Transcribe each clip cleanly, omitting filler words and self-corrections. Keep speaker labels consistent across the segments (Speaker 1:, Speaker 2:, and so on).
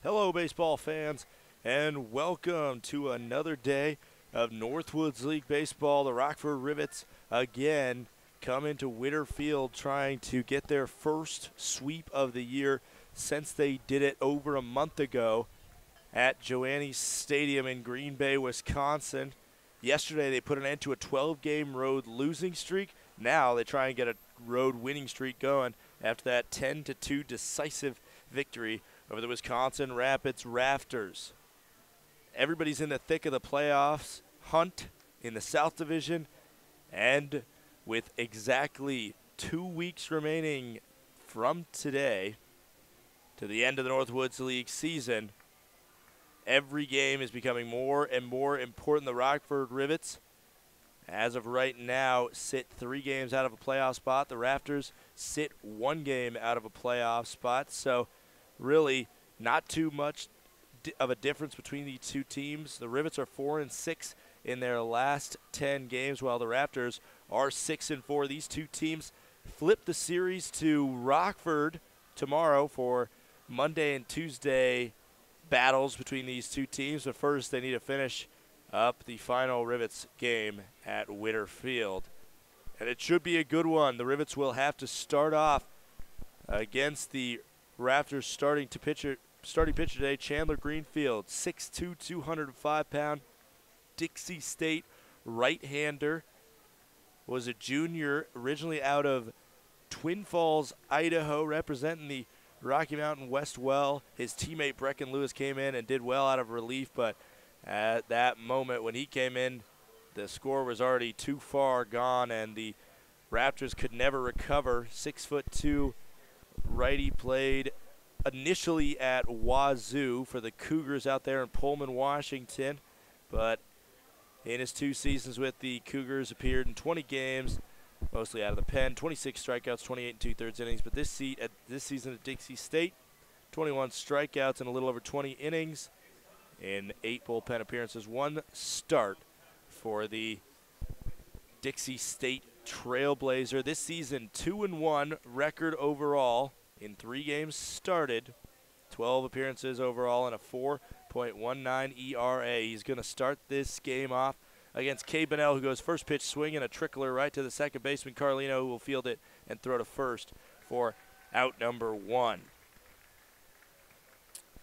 Speaker 1: Hello, baseball fans, and welcome to another day of Northwoods League Baseball. The Rockford Rivets again come into Witter Field trying to get their first sweep of the year since they did it over a month ago at Joannes Stadium in Green Bay, Wisconsin. Yesterday they put an end to a 12-game road losing streak. Now they try and get a road winning streak going after that 10-2 decisive victory over the Wisconsin Rapids Rafters. Everybody's in the thick of the playoffs hunt in the South Division, and with exactly 2 weeks remaining from today to the end of the Northwoods League season, every game is becoming more and more important. The Rockford Rivets, as of right now, sit 3 games out of a playoff spot. The Rafters sit 1 game out of a playoff spot. So really not too much of a difference between the two teams. The Rivets are 4-6 in their last 10 games, while the Rafters are 6-4. These two teams flip the series to Rockford tomorrow for Monday and Tuesday battles between these two teams. But first, they need to finish up the final Rivets game at Witter Field, and it should be a good one. The Rivets will have to start off against the Rafters starting pitcher today, Chandler Greenfield, 6'2", 205-pound Dixie State right-hander. Was a junior, originally out of Twin Falls, Idaho, representing the Rocky Mountain West well. His teammate Brecken Lewis came in and did well out of relief, but at that moment when he came in, the score was already too far gone, and the Raptors could never recover. 6'2" righty, played initially at Wazoo for the Cougars out there in Pullman, Washington, but in his 2 seasons with the Cougars appeared in 20 games, mostly out of the pen, 26 strikeouts, 28 2/3 innings. But this season at Dixie State, 21 strikeouts and a little over 20 innings in 8 bullpen appearances, 1 start for the Dixie State Trailblazer. This season, 2-1 record overall in 3 games started, 12 appearances overall, and a 4.19 ERA. He's going to start this game off against K. Bennell, who goes first pitch swinging, a trickler right to the second baseman, Carlino, who will field it and throw to first for out number 1.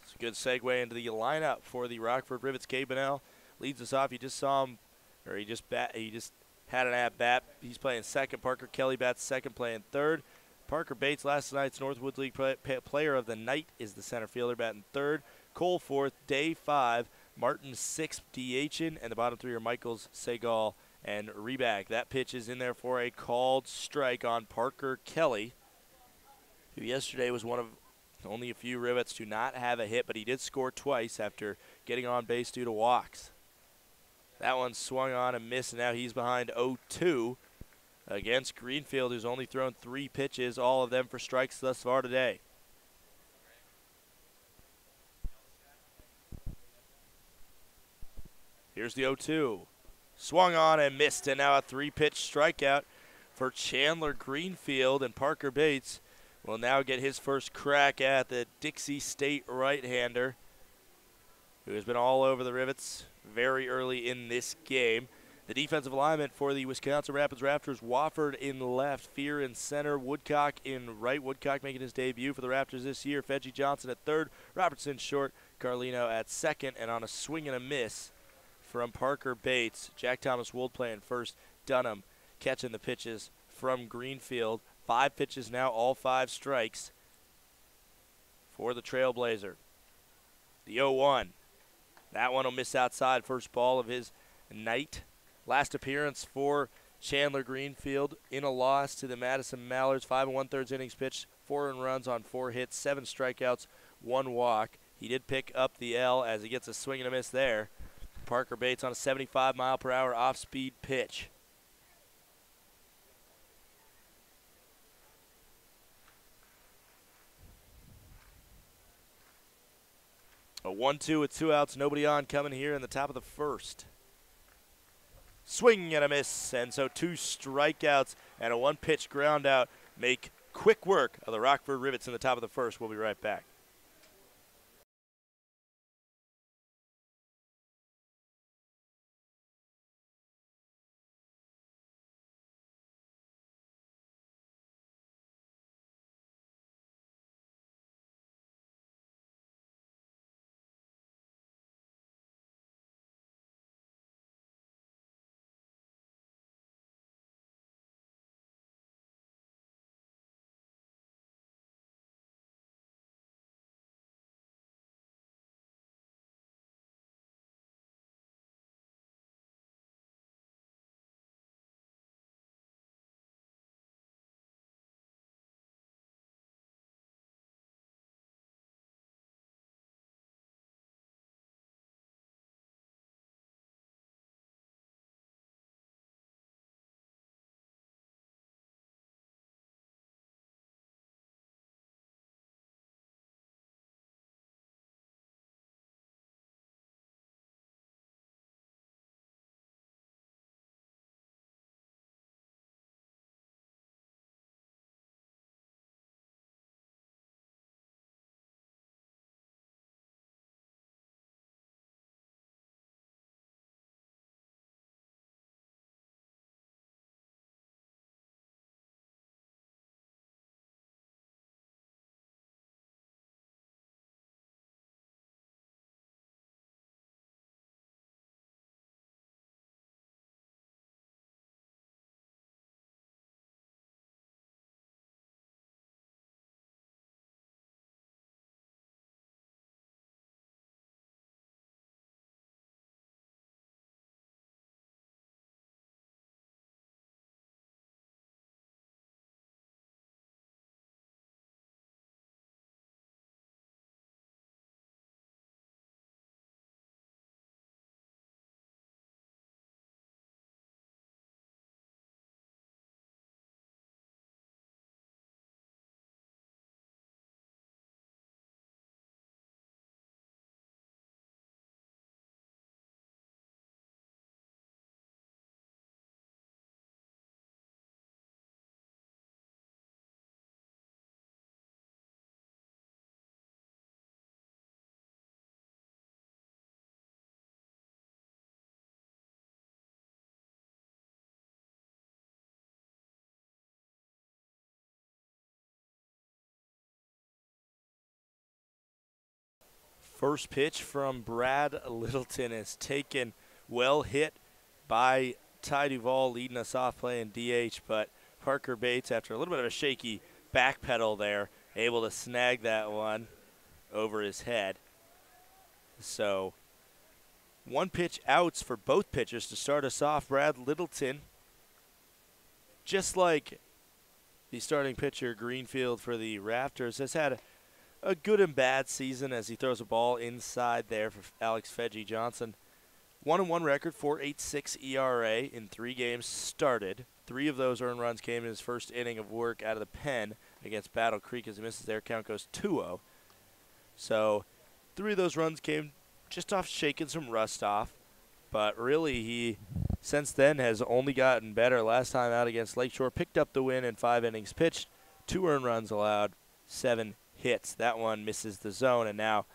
Speaker 1: It's a good segue into the lineup for the Rockford Rivets. K. Bennell leads us off. You just saw him, or he just had an at-bat. He's playing second. Parker Kelly bats second, playing third. Parker Bates, last night's Northwoods League Player of the Night, is the center fielder, batting third. Cole fourth, Day 5, Martin 6th, DHing, and the bottom 3 are Michaels, Segal, and Reback. That pitch is in there for a called strike on Parker Kelly, who yesterday was one of only a few Rivets to not have a hit, but he did score twice after getting on base due to walks. That one swung on and missed, and now he's behind 0-2 against Greenfield, who's only thrown 3 pitches, all of them for strikes thus far today. Here's the 0-2. Swung on and missed, and now a 3-pitch strikeout for Chandler Greenfield, and Parker Bates will now get his first crack at the Dixie State right-hander, who has been all over the Rivets very early in this game. The defensive alignment for the Wisconsin Rapids Rafters: Wofford in left, Fear in center, Woodcock in right. Woodcock making his debut for the Raptors this year. Fedgie Johnson at third, Robertson short, Carlino at second, and on a swing and a miss from Parker Bates, Jack Thomas Wold playing first, Dunham catching the pitches from Greenfield. 5 pitches now, all 5 strikes for the Trailblazer. The 0-1. That one will miss outside, first ball of his night. Last appearance for Chandler Greenfield in a loss to the Madison Mallards. 5 1/3 innings pitched, 4 earned runs on 4 hits, 7 strikeouts, 1 walk. He did pick up the L as he gets a swing and a miss there. Parker Bates on a 75-mile-per-hour off-speed pitch. A 1-2 with 2 outs, nobody on, coming here in the top of the first. Swing and a miss, and so 2 strikeouts and a 1-pitch ground out make quick work of the Rockford Rivets in the top of the first. We'll be right back. First pitch from Brad Littleton is taken, well hit by Ty Duvall, leading us off playing DH, but Parker Bates, after a little bit of a shaky back pedal there, able to snag that one over his head. So 1 pitch outs for both pitchers to start us off. Brad Littleton, just like the starting pitcher Greenfield for the Rafters, has had a good and bad season as he throws a ball inside there for Alex Fedgy Johnson. 1-1 record, 4.86 ERA in 3 games started. 3 of those earned runs came in his first inning of work out of the pen against Battle Creek as he misses there. Count goes 2-0. So 3 of those runs came just off shaking some rust off. But really, he, since then, has only gotten better. Last time out against Lakeshore, picked up the win in 5 innings pitched, 2 earned runs allowed, 7 hits. That one misses the zone, and now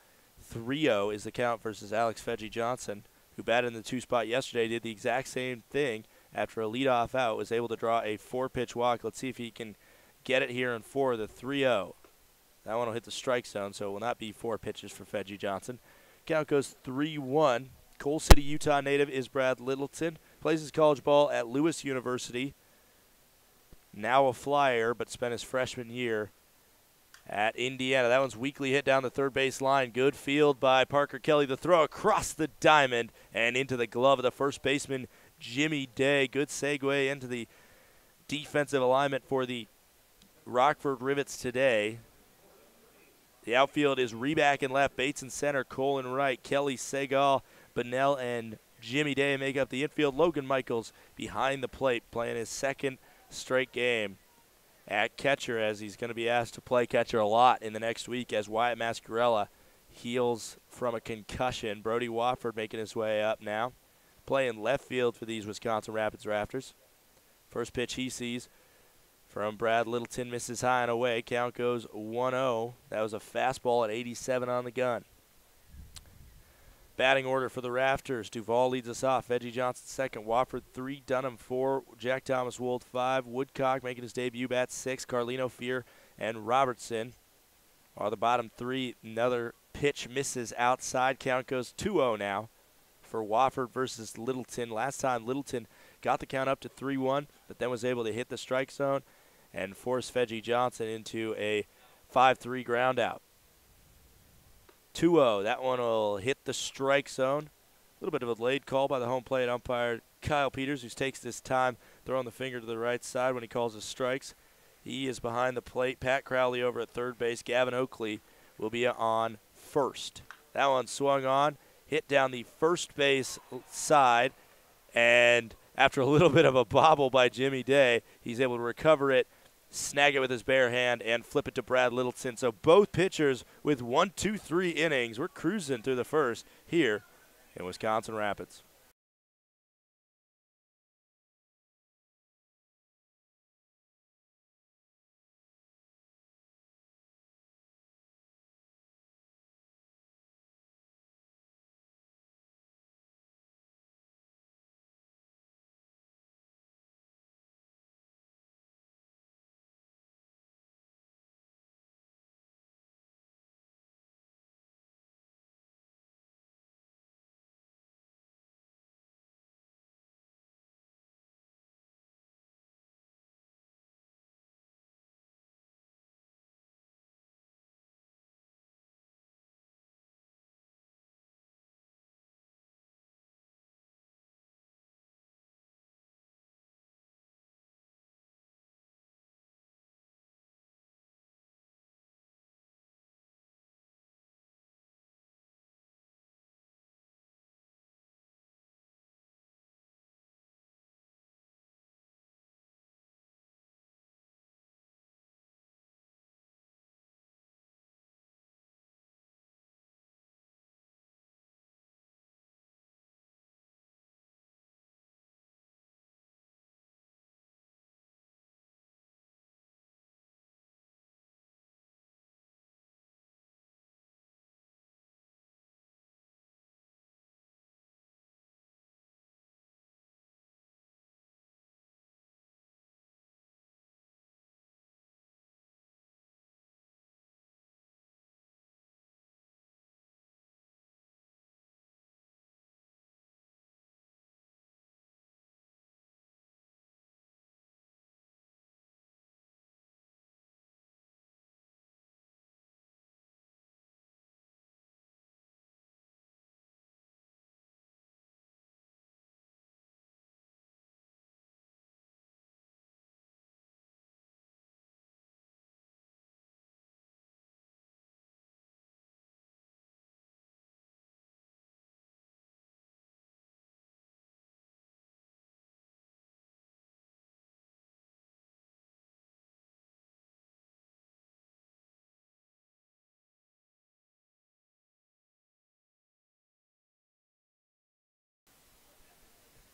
Speaker 1: 3-0 is the count versus Alex Fedgy Johnson, who batted in the 2 spot yesterday, did the exact same thing after a leadoff out, was able to draw a 4-pitch walk. Let's see if he can get it here in 4, the 3-0. That one will hit the strike zone, so it will not be 4 pitches for Fedgy Johnson. Count goes 3-1. Coal City, Utah native is Brad Littleton. Plays his college ball at Lewis University. Now a Flyer, but spent his freshman year at Indiana. That one's weakly hit down the third base line. Good field by Parker Kelly. The throw across the diamond and into the glove of the first baseman, Jimmy Day. Good segue into the defensive alignment for the Rockford Rivets today. The outfield is Reback in left, Bates in center, Cole in right, Kelly, Segal, Bunnell, and Jimmy Day make up the infield. Logan Michaels behind the plate, playing his 2nd straight game at catcher, as he's going to be asked to play catcher a lot in the next week as Wyatt Mascarella heals from a concussion. Brody Wofford making his way up now, playing left field for these Wisconsin Rapids Rafters. First pitch he sees from Brad Littleton, misses high and away. Count goes 1-0. That was a fastball at 87 on the gun. Batting order for the Rafters. Duvall leads us off. Fedgy Johnson 2nd. Wofford 3. Dunham 4. Jack Thomas Wold 5. Woodcock making his debut, bat 6. Carlino Fear and Robertson are the bottom 3. Another pitch misses outside. Count goes 2-0 now for Wofford versus Littleton. Last time Littleton got the count up to 3-1, but then was able to hit the strike zone and force Fedgy Johnson into a 5-3 ground out. 2-0. That one will hit the strike zone. A little bit of a delayed call by the home plate umpire, Kyle Peters, who takes this time throwing the finger to the right side when he calls his strikes. He is behind the plate. Pat Crowley over at third base. Gavin Oakley will be on first. That one swung on, hit down the first base side, and after a little bit of a bobble by Jimmy Day, he's able to recover it, snag it with his bare hand, and flip it to Brad Littleton. So both pitchers with 1, 2, 3 innings. We're cruising through the first here in Wisconsin Rapids.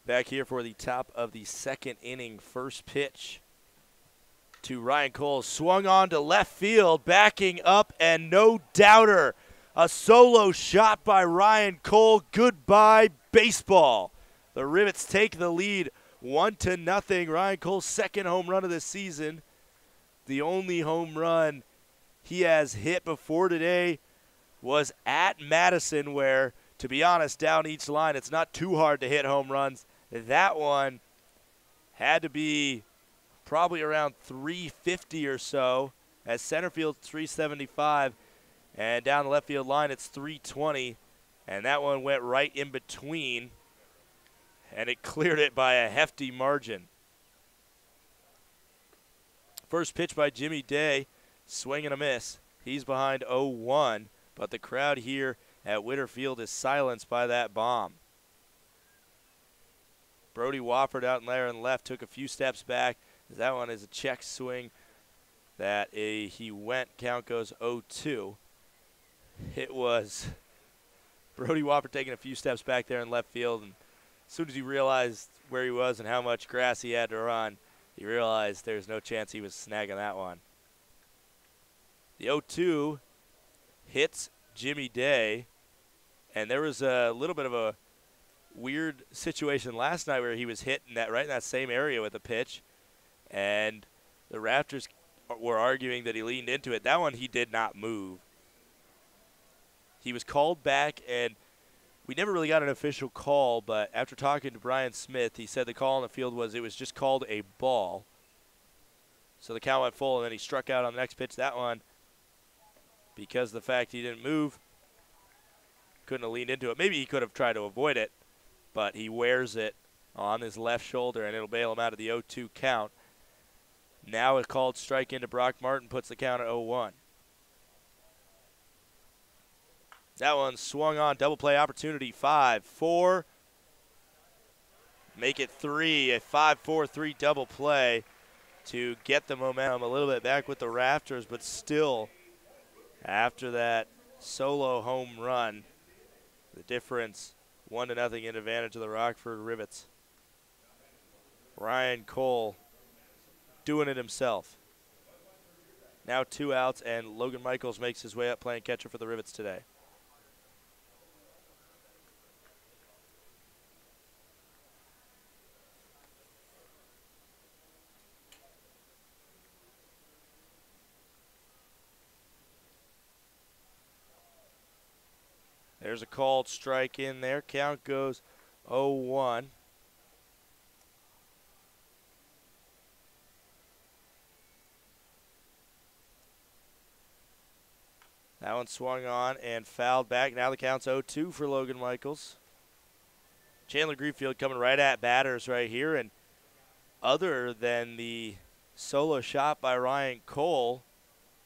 Speaker 1: Back here for the top of the second inning. First pitch to Ryan Cole. Swung on to left field, backing up, and no doubter. A solo shot by Ryan Cole. Goodbye, baseball. The Rivets take the lead 1-0. Ryan Cole's second home run of the season. The only home run he has hit before today was at Madison, where, to be honest, down each line, it's not too hard to hit home runs. That one had to be probably around 350 or so. At center field, 375. And down the left field line, it's 320. And that one went right in between. And it cleared it by a hefty margin. First pitch by Jimmy Day. Swing and a miss. He's behind 0-1. But the crowd here at Witter Field is silenced by that bomb. Brody Wofford out in there on the left took a few steps back. That one is a check swing that he went. Count goes 0-2. It was Brody Wofford taking a few steps back there in left field, and as soon as he realized where he was and how much grass he had to run, he realized there's no chance he was snagging that one. The 0-2 hits Jimmy Day, and there was a little bit of a weird situation last night where he was hit right in that same area with a pitch, and the Rafters were arguing that he leaned into it. That one he did not move. He was called back, and we never really got an official call, but after talking to Brian Smith, he said the call on the field was it was just called a ball. So the count went full, and then he struck out on the next pitch. That one, because of the fact he didn't move, couldn't have leaned into it. Maybe he could have tried to avoid it, but he wears it on his left shoulder, and it'll bail him out of the 0-2 count. Now a called strike into Brock Martin puts the count at 0-1. That one swung on, double play opportunity, 5-4. Make it 3, a 5-4-3 double play to get the momentum a little bit back with the Rafters, but still, after that solo home run, the difference 1-0 in advantage of the Rockford Rivets. Ryan Cole doing it himself. Now 2 outs, and Logan Michaels makes his way up playing catcher for the Rivets today. There's a called strike in there. Count goes 0-1. That one swung on and fouled back. Now the count's 0-2 for Logan Michaels. Chandler Greenfield coming right at batters right here. And other than the solo shot by Ryan Cole,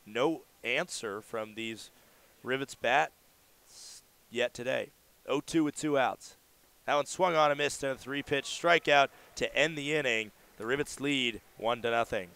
Speaker 1: no answer from these Rivets bats yet today. 0-2 with 2 outs. That one swung on and missed, and a 3-pitch strikeout to end the inning. The Rivets lead 1-0.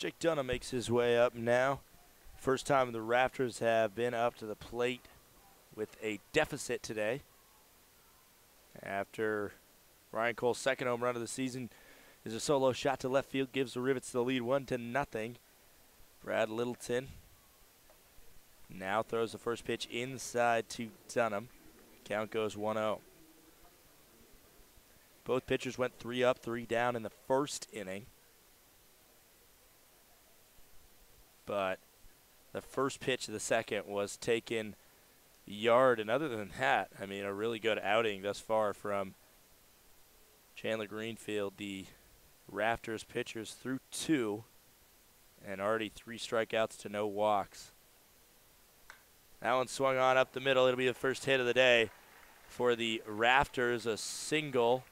Speaker 1: Jake Dunham makes his way up now. First time the Rafters have been up to the plate with a deficit today. After Ryan Cole's second home run of the season is a solo shot to left field, gives the Rivets the lead 1-0. Brad Littleton now throws the first pitch inside to Dunham. Count goes 1-0. Both pitchers went 3 up, 3 down in the first inning. But the first pitch of the second was taken yard, and other than that, I mean, a really good outing thus far from Chandler Greenfield. The Rafters pitchers threw 2 and already 3 strikeouts to no walks. That one swung on up the middle. It'll be the first hit of the day for the Rafters, a single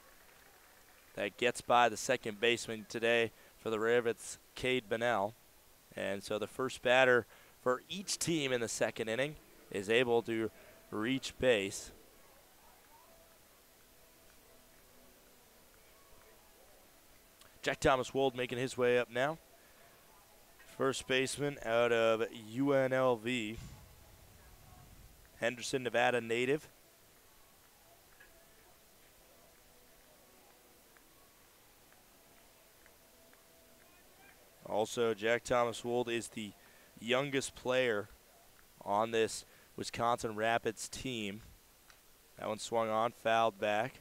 Speaker 1: that gets by the second baseman today for the Rivets, Cade Bennell. And so the first batter for each team in the second inning is able to reach base. Jack Thomas Wold making his way up now. First baseman out of UNLV. Henderson, Nevada native. Also, Jack Thomas Wold is the youngest player on this Wisconsin Rapids team. That one swung on, fouled back.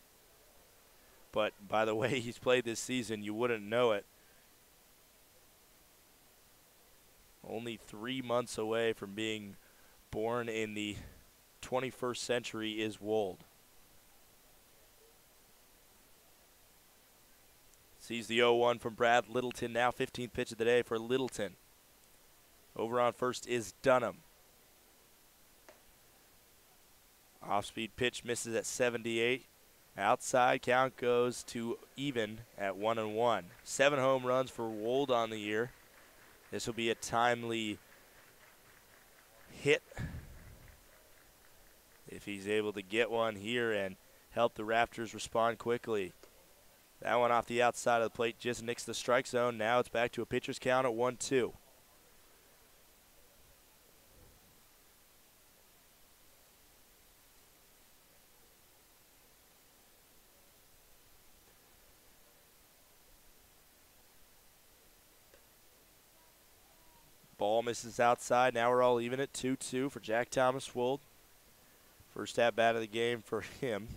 Speaker 1: But by the way he's played this season, you wouldn't know it. Only 3 months away from being born in the 21st century is Wold. Sees the 0-1 from Brad Littleton now, 15th pitch of the day for Littleton. Over on first is Dunham. Off-speed pitch misses at 78. Outside count goes to even at 1-1. 7 home runs for Wold on the year. This will be a timely hit if he's able to get one here and help the Rafters respond quickly. That one off the outside of the plate just nicks the strike zone. Now it's back to a pitcher's count at 1-2. Ball misses outside. Now we're all even at 2-2 for Jack Thomas Wold. First at bat of the game for him.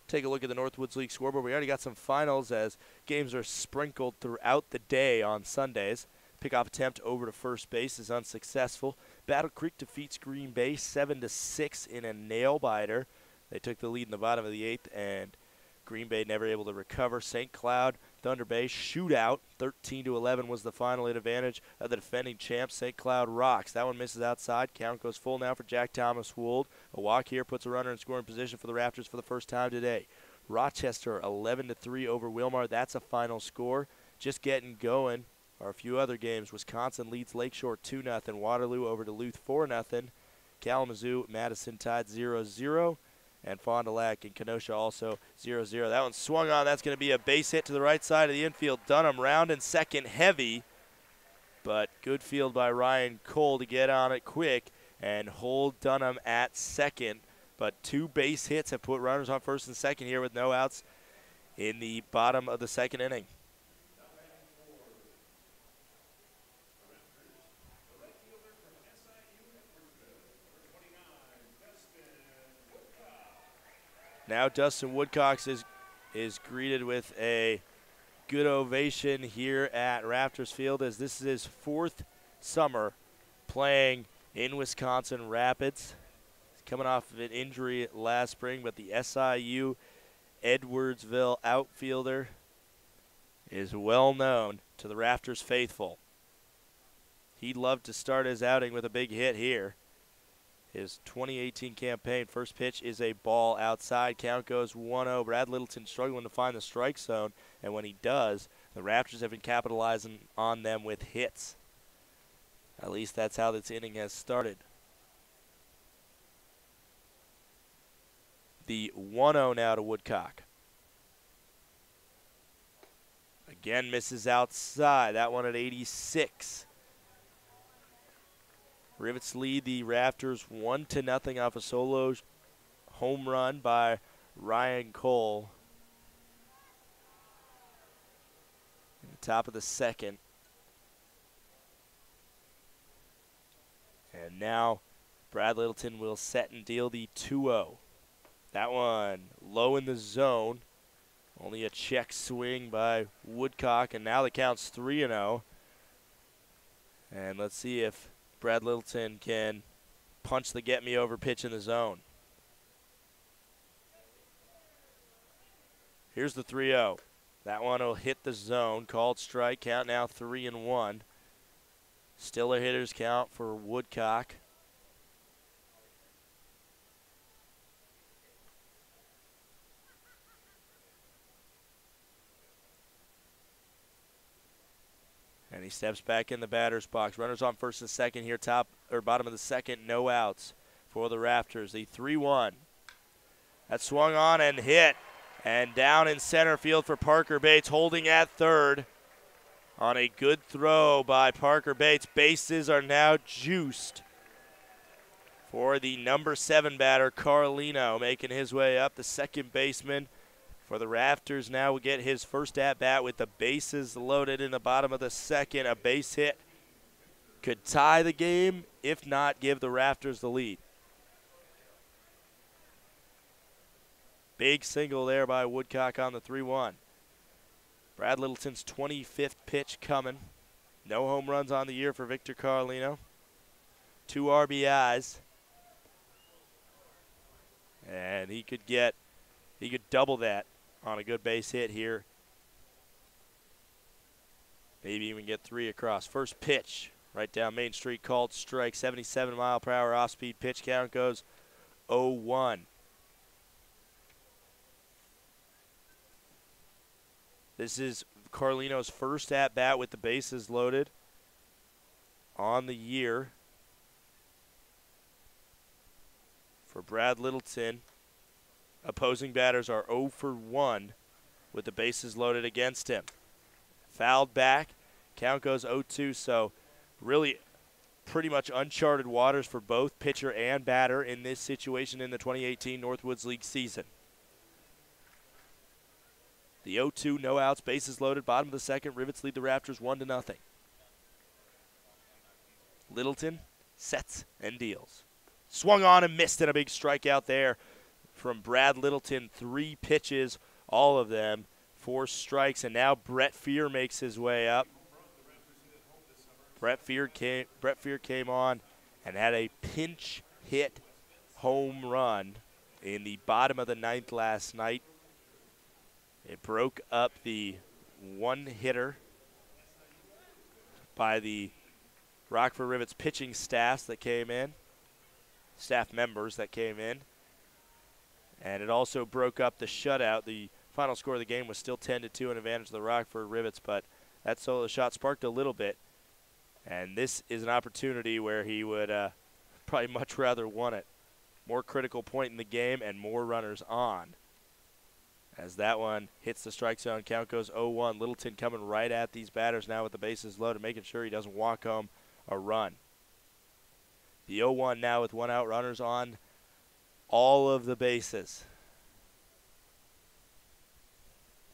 Speaker 1: Take a look at the Northwoods League scoreboard. We already got some finals as games are sprinkled throughout the day on Sundays. Pickoff attempt over to first base is unsuccessful. Battle Creek defeats Green Bay 7-6 in a nail-biter. They took the lead in the bottom of the 8th, and Green Bay never able to recover. St. Cloud, Thunder Bay shootout. 13-11 was the final hit advantage of the defending champs, St. Cloud Rocks. That one misses outside. Count goes full now for Jack Thomas Wold. A walk here puts a runner in scoring position for the Rafters for the first time today. Rochester 11-3 over Wilmar. That's a final score. Just getting going are a few other games. Wisconsin leads Lakeshore 2-0. Waterloo over Duluth 4-0. Kalamazoo, Madison tied 0-0. And Fond du Lac and Kenosha also 0-0. That one swung on. That's going to be a base hit to the right side of the infield. Dunham round and second heavy. But good field by Ryan Cole to get on it quick and hold Dunham at second. But 2 base hits have put runners on first and second here with no outs in the bottom of the second inning. Now Dustin Woodcock is greeted with a good ovation here at Rafters Field, as this is his 4th summer playing in Wisconsin Rapids. He's coming off of an injury last spring, but the SIU Edwardsville outfielder is well known to the Rafters faithful. He'd love to start his outing with a big hit here. His 2018 campaign, first pitch is a ball outside. Count goes 1-0. Brad Littleton struggling to find the strike zone, and when he does, the Rafters have been capitalizing on them with hits. At least that's how this inning has started. The 1-0 now to Woodcock. Again, misses outside. That one at 86. Rivets lead the Rafters 1-0 off a solo home run by Ryan Cole. In the top of the second. And now Brad Littleton will set and deal the 2-0. That one low in the zone. Only a check swing by Woodcock, and now the count's 3-0. And let's see if Brad Littleton can punch the get-me-over pitch in the zone. Here's the 3-0. That one will hit the zone. Called strike. Count now 3-1. Still a hitter's count for Woodcock. And he steps back in the batter's box. Runners on first and second here, top or bottom of the second, no outs for the Rafters. The 3-1. That swung on and hit. And down in center field for Parker Bates, holding at third on a good throw by Parker Bates. Bases are now juiced for the number 7 batter, Carlino, making his way up. The second baseman for the Rafters now will get his first at-bat with the bases loaded in the bottom of the second. A base hit could tie the game, if not give the Rafters the lead. Big single there by Woodcock on the 3-1. Brad Littleton's 25th pitch coming. No home runs on the year for Victor Carlino. 2 RBIs. And he could double that on a good base hit here. Maybe even get 3 across. First pitch right down Main Street, called strike. 77-mile-per-hour off-speed pitch. Count goes 0-1. This is Carlino's first at-bat with the bases loaded on the year. For Brad Littleton, opposing batters are 0 for 1 with the bases loaded against him. Fouled back, count goes 0-2, so really pretty much uncharted waters for both pitcher and batter in this situation in the 2018 Northwoods League season. The 0-2, no outs, bases loaded, bottom of the second. Rivets lead the Rafters 1-0. Littleton sets and deals. Swung on and missed, and a big strikeout there from Brad Littleton. 3 pitches, all of them 4 strikes, and now Brett Fear makes his way up. Brett Fear came on and had a pinch hit home run in the bottom of the 9th last night. It broke up the one-hitter by the Rockford Rivets pitching staff members that came in. And it also broke up the shutout. The final score of the game was still 10-2 in advantage of the Rockford Rivets, but that solo shot sparked a little bit. And this is an opportunity where he would probably much rather want it. More critical point in the game and more runners on. As that one hits the strike zone, count goes 0-1. Littleton coming right at these batters now with the bases loaded, making sure he doesn't walk home a run. The 0-1 now with 1 out, runners on all of the bases.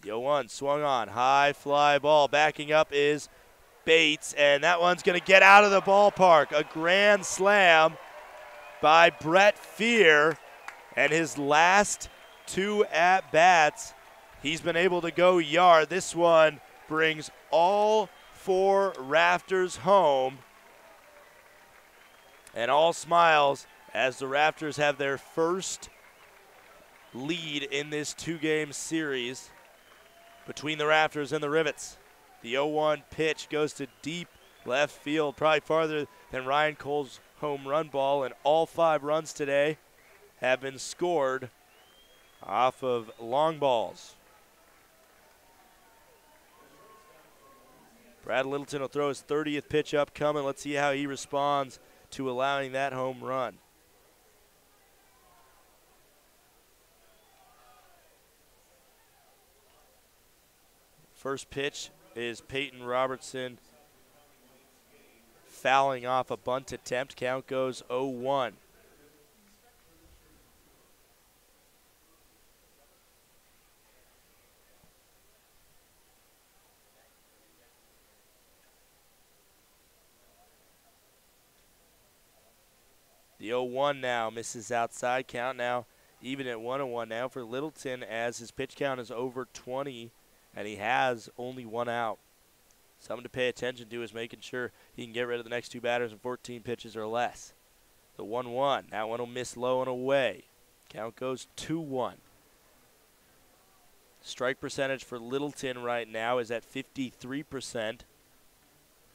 Speaker 1: The 0-1 swung on, high fly ball. Backing up is Bates, and that one's going to get out of the ballpark. A grand slam by Brett Fear, and his last 2 at-bats, he's been able to go yard. This one brings all 4 Rafters home. And all smiles as the Rafters have their first lead in this 2-game series between the Rafters and the Rivets. The 0-1 pitch goes to deep left field, probably farther than Ryan Cole's home run ball, and all 5 runs today have been scored off of long balls. Brad Littleton will throw his 30th pitch upcoming. Let's see how he responds to allowing that home run. First pitch is Peyton Robertson fouling off a bunt attempt. Count goes 0-1. The 0-1 now misses outside. Count now even at 1-1 now for Littleton as his pitch count is over 20 and he has only one out. Something to pay attention to is making sure he can get rid of the next two batters in 14 pitches or less. The 1-1, that one will miss low and away. Count goes 2-1. Strike percentage for Littleton right now is at 53%.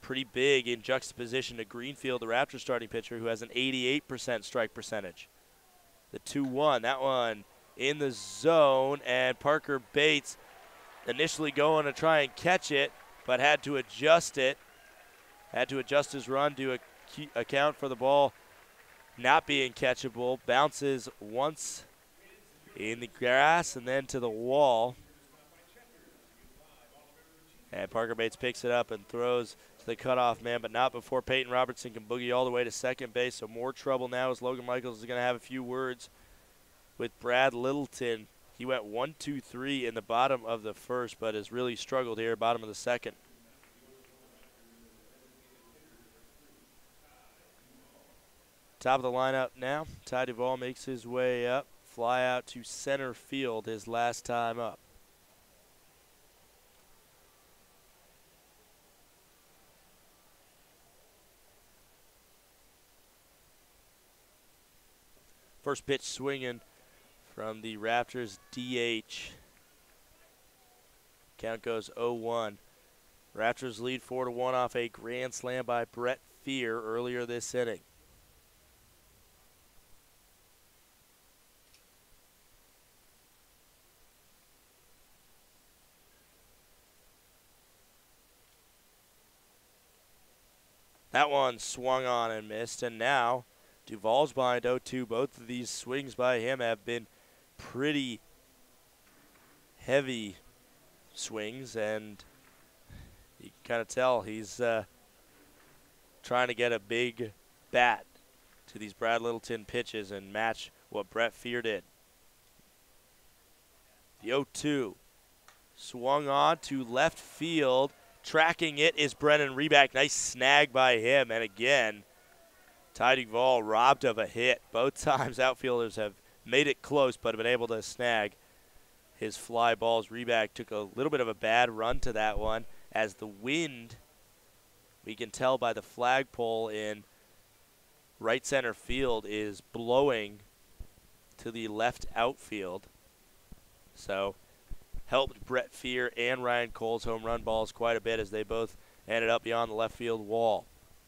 Speaker 1: Pretty big in juxtaposition to Greenfield, the Raptors starting pitcher, who has an 88% strike percentage. The 2-1, that one in the zone, and Parker Bates initially going to try and catch it, but had to adjust it. Had to adjust his run to account for the ball not being catchable. Bounces once in the grass and then to the wall. And Parker Bates picks it up and throws to the cutoff man, but not before Peyton Robertson can boogie all the way to second base. So more trouble now as Logan Michaels is going to have a few words with Brad Littleton. He went 1-2-3 in the bottom of the first, but has really struggled here, bottom of the second. Top of the lineup now. Ty Duvall makes his way up. Fly out to center field his last time up. First pitch swinging from the Raptors DH. Count goes 0-1. Raptors lead 4-1 off a grand slam by Brett Fear earlier this inning. That one swung on and missed, and now Duvall's behind 0-2. Both of these swings by him have been pretty heavy swings, and you can kind of tell he's trying to get a big bat to these Brad Littleton pitches and match what Brett Fear did. The 0-2 swung on to left field. Tracking it is Brennan Reback. Nice snag by him, and again, Ty Duvall robbed of a hit. Both times outfielders have made it close but have been able to snag his fly balls. Reback took a little bit of a bad run to that one as the wind, we can tell by the flagpole in right center field, is blowing to the left outfield. So helped Brett Fear and Ryan Cole's home run balls quite a bit as they both ended up beyond the left field wall.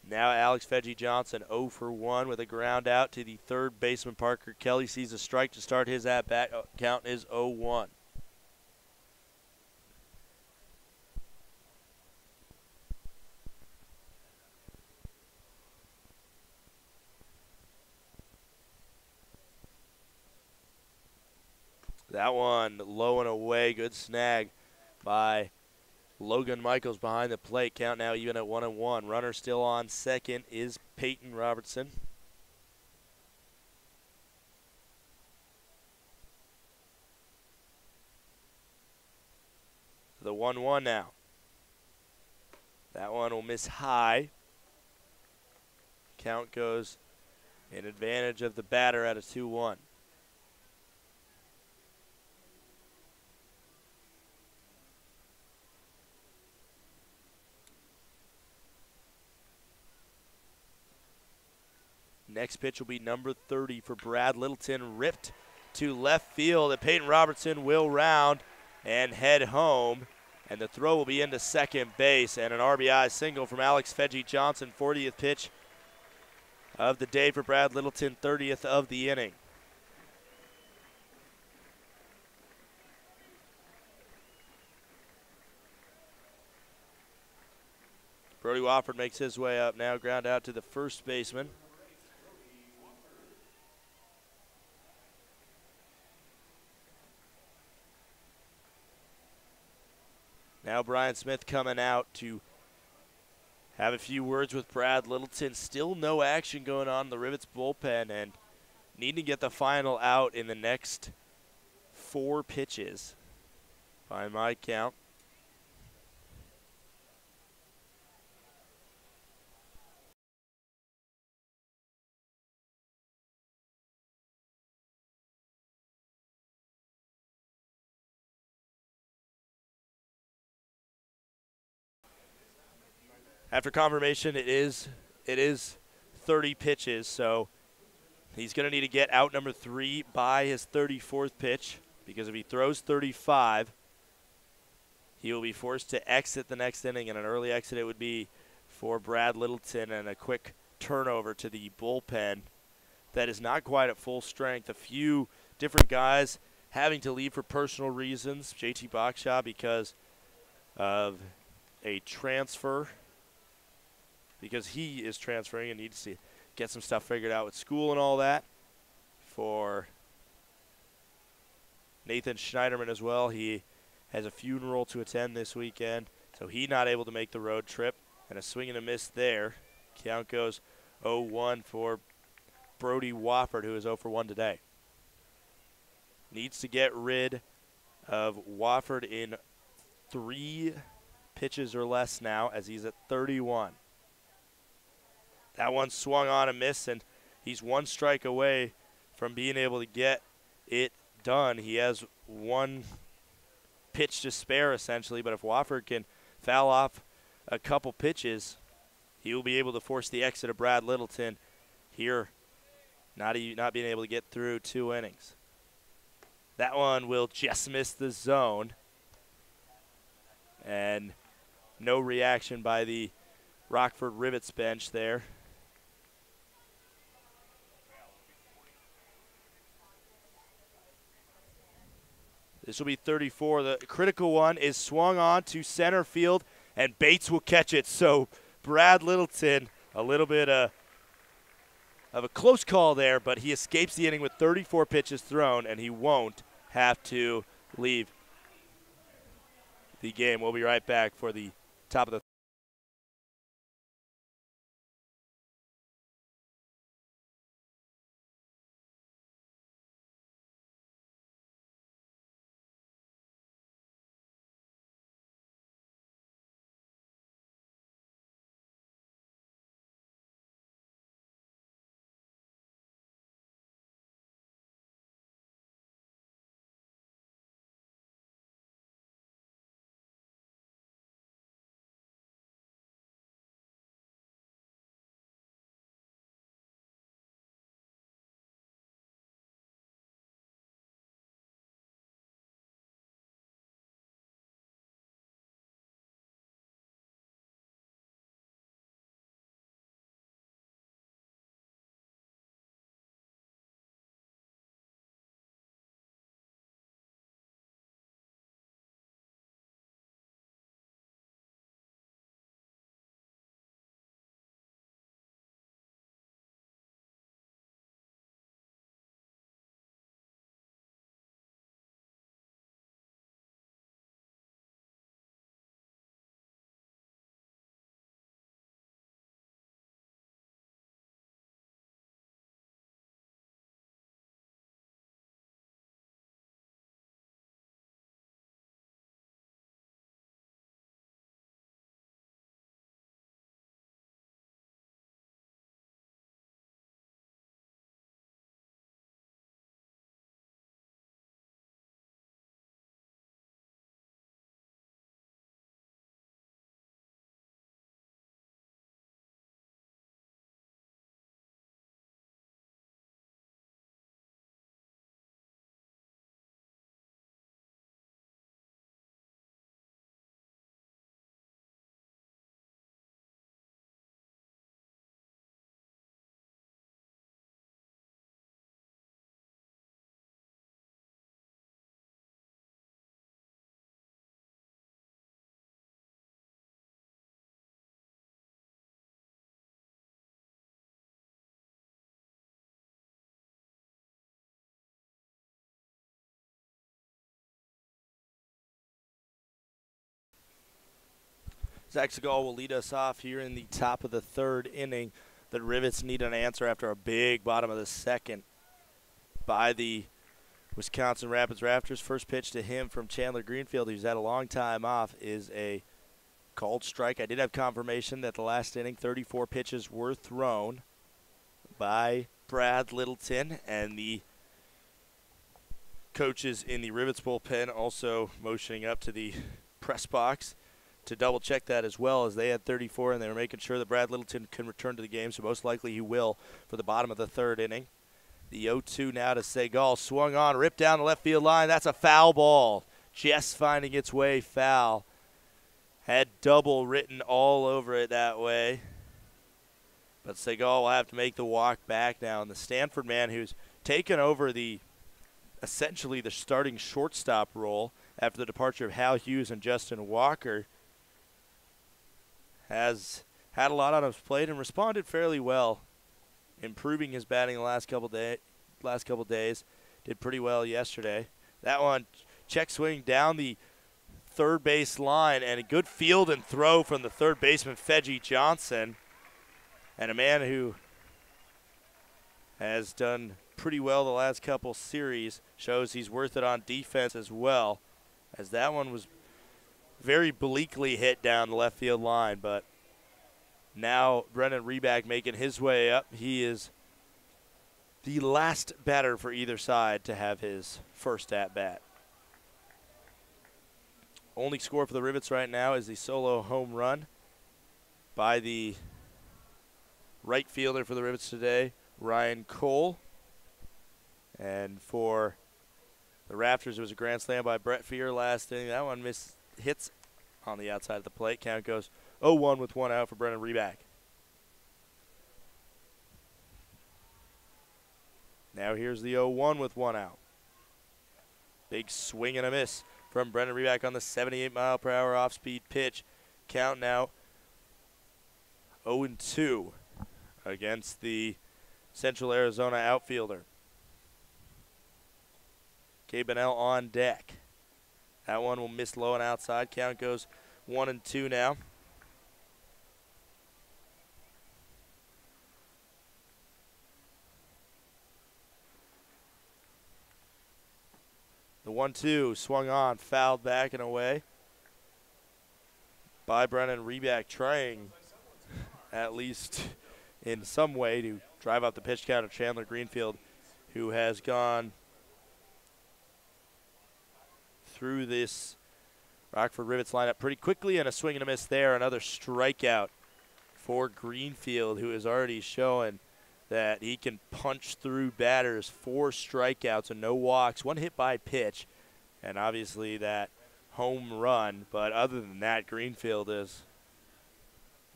Speaker 1: Now Alex Fedgie Johnson 0 for 1 with a ground out to the third baseman Parker Kelly. Sees a strike to start his at-bat. Count is 0-1. That one low and away. Good snag by Logan Michaels behind the plate. Count now even at 1-1. Runner still on second is Peyton Robertson. The 1-1 now. That one will miss high. Count goes in advantage of the batter at a 2-1. Next pitch will be number 30 for Brad Littleton. Ripped to left field, and Peyton Robertson will round and head home. And the throw will be into second base, and an RBI single from Alex Fedgie Johnson. 40th pitch of the day for Brad Littleton, 30th of the inning. Brody Wofford makes his way up now, ground out to the first baseman. Now Brian Smith coming out to have a few words with Brad Littleton. Still no action going on in the Rivets bullpen, and need to get the final out in the next 4 pitches by my count. After confirmation, it is 30 pitches, so he's going to need to get out number 3 by his 34th pitch, because if he throws 35, he will be forced to exit the next inning, and an early exit it would be for Brad Littleton, and a quick turnover to the bullpen that is not quite at full strength. A few different guys having to leave for personal reasons. JT Bakshaw because of a transfer, because he is transferring and needs to get some stuff figured out with school and all that. For Nathan Schneiderman as well, he has a funeral to attend this weekend, so he not able to make the road trip. And a swing and a miss there. Count goes 0-1 for Brody Wofford, who is 0 for 1 today. Needs to get rid of Wofford in 3 pitches or less now, as he's at 31. That one swung on a miss, and he's 1 strike away from being able to get it done. He has 1 pitch to spare, essentially, but if Wofford can foul off a couple pitches, he will be able to force the exit of Brad Littleton here, not being able to get through 2 innings. That one will just miss the zone, and no reaction by the Rockford Rivets bench there. This will be 34. The critical one is swung on to center field, and Bates will catch it. So Brad Littleton, a little bit of a close call there, but he escapes the inning with 34 pitches thrown, and he won't have to leave the game. We'll be right back for the top of the Zach Segal will lead us off here in the top of the third inning. The Rivets need an answer after a big bottom of the second by the Wisconsin Rapids Rafters. First pitch to him from Chandler Greenfield, who's had a long time off, is a called strike. I did have confirmation that the last inning, 34 pitches were thrown by Brad Littleton, and the coaches in the Rivets bullpen also motioning up to the press box to double check that, as well as they had 34 and they were making sure that Brad Littleton can return to the game, so most likely he will for the bottom of the third inning. The 0-2 now to Segal, swung on, ripped down the left field line. That's a foul ball, just finding its way foul. Had double written all over it that way, but Segal will have to make the walk back now. And the Stanford man, who's taken over essentially the starting shortstop role after the departure of Hal Hughes and Justin Walker, has had a lot on his plate and responded fairly well, improving his batting the last couple days. Did pretty well yesterday. That one, check swing down the third base line, and a good field and throw from the third baseman, Fedgie Johnson, and a man who has done pretty well the last couple series, shows he's worth it on defense as well, as that one was very bleakly hit down the left field line. But now Brennan Reback making his way up. He is the last batter for either side to have his first at-bat. Only score for the Rivets right now is the solo home run by the right fielder for the Rivets today, Ryan Cole. And for the Rafters, it was a grand slam by Brett Fear last inning. That one hits on the outside of the plate. Count goes 0-1 with one out for Brennan Reback. Now here's the 0-1 with one out. Big swing and a miss from Brennan Reback on the 78-mile-per-hour off-speed pitch. Count now 0-2 against the Central Arizona outfielder. K. Bennell on deck. That one will miss low and outside. Count goes 1-2 now. The 1-2 swung on, fouled back and away by Brennan Reback, trying at least in some way to drive up the pitch count of Chandler Greenfield, who has gone through this Rockford Rivets lineup pretty quickly, and a swing and a miss there. Another strikeout for Greenfield, who is already showing that he can punch through batters. 4 strikeouts and no walks, 1 hit by pitch, and obviously that home run. But other than that, Greenfield has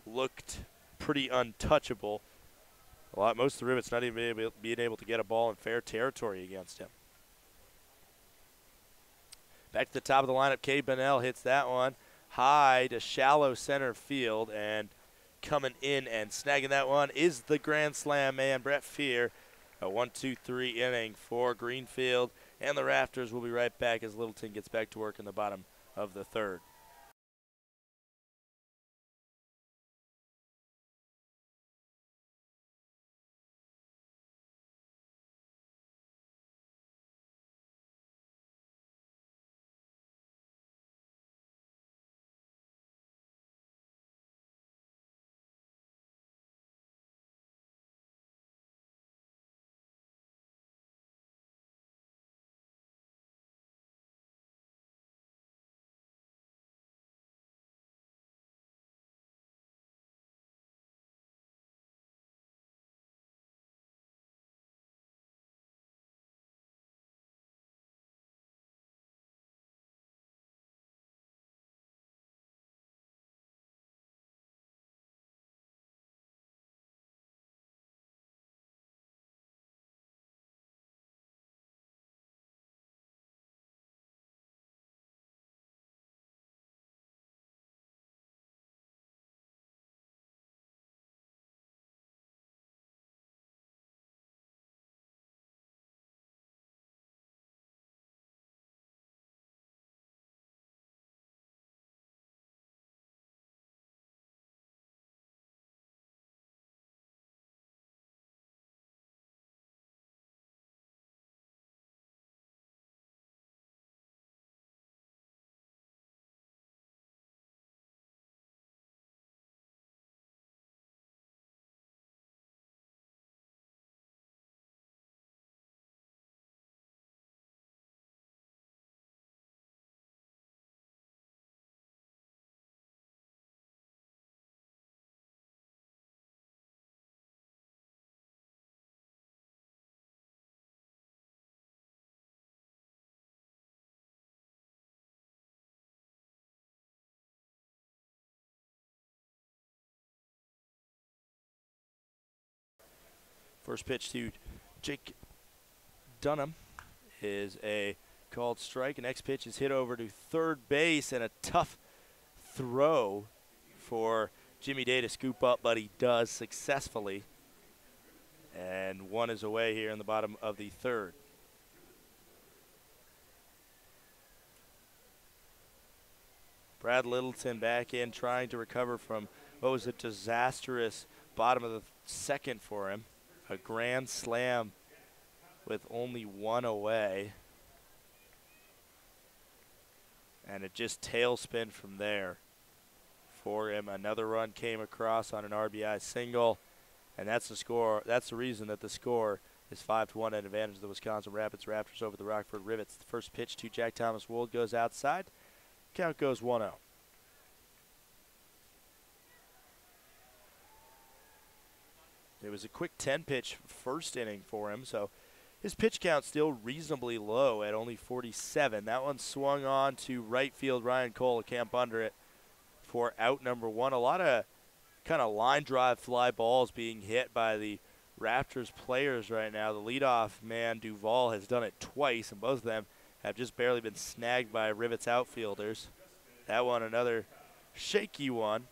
Speaker 1: looked pretty untouchable. Most of the Rivets not even being able to get a ball in fair territory against him. Back to the top of the lineup, K. Bennell hits that one high to shallow center field, and coming in and snagging that one is the grand slam man, Brett Fear. A 1-2-3 inning for Greenfield, and the Rafters will be right back as Littleton gets back to work in the bottom of the third. First pitch to Jake Dunham is a called strike. Next pitch is hit over to third base, and a tough throw for Jimmy Day to scoop up, but he does successfully. And one is away here in the bottom of the third. Brad Littleton back in, trying to recover from what was a disastrous bottom of the second for him. A grand slam with only one away. And it just tailspin from there for him. Another run came across on an RBI single. And that's the score. That's the reason that the score is 5-1 at advantage of the Wisconsin Rapids Raptors over the Rockford Rivets. The first pitch to Jack Thomas Wold goes outside. Count goes 1-0. It was a quick 10-pitch first inning for him, so his pitch count still reasonably low at only 47. That one swung on to right field. Ryan Cole, a camp under it for out number one. A lot of kind of line drive fly balls being hit by the Raptors players right now. The leadoff man, Duvall, has done it twice, and both of them have just barely been snagged by Rivets outfielders. That one, another shaky one,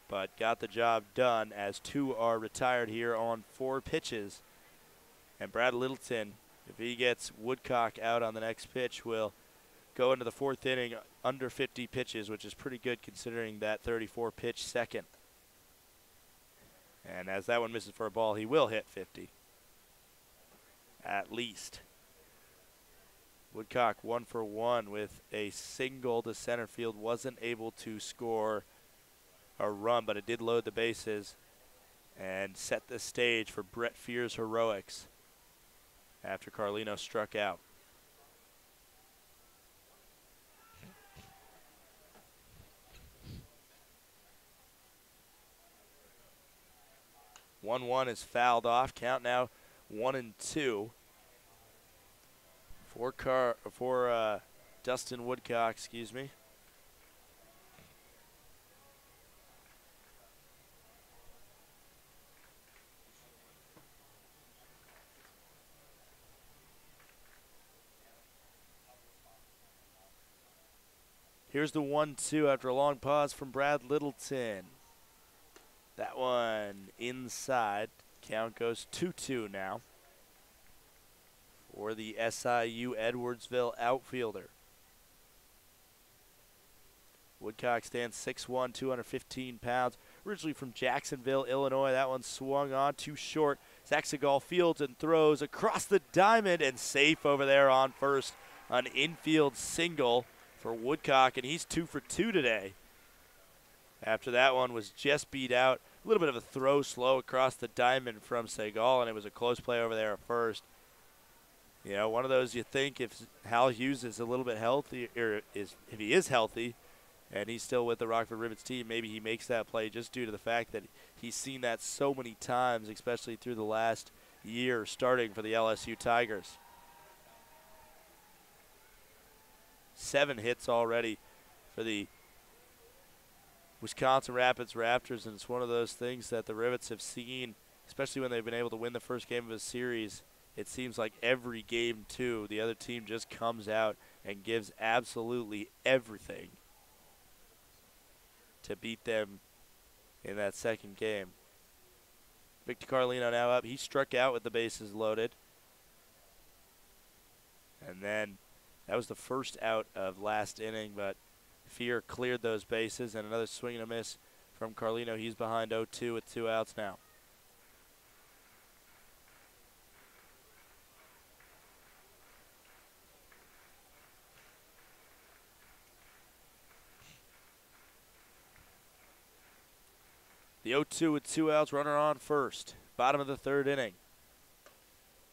Speaker 1: but got the job done as two are retired here on 4 pitches. And Brad Littleton, if he gets Woodcock out on the next pitch, will go into the 4th inning under 50 pitches, which is pretty good considering that 34-pitch second. And as that one misses for a ball, he will hit 50, at least. Woodcock 1 for 1 with a single to center field. Wasn't able to score a run, but it did load the bases and set the stage for Brett Fear's heroics after Carlino struck out. One is fouled off. Count now 1-2 for Dustin Woodcock. Excuse me. Here's the 1-2 after a long pause from Brad Littleton. That one inside. Count goes 2-2 now for the SIU Edwardsville outfielder. Woodcock stands 6'1", 215 pounds. Originally from Jacksonville, Illinois. That one swung on too short. Zach Segal fields and throws across the diamond and safe over there on first. An infield single for Woodcock, and he's 2 for 2 today. After that one was just beat out. A little bit of a throw slow across the diamond from Segal, and it was a close play over there at first. You know, one of those you think if Hal Hughes is a little bit healthy, or if he is healthy, and he's still with the Rockford Rivets team, maybe he makes that play just due to the fact that he's seen that so many times, especially through the last year starting for the LSU Tigers. 7 hits already for the Wisconsin Rapids Raptors, and it's one of those things that the Rivets have seen, especially when they've been able to win the first game of a series. It seems like every game, too, the other team just comes out and gives absolutely everything to beat them in that second game. Victor Carlino now up. He struck out with the bases loaded. And then that was the first out of last inning, but Fear cleared those bases, and another swing and a miss from Carlino. He's behind 0-2 with 2 outs now. The 0-2 with 2 outs, runner on first. Bottom of the 3rd inning.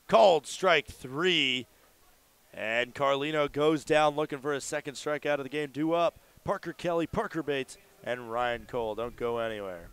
Speaker 1: Called strike 3. And Carlino goes down looking for his second strikeout of the game. Due up, Parker Kelly, Parker Bates, and Ryan Cole. Don't go anywhere.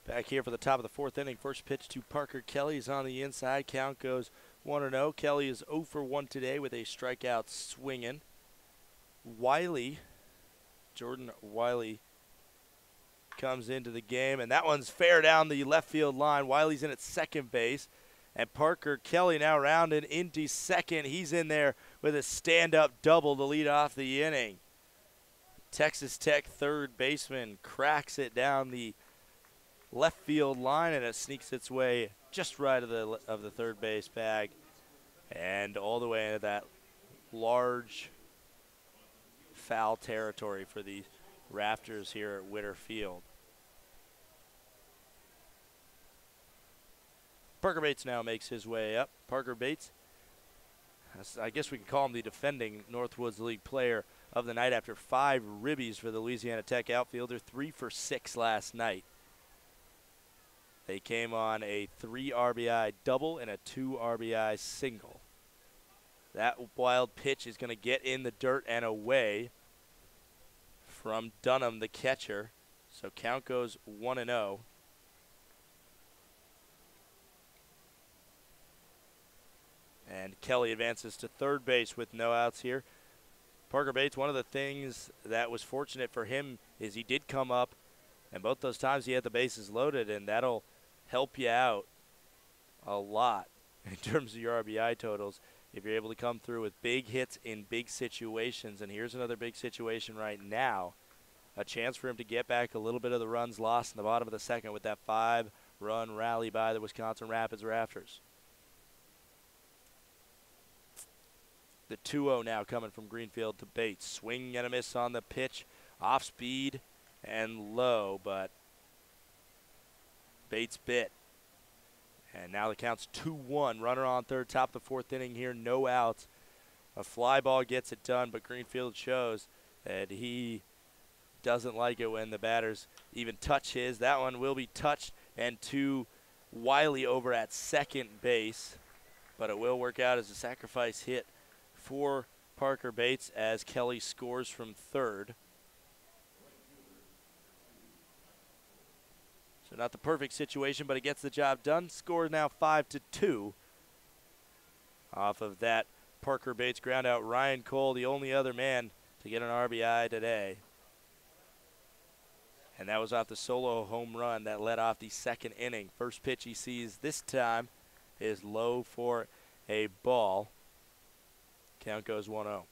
Speaker 1: Back here for the top of the fourth inning. First pitch to Parker Kelly is on the inside. Count goes 1-0. Kelly is 0 for 1 today with a strikeout swinging. Jordan Wiley comes into the game, and that one's fair down the left field line. Wiley's in at second base, and Parker Kelly now rounded into second. He's in there with a stand-up double to lead off the inning. Texas Tech third baseman cracks it down the left field line, and it sneaks its way just right of the third base bag and all the way into that large foul territory for the Rafters here at Witter Field. Parker Bates now makes his way up. Parker Bates, I guess we can call him the defending Northwoods League player of the night after 5 ribbies for the Louisiana Tech outfielder, 3 for 6 last night. They came on a 3 RBI double and a 2 RBI single. That wild pitch is going to get in the dirt and away from Dunham, the catcher. So count goes 1-0. And Kelly advances to third base with no outs here. Parker Bates, one of the things that was fortunate for him is he did come up, and both those times he had the bases loaded, and that'll help you out a lot in terms of your RBI totals if you're able to come through with big hits in big situations. And here's another big situation right now. A chance for him to get back a little bit of the runs lost in the bottom of the second with that 5-run rally by the Wisconsin Rapids Rafters. The 2-0 now coming from Greenfield to Bates. Swing and a miss on the pitch. Off speed and low, but Bates bit. And now the count's 2-1. Runner on third, top of the fourth inning here, no outs. A fly ball gets it done, but Greenfield shows that he doesn't like it when the batters even touch his. That one will be touched and to Wiley over at second base, but it will work out as a sacrifice hit for Parker Bates as Kelly scores from third. So not the perfect situation, but it gets the job done. Score now 5-2. Off of that Parker Bates ground out. Ryan Cole, the only other man to get an RBI today. And that was off the solo home run that led off the second inning. First pitch he sees this time is low for a ball. Count goes 1-0.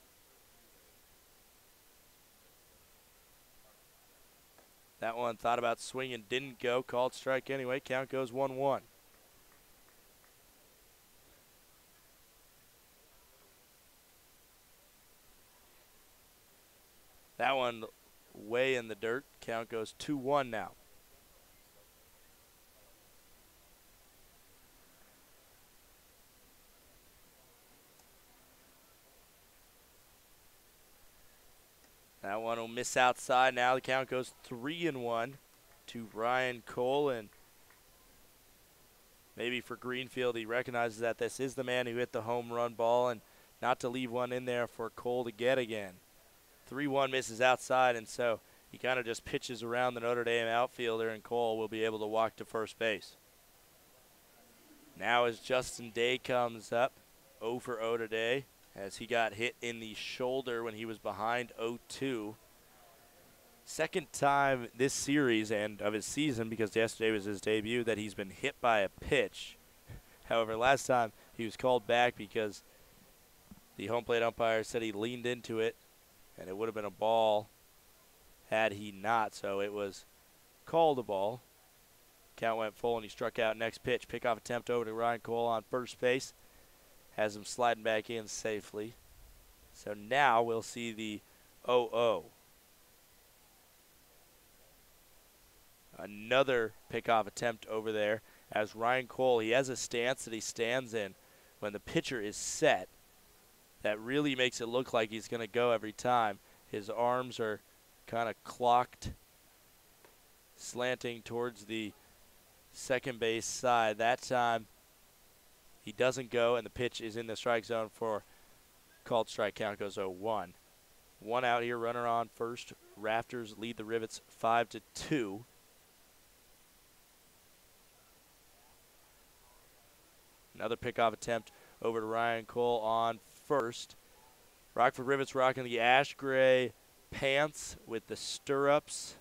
Speaker 1: That one thought about swinging, didn't go. Called strike anyway. Count goes 1-1. That one way in the dirt. Count goes 2-1 now. That one will miss outside. Now the count goes 3-1 to Ryan Cole. And maybe for Greenfield, he recognizes that this is the man who hit the home run ball and not to leave one in there for Cole to get again. 3-1 misses outside, and so he kind of just pitches around the Notre Dame outfielder, and Cole will be able to walk to first base. Now as Justin Day comes up, 0 for 0 today, as he got hit in the shoulder when he was behind 0-2. Second time this series and of his season, because yesterday was his debut, that he's been hit by a pitch. However, last time he was called back because the home plate umpire said he leaned into it and it would have been a ball had he not, so it was called a ball. Count went full and he struck out. Next pitch, pickoff attempt over to Ryan Cole on first base. Has him sliding back in safely. So now we'll see the 0-0. Another pickoff attempt over there as Ryan Cole, he has a stance that he stands in when the pitcher is set. That really makes it look like he's going to go every time. His arms are kind of clocked, slanting towards the second base side. That time he doesn't go, and the pitch is in the strike zone for called strike. Count goes 0-1. One out here, runner on first. Rafters lead the Rivets 5-2. Another pickoff attempt over to Ryan Cole on first. Rockford Rivets rocking the ash gray pants with the stirrups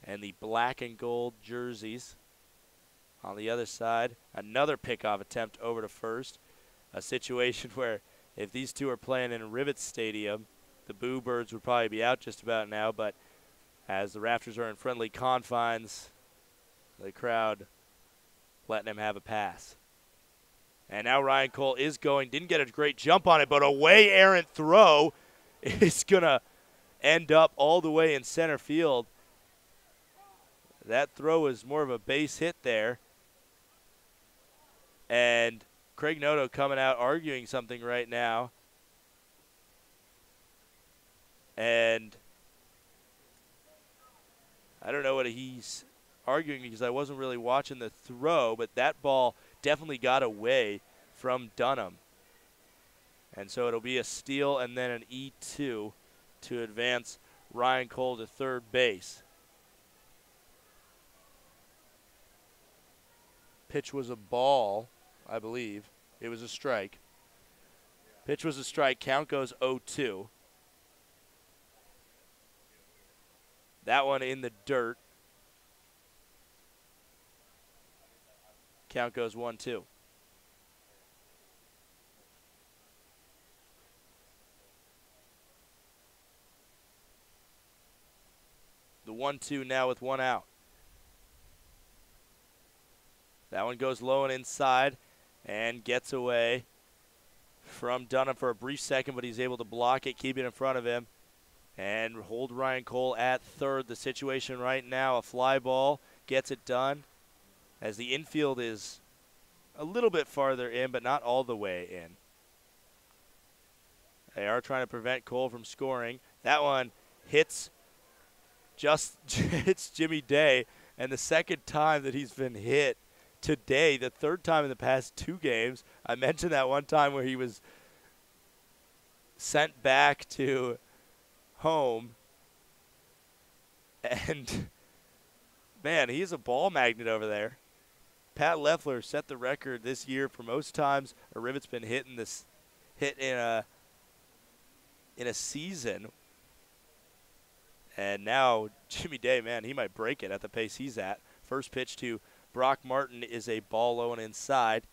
Speaker 1: and the black and gold jerseys. On the other side, another pickoff attempt over to first. A situation where if these two are playing in Rivets Stadium, the Boo Birds would probably be out just about now, but as the Rafters are in friendly confines, the crowd letting him have a pass. And now Ryan Cole is going, didn't get a great jump on it, but a way errant throw is going to end up all the way in center field. That throw was more of a base hit there. And Craig Noto coming out arguing something right now. And I don't know what he's arguing because I wasn't really watching the throw, but that ball definitely got away from Dunham. And so it'll be a steal and then an E2 to advance Ryan Cole to third base. Pitch was a ball, I believe. It was a strike. Pitch was a strike. Count goes 0-2. That one in the dirt. Count goes 1-2. The 1-2 now with one out. That one goes low and inside and gets away from Dunham for a brief second, but he's able to block it, keep it in front of him, and hold Ryan Cole at third. The situation right now, a fly ball gets it done as the infield is a little bit farther in, but not all the way in. They are trying to prevent Cole from scoring. That one hits hits Jimmy Day, and the second time that he's been hit today, the third time in the past 2 games. I mentioned that one time where he was sent back to home, and man, he's a ball magnet over there. Pat Leffler set the record this year for most times a Rivet's been hit in a season. And now Jimmy Day, man, he might break it at the pace he's at. First pitch to Brock Martin is a ball low and inside.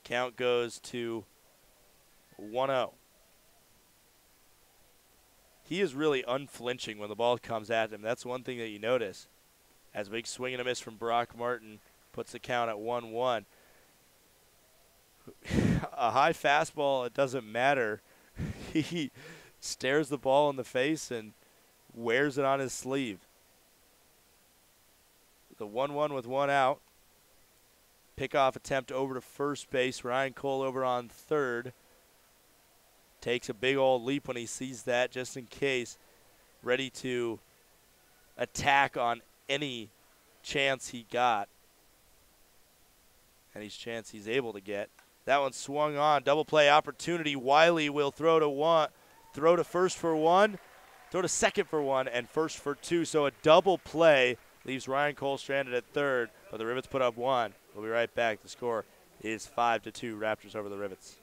Speaker 1: Count goes to 1-0. He is really unflinching when the ball comes at him. That's one thing that you notice. As a big swing and a miss from Brock Martin puts the count at 1-1. A high fastball, it doesn't matter. He stares the ball in the face and wears it on his sleeve. The 1-1 with one out. Pickoff attempt over to first base. Ryan Cole over on third. Takes a big old leap when he sees that, just in case. Ready to attack on any chance he got. Any chance he's able to get. That one swung on. Double play opportunity. Wiley will throw to first for one. Throw to second for one and first for two. So a double play leaves Ryan Cole stranded at third, but the Rivets put up one. We'll be right back. The score is 5-2, Raptors over the Rivets.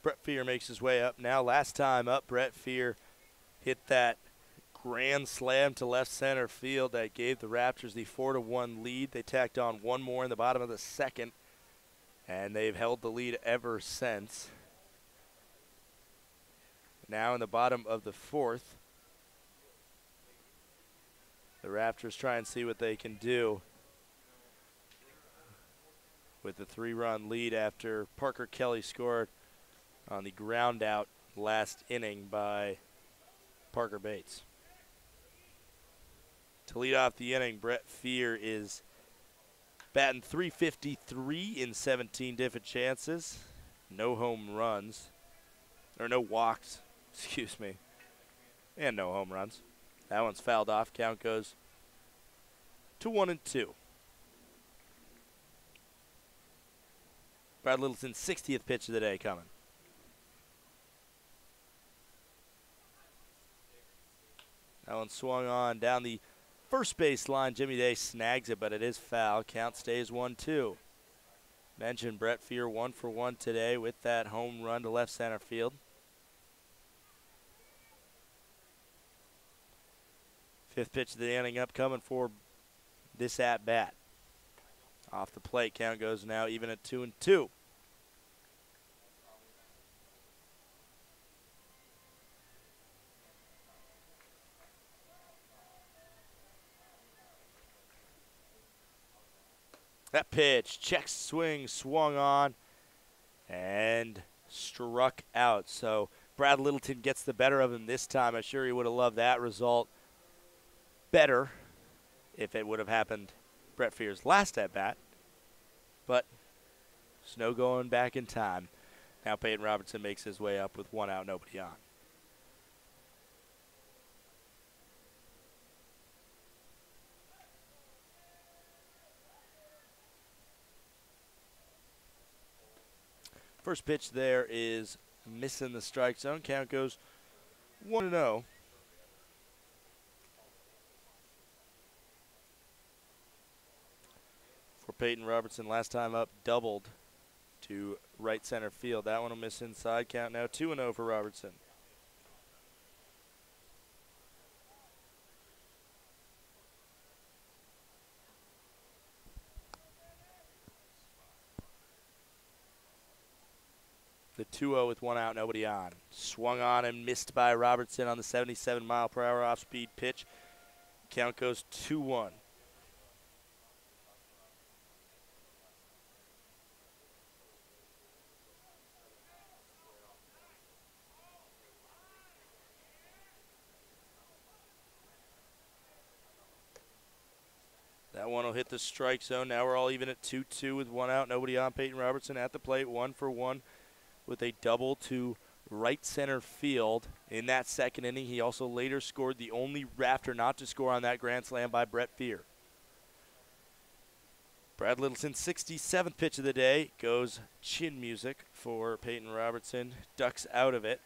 Speaker 1: Brett Fear makes his way up now. Last time up, Brett Fear hit that grand slam to left center field that gave the Raptors the 4-1 lead. They tacked on one more in the bottom of the second, and they've held the lead ever since. Now in the bottom of the fourth, the Raptors try and see what they can do with the 3-run lead after Parker Kelly scored on the ground out last inning by Parker Bates. To lead off the inning, Brett Fear is batting .353 in 17 different chances. No home runs, or no walks, excuse me, and no home runs. That one's fouled off. Count goes to 1-2. Brad Littleton's 60th pitch of the day coming. That one swung on down the first base line. Jimmy Day snags it, but it is foul. Count stays 1-2. Mentioned Brett Fear 1 for 1 today with that home run to left center field. Fifth pitch of the inning upcoming for this at-bat. Off the plate, count goes now even at 2-2. That pitch, check swing, swung on, and struck out. So Brad Littleton gets the better of him this time. I'm sure he would have loved that result better if it would have happened Brett Fear's last at-bat. But there's no going back in time. Now Peyton Robertson makes his way up with 1 out, nobody on. First pitch there is missing the strike zone. Count goes 1-0. For Peyton Robertson, last time up, doubled to right center field. That one will miss inside. Count now 2-0 for Robertson. The 2-0 with 1 out, nobody on. Swung on and missed by Robertson on the 77-mile-per-hour off-speed pitch. Count goes 2-1. That one will hit the strike zone. Now we're all even at 2-2 with 1 out, nobody on. Peyton Robertson at the plate, 1 for 1 with a double to right center field in that second inning. He also later scored the only Rafter not to score on that grand slam by Brett Fear. Brad Littleton's 67th pitch of the day goes chin music for Peyton Robertson. Ducks out of it.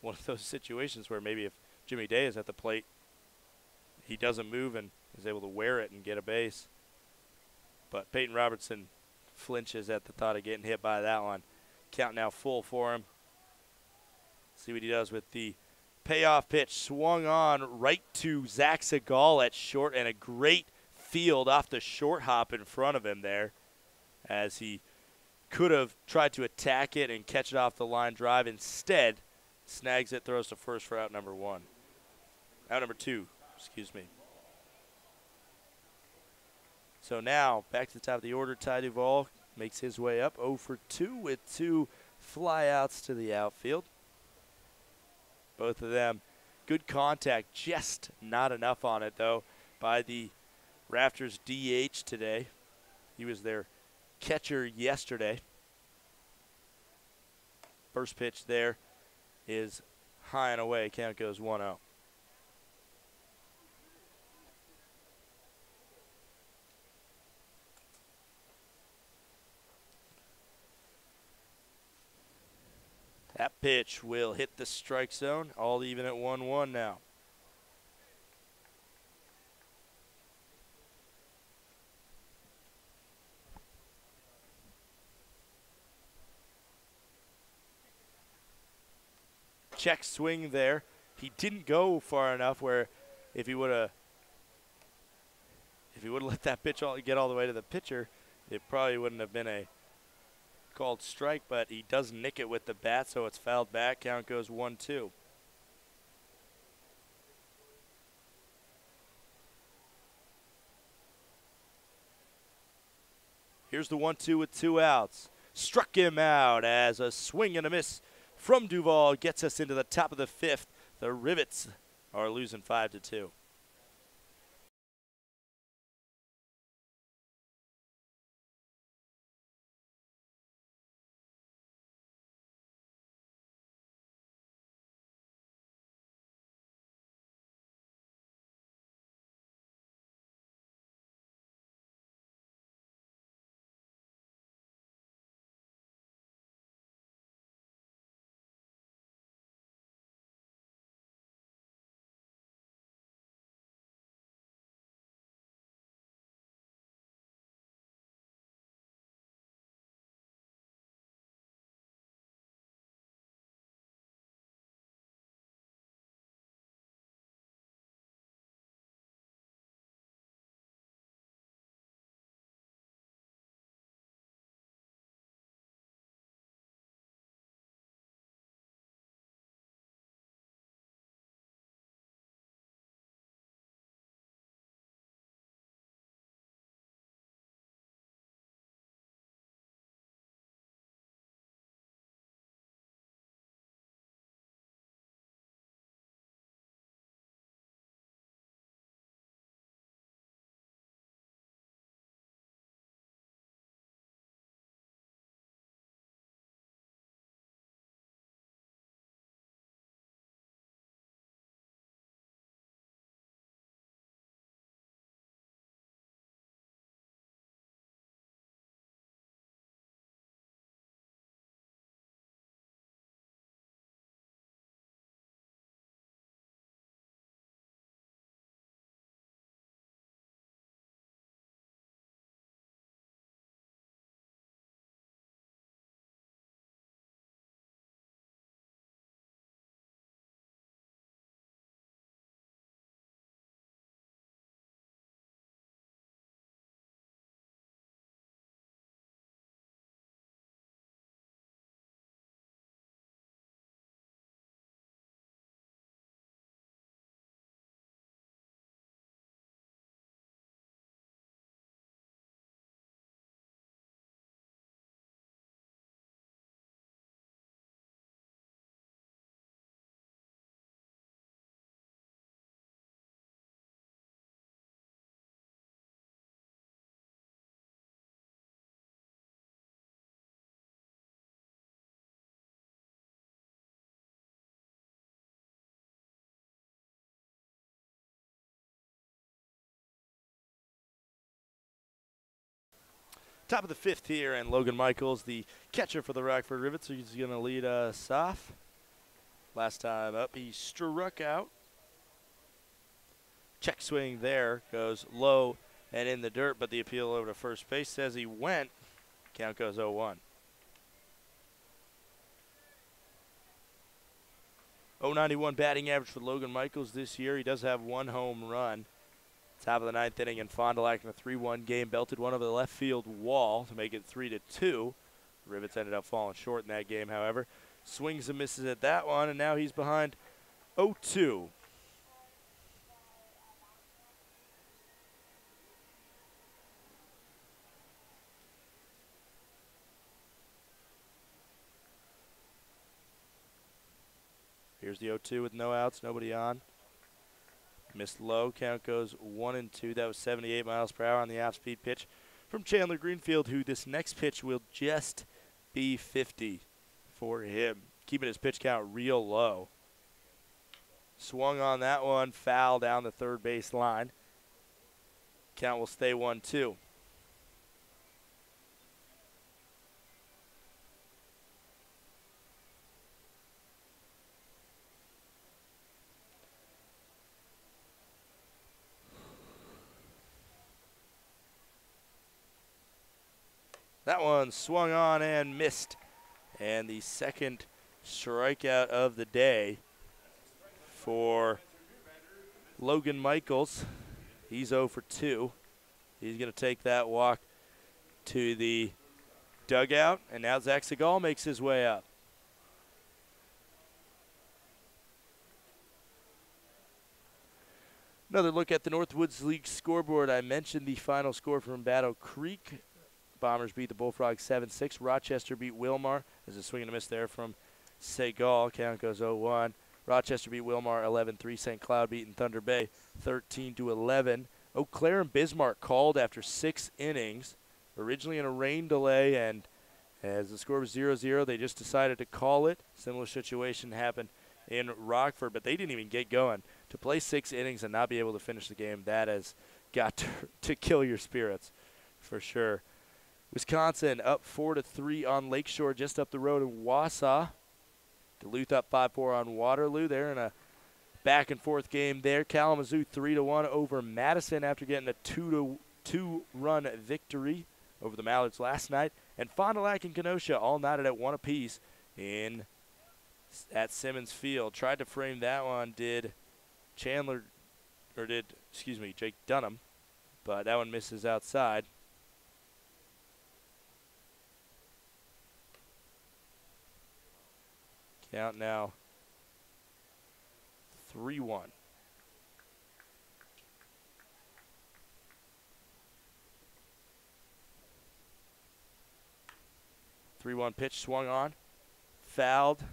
Speaker 1: One of those situations where maybe if Jimmy Day is at the plate, he doesn't move and is able to wear it and get a base. But Peyton Robertson flinches at the thought of getting hit by that one. Count now full for him. See what he does with the payoff pitch. Swung on right to Zach Segal at short, and a great field off the short hop in front of him there, as he could have tried to attack it and catch it off the line drive. Instead, snags it, throws to first for out number 1. Out number 2, excuse me. So now, back to the top of the order, Ty Duvall makes his way up 0 for 2 with 2 flyouts to the outfield. Both of them good contact, just not enough on it, though, by the Rafters DH today. He was their catcher yesterday. First pitch there is high and away. Count goes 1-0. That pitch will hit the strike zone, all even at 1-1 now. check swing there. He didn't go far enough where if he would have let that pitch get all the way to the pitcher, it probably wouldn't have been a called strike, but he does nick it with the bat, so it's fouled back. Count goes 1-2. Here's the 1-2 with 2 outs. Struck him out as a swing and a miss from Duvall gets us into the top of the 5th. The Rivets are losing 5-2. Top of the 5th here, and Logan Michaels, the catcher for the Rockford Rivets, he's going to lead us off. Last time up, he struck out. Check swing there, goes low and in the dirt, but the appeal over to first base says he went. Count goes 0-1. 0.91 batting average for Logan Michaels this year. He does have 1 home run. Top of the 9th inning, and Fond du Lac in a 3-1 game belted one over the left field wall to make it 3-2. The Rivets ended up falling short in that game, however. Swings and misses at that one, and now he's behind 0-2. Here's the 0-2 with no outs, nobody on. Missed low, count goes 1-2. That was 78 miles per hour on the off-speed pitch from Chandler Greenfield, who this next pitch will just be 50 for him, keeping his pitch count real low. Swung on that one, foul down the third base line. Count will stay 1-2. That one swung on and missed. And the second strikeout of the day for Logan Michaels. He's 0 for 2. He's going to take that walk to the dugout, and now Zach Segal makes his way up. Another look at the Northwoods League scoreboard. I mentioned the final score from Battle Creek. Bombers beat the Bullfrogs 7-6. Rochester beat Wilmar. There's a swing and a miss there from Segal. Count goes 0-1. Rochester beat Wilmar 11-3. St. Cloud beating Thunder Bay 13-11. Eau Claire and Bismarck called after 6 innings, originally in a rain delay, and as the score was 0-0, they just decided to call it. Similar situation happened in Rockford, but they didn't even get going. To play 6 innings and not be able to finish the game, that has got to kill your spirits for sure. Wisconsin up 4-3 on Lakeshore, just up the road in Wausau. Duluth up 5-4 on Waterloo. They're in a back-and-forth game there. Kalamazoo 3-1 over Madison after getting a 2-run victory over the Mallards last night. And Fond du Lac and Kenosha all knotted at 1 apiece at Simmons Field. Tried to frame that one, did Jake Dunham, but that one misses outside. Count now 3-1. Pitch swung on, fouled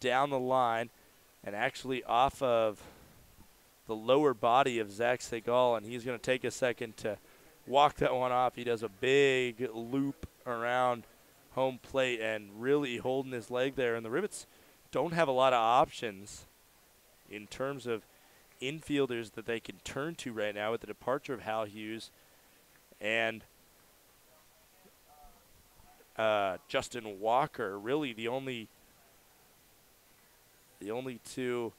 Speaker 1: down the line, and actually off of the lower body of Zach Segal, and he's going to take a second to walk that one off. He does a big loop around home plate and really holding his leg there, and the Rivets don't have a lot of options in terms of infielders that they can turn to right now with the departure of Hal Hughes and Justin Walker. Really the only two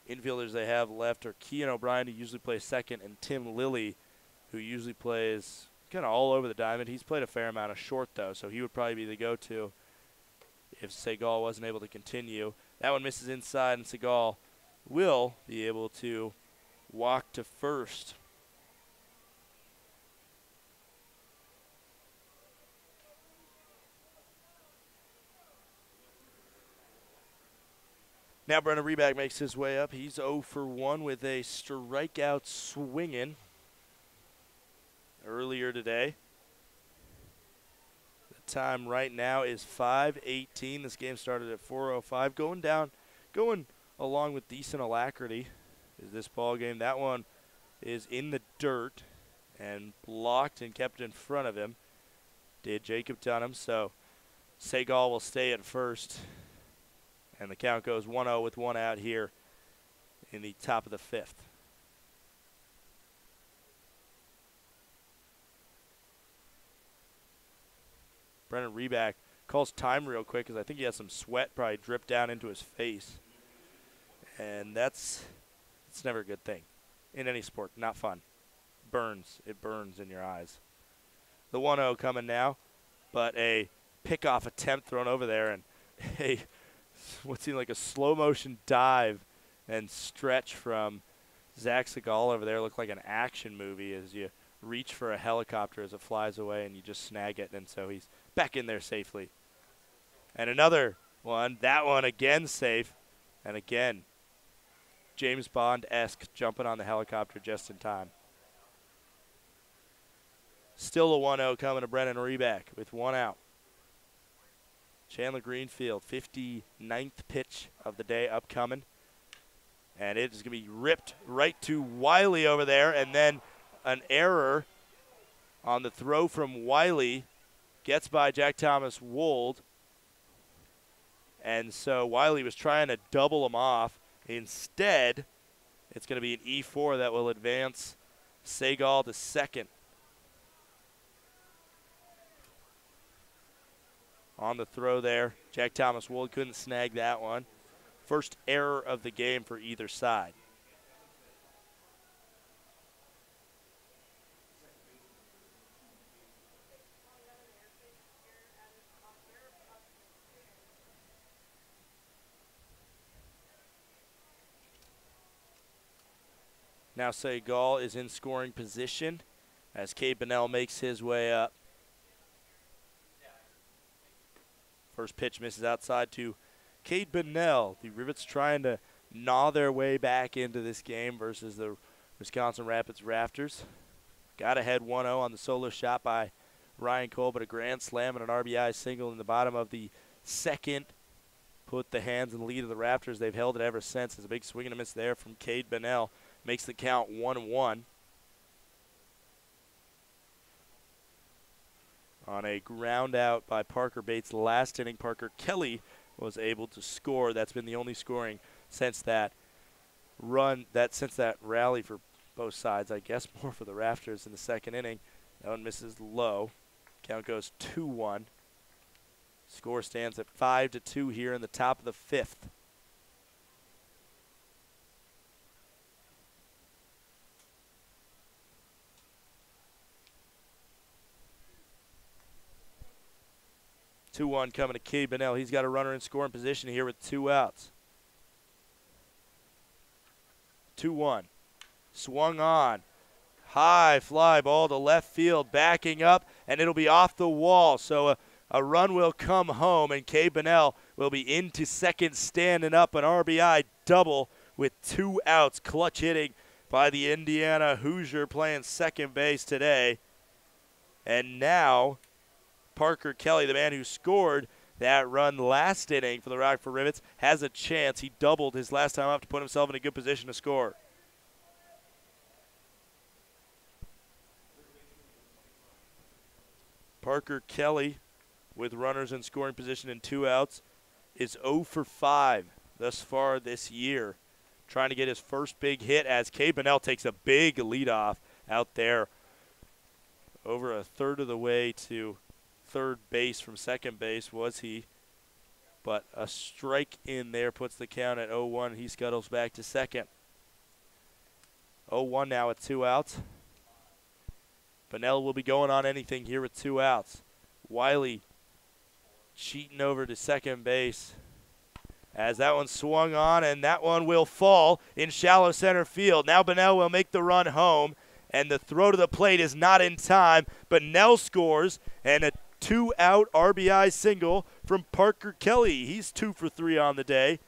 Speaker 1: infielders they have left are Kean O'Brien, who usually plays second, and Tim Lilly, who usually plays kind of all over the diamond. He's played a fair amount of short, though, so he would probably be the go-to if Segal wasn't able to continue. That one misses inside, and Segal will be able to walk to first. Now Brennan Reback makes his way up. He's 0 for 1 with a strikeout swinging earlier today. The time right now is 5:18. This game started at 4:05. Going along with decent alacrity is this ball game. That one is in the dirt and blocked and kept in front of him. Did Jacob Dunham. So Segal will stay at first. And the count goes 1-0 with 1 out here in the top of the 5th. Brennan Reback calls time real quick because I think he has some sweat probably dripped down into his face. And it's never a good thing in any sport. Not fun. It burns in your eyes. The 1-0 coming now, but a pickoff attempt thrown over there, and what seemed like a slow motion dive and stretch from Zach Segal over there. Looked like an action movie as you reach for a helicopter as it flies away and you just snag it, and so he's back in there safely. And another one, that one again safe, and again James Bond-esque jumping on the helicopter just in time. Still a 1-0 coming to Brennan Reback with 1 out. Chandler Greenfield, 59th pitch of the day upcoming. And it is going to be ripped right to Wiley over there. And then an error on the throw from Wiley gets by Jack Thomas Wold. And so Wiley was trying to double him off. Instead, it's going to be an E4 that will advance Segal to second. On the throw there, Jack Thomas Wold couldn't snag that one. First error of the game for either side. Now Seagal is in scoring position as Cade Bonnell makes his way up. First pitch misses outside to Cade Bonnell. The Rivets trying to gnaw their way back into this game versus the Wisconsin Rapids Rafters. Got ahead 1-0 on the solo shot by Ryan Cole, but a grand slam and an RBI single in the bottom of the second put the hands in the lead of the Rafters. They've held it ever since. There's a big swing and a miss there from Cade Bonnell. Makes the count 1-1. On a ground out by Parker Bates last inning, Parker Kelly was able to score. That's been the only scoring since that rally for both sides. I guess more for the Rafters in the second inning. That one misses low. Count goes 2-1. Score stands at 5-2 here in the top of the fifth. Two-one coming to Cade Bonnell. He's got a runner in scoring position here with 2 outs. 2-1. Swung on. High fly ball to left field, backing up, and it'll be off the wall. So a run will come home, and Cade Bonnell will be into second, standing up, an RBI double with 2 outs. Clutch hitting by the Indiana Hoosier playing second base today. And now Parker Kelly, the man who scored that run last inning for the Rockford Rivets, has a chance. He doubled his last time up to put himself in a good position to score. Parker Kelly, with runners in scoring position and 2 outs, is 0 for 5 thus far this year. Trying to get his first big hit as Cade Bonnell takes a big leadoff out there over a third of the way to third base from second base was he. But a strike in there puts the count at 0-1. He scuttles back to second. 0-1 now with 2 outs. Bonnell will be going on anything here with 2 outs. Wiley cheating over to second base as that one swung on, and that one will fall in shallow center field. Now Bonnell will make the run home, and the throw to the plate is not in time. Bonnell scores, and a 2-out RBI single from Parker Kelly. He's 2 for 3 on the day.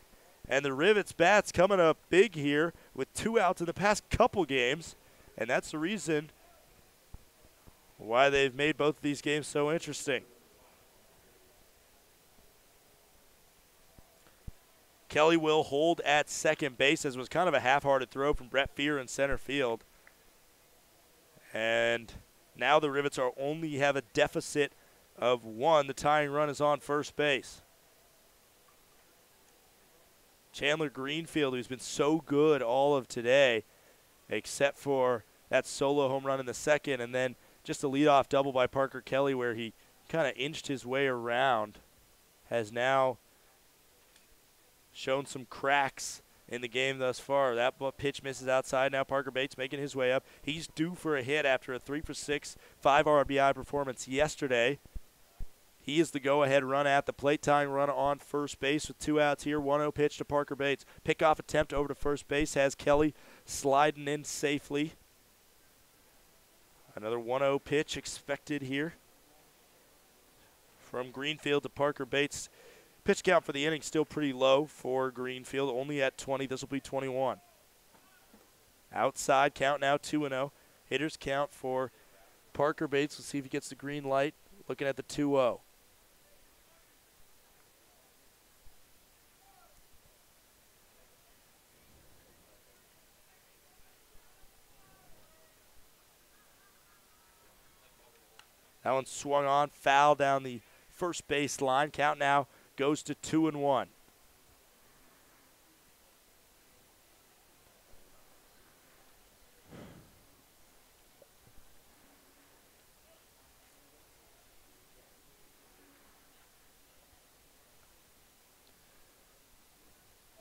Speaker 1: And the Rivets bats coming up big here with 2 outs in the past couple games. And that's the reason why they've made both of these games so interesting. Kelly will hold at second base, as was kind of a half-hearted throw from Brett Fear in center field. And now the Rivets only have a deficit of 1. The tying run is on first base. Chandler Greenfield, who's been so good all of today, except for that solo home run in the second, and then just a leadoff double by Parker Kelly where he kind of inched his way around, has now shown some cracks in the game thus far. That pitch misses outside. Now Parker Bates making his way up. He's due for a hit after a 3 for 6, 5 RBI performance yesterday. He is the go-ahead run at the plate, tying run on first base with 2 outs here. 1-0 pitch to Parker Bates. Pickoff attempt over to first base has Kelly sliding in safely. Another 1-0 pitch expected here from Greenfield to Parker Bates. Pitch count for the inning still pretty low for Greenfield, only at 20. This will be 21. Outside count now 2-0. Hitters count for Parker Bates. We'll see if he gets the green light. Looking at the 2-0. That one swung on, foul down the first base line. Count now goes to 2-1.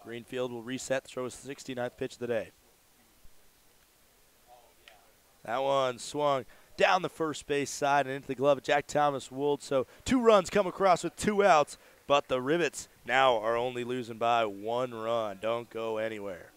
Speaker 1: Greenfield will reset, throw his 69th pitch of the day. That one swung down the first base side and into the glove of Jack Thomas Wold. So 2 runs come across with 2 outs, but the Rivets now are only losing by 1 run. Don't go anywhere.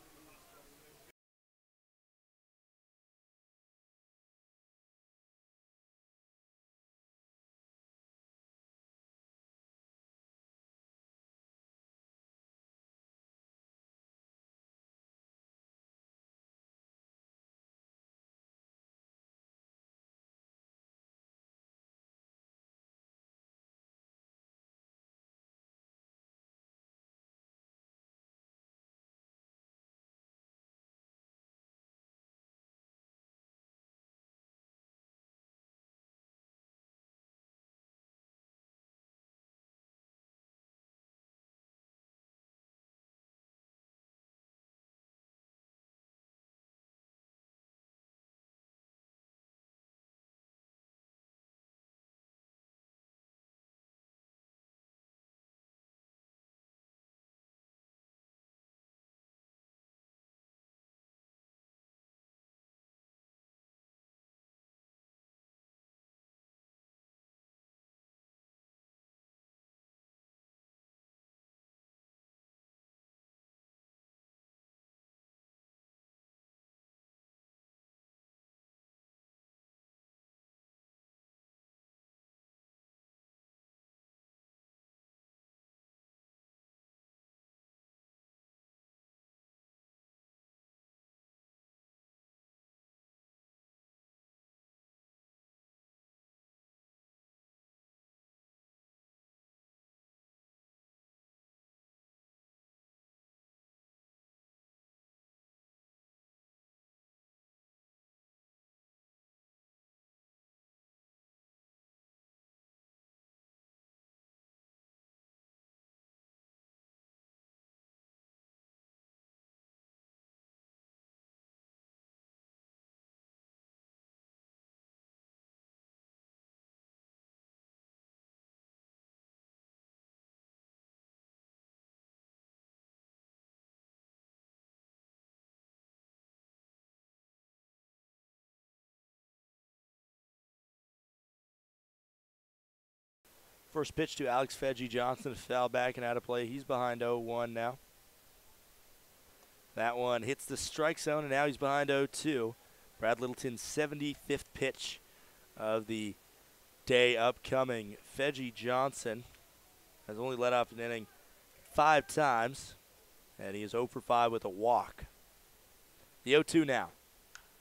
Speaker 1: First pitch to Alex Fedgy Johnson, foul back and out of play. He's behind 0-1 now. That one hits the strike zone, and now he's behind 0-2. Brad Littleton's 75th pitch of the day upcoming. Fedgy Johnson has only let off an inning 5 times, and he is 0 for 5 with a walk. The 0-2 now.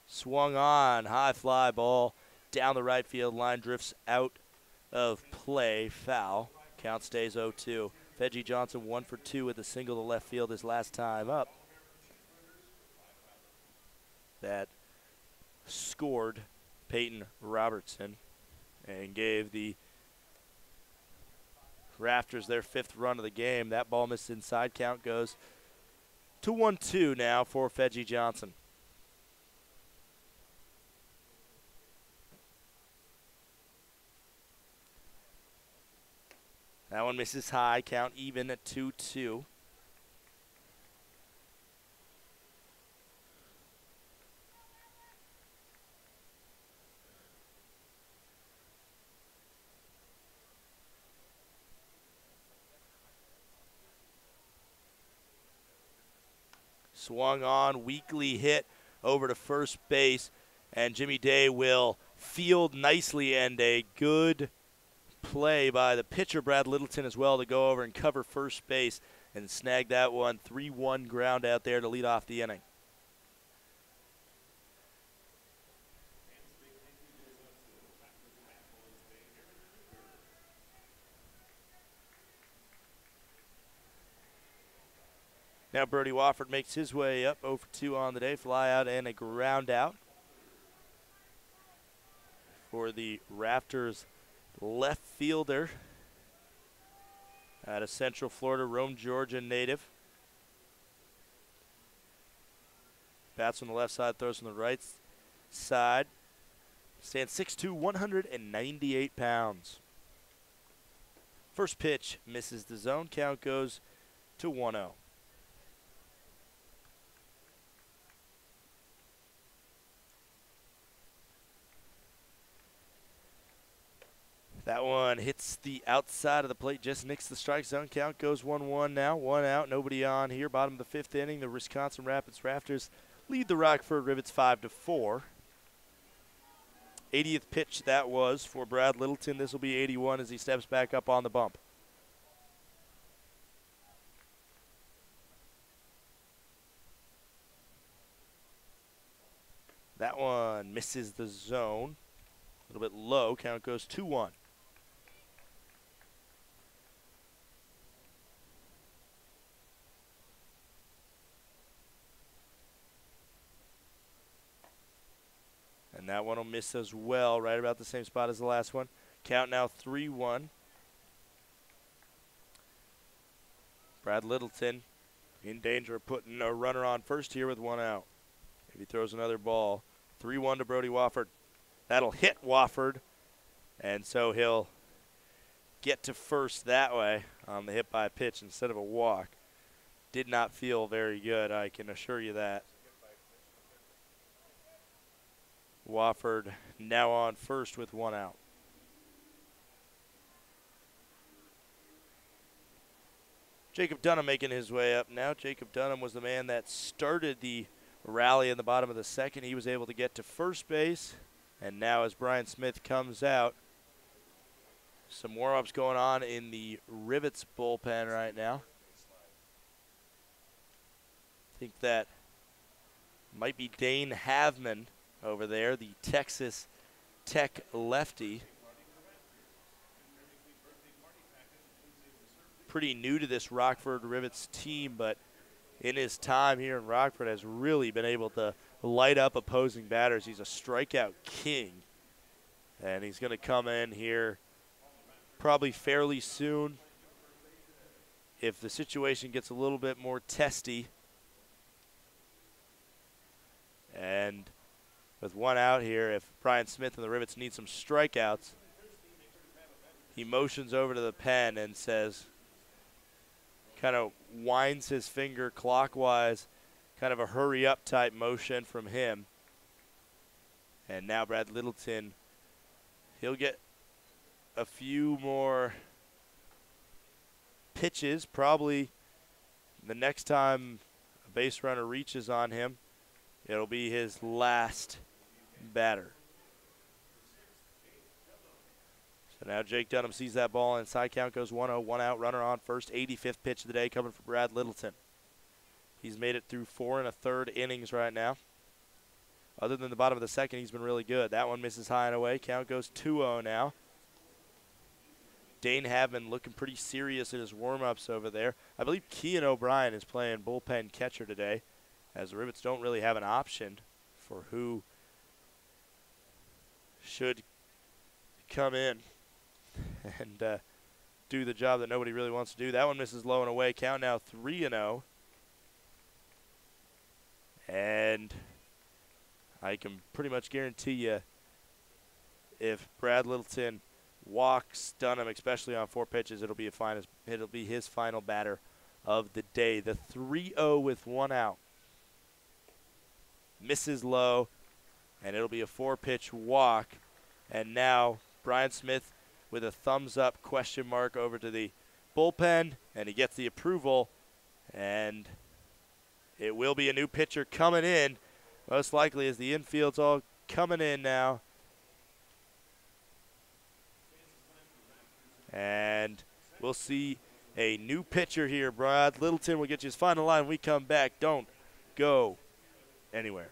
Speaker 1: Swung on, high fly ball down the right field line, drifts out of play, foul. Count stays 0-2. Fedgy Johnson 1 for 2 with a single to left field his last time up. That scored Peyton Robertson and gave the Rafters their 5th run of the game. That ball missed inside. Count goes to 1-2 now for Fedgy Johnson. That one misses high. Count even at 2-2. Swung on, weakly hit over to first base, and Jimmy Day will field nicely, and a good play by the pitcher, Brad Littleton, as well, to go over and cover first base and snag that one. 3-1 ground out there to lead off the inning. Now Brody Wofford makes his way up, 0 for 2 on the day, fly out and a ground out for the Rafters left fielder out of Central Florida, Rome, Georgia native. Bats on the left side, throws on the right side. Stands 6'2", 198 pounds. First pitch misses the zone. Count goes to 1-0. That one hits the outside of the plate, just nicks the strike zone. Count goes 1-1 now. 1 out, nobody on here. Bottom of the 5th inning, the Wisconsin Rapids Rafters lead the Rockford Rivets 5-4. 80th pitch that was for Brad Littleton. This will be 81 as he steps back up on the bump. That one misses the zone. A little bit low. Count goes 2-1. And that one will miss as well, right about the same spot as the last one. Count now 3-1. Brad Littleton in danger of putting a runner on first here with 1 out. If he throws another ball, 3-1 to Brody Wofford. That'll hit Wofford, and so he'll get to first that way on the hit by pitch instead of a walk. Did not feel very good, I can assure you that. Wofford now on first with 1 out. Jacob Dunham making his way up now. Jacob Dunham was the man that started the rally in the bottom of the 2nd. He was able to get to first base. And now as Brian Smith comes out, some warm-ups going on in the Rivets bullpen right now. I think that might be Dane Havman over there, the Texas Tech lefty. Pretty new to this Rockford Rivets team, but in his time here in Rockford has really been able to light up opposing batters. He's a strikeout king, and he's going to come in here probably fairly soon. If the situation gets a little bit more testy, and with 1 out here, if Brian Smith and the Rivets need some strikeouts, he motions over to the pen and says, kind of winds his finger clockwise, kind of a hurry up type motion from him. And now Brad Littleton, he'll get a few more pitches. Probably the next time a base runner reaches on him, it'll be his last batter. So now Jake Dunham sees that ball inside. Count goes 1-0, 1 out, runner on first. 85th pitch of the day coming from Brad Littleton. He's made it through 4 1/3 innings right now. Other than the bottom of the second, he's been really good. That one misses high and away. Count goes 2-0 now. Dane Havman looking pretty serious in his warm-ups over there. I believe Kean O'Brien is playing bullpen catcher today, as the Rivets don't really have an option for who should come in and do the job that nobody really wants to do. That one misses low and away. Count now 3-0. And I can pretty much guarantee you if Brad Littleton walks Dunham, especially on 4 pitches, it'll be his final batter of the day. The 3-0 with 1 out. Misses low, and it'll be a 4-pitch walk. And now Brian Smith with a thumbs up question mark over to the bullpen, and he gets the approval, and it will be a new pitcher coming in, most likely as the infield's all coming in now. And we'll see a new pitcher here. Brad Littleton will get you his final line when we come back. Don't go anywhere.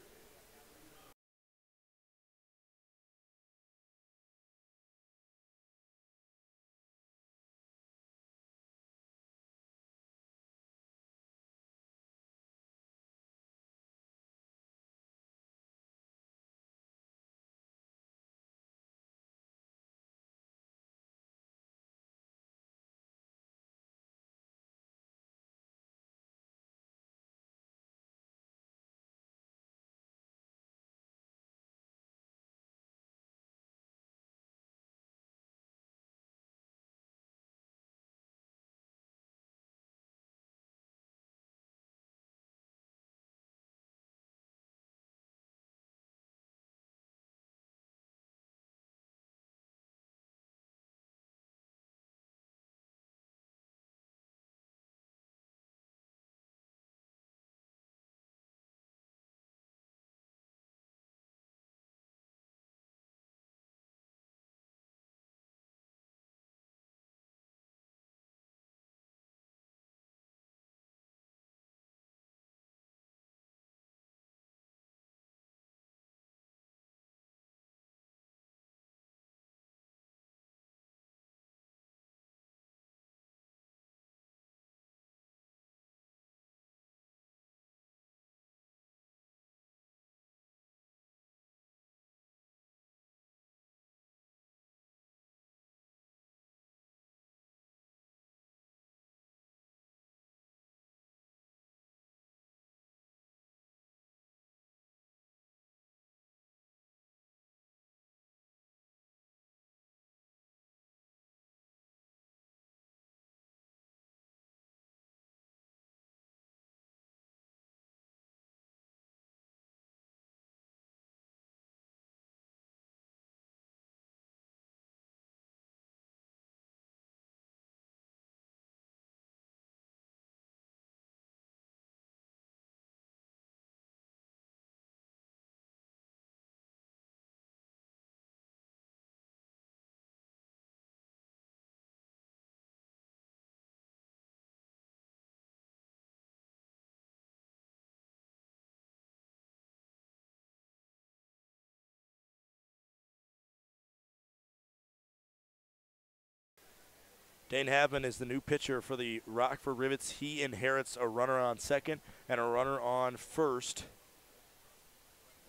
Speaker 1: Dane Havman is the new pitcher for the Rockford Rivets. He inherits a runner on second and a runner on first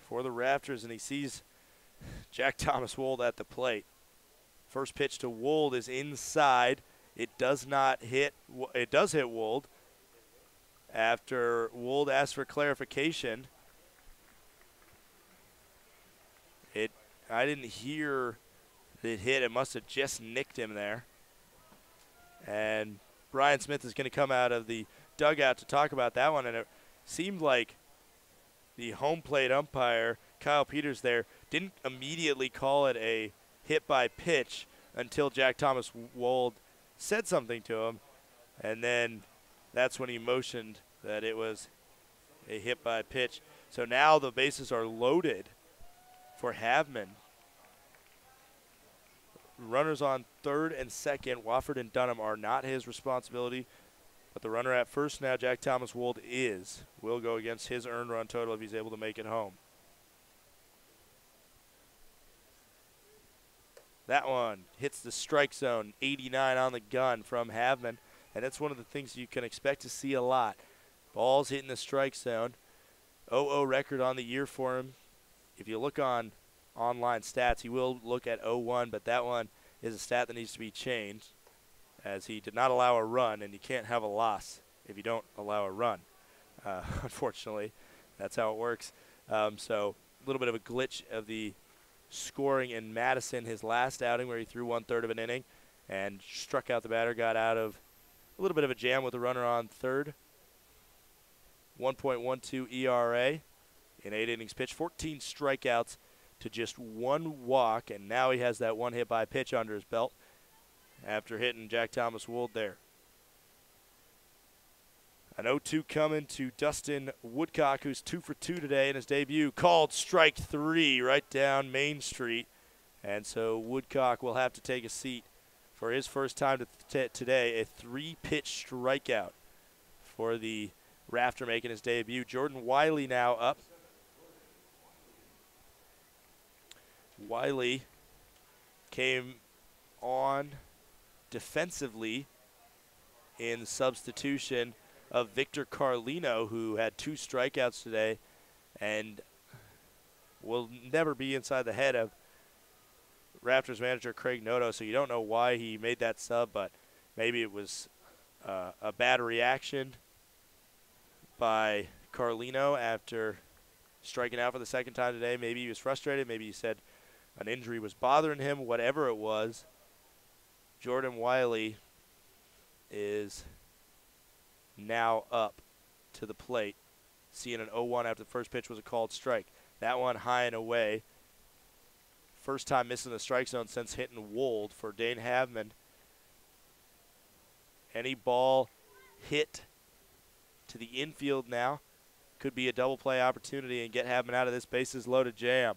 Speaker 1: for the Rafters, and he sees Jack Thomas Wold at the plate. First pitch to Wold is inside. It does not hit. It does hit Wold. After Wold asked for clarification, I didn't hear it hit. It must have just nicked him there. And Brian Smith is going to come out of the dugout to talk about that one, and it seemed like the home plate umpire, Kyle Peters there, didn't immediately call it a hit by pitch until Jack Thomas Wold said something to him. And then that's when he motioned that it was a hit by pitch. So now the bases are loaded for Havman. Runners on third and second, Wofford and Dunham, are not his responsibility. But the runner at first now, Jack Thomas Wold, is. Will go against his earned run total if he's able to make it home. That one hits the strike zone, 89 on the gun from Havman. And that's one of the things you can expect to see a lot. Balls hitting the strike zone. 0-0 record on the year for him. If you look on online stats, he will look at 0-1, but that one is a stat that needs to be changed, as he did not allow a run, and you can't have a loss if you don't allow a run. Unfortunately, that's how it works. So a little bit of a glitch of the scoring in Madison, his last outing where he threw 1/3 of an inning and struck out the batter, got out of a little bit of a jam with a runner on third. 1.12 ERA in 8 innings pitched, 14 strikeouts to just 1 walk, and now he has that 1 hit by pitch under his belt after hitting Jack Thomas Wold there. An 0-2 coming to Dustin Woodcock, who's 2 for 2 today in his debut. Called strike 3 right down Main Street. And so Woodcock will have to take a seat for his first time today. A 3-pitch strikeout for the Rafter making his debut. Jordan Wiley now up. Wiley came on defensively in substitution of Victor Carlino, who had 2 strikeouts today and will never be inside the head of Raptors manager Craig Noto, so you don't know why he made that sub, but maybe it was a bad reaction by Carlino after striking out for the second time today. Maybe he was frustrated. Maybe he said an injury was bothering him. Whatever it was, Jordan Wiley is now up to the plate, seeing an 0-1 after the first pitch was a called strike. That one high and away. First time missing the strike zone since hitting Wold for Dane Havman. Any ball hit to the infield now could be a double play opportunity and get Havman out of this bases loaded jam.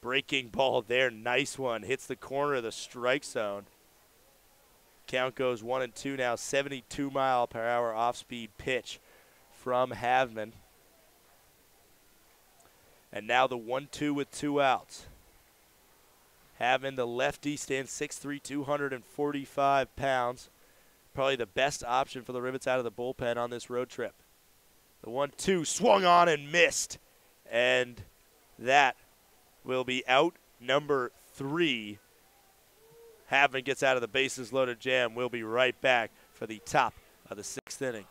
Speaker 1: Breaking ball there, nice one. Hits the corner of the strike zone. Count goes 1-2 now. 72-mile-per-hour off-speed pitch from Havman. And now the 1-2 with 2 outs. Havman, the lefty, stands 6'3", 245 pounds. Probably the best option for the Rivets out of the bullpen on this road trip. The 1-2 swung on and missed. And that will be out number 3. Havman gets out of the bases loaded jam. We'll be right back for the top of the 6th inning.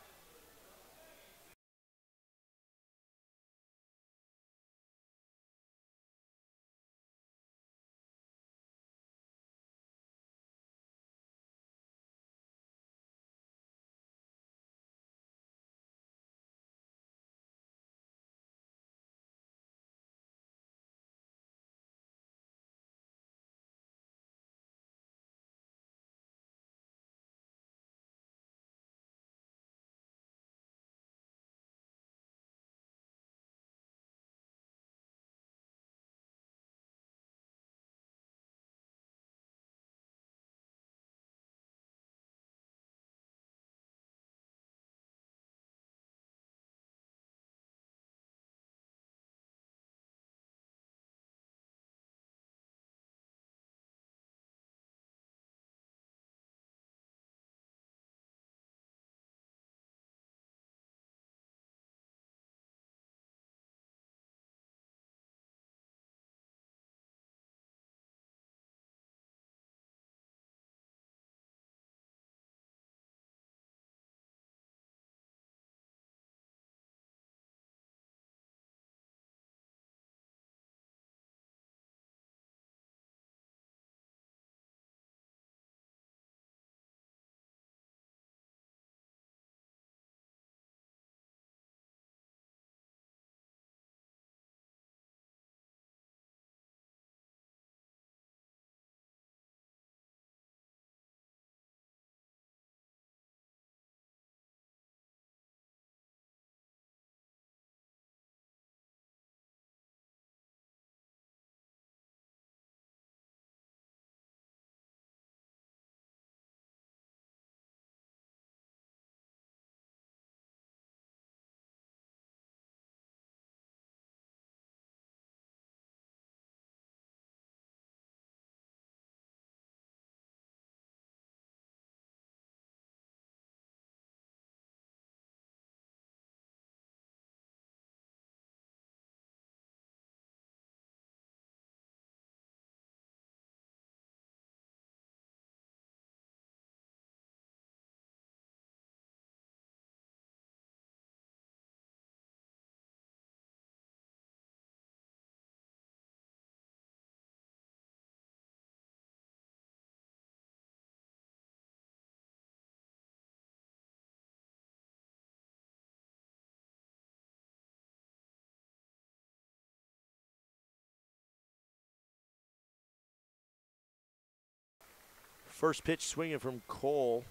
Speaker 1: First pitch swinging from Cole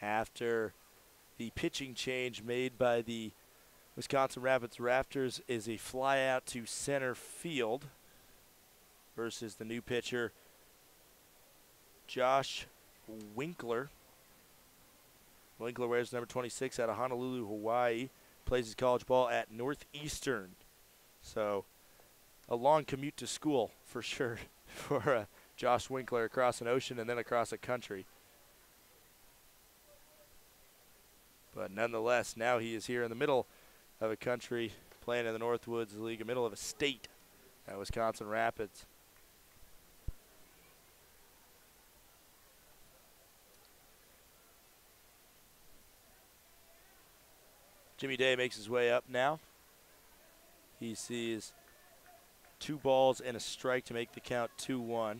Speaker 1: after the pitching change made by the Wisconsin Rapids Rafters is a fly out to center field versus the new pitcher, Josh Winkler. Winkler wears number 26 out of Honolulu, Hawaii. Plays his college ball at Northeastern. So a long commute to school for sure for Josh Winkler across an ocean and then across a country. But nonetheless, now he is here in the middle of a country playing in the Northwoods League, in the middle of a state at Wisconsin Rapids. Jimmy Day makes his way up now. He sees 2 balls and a strike to make the count 2-1.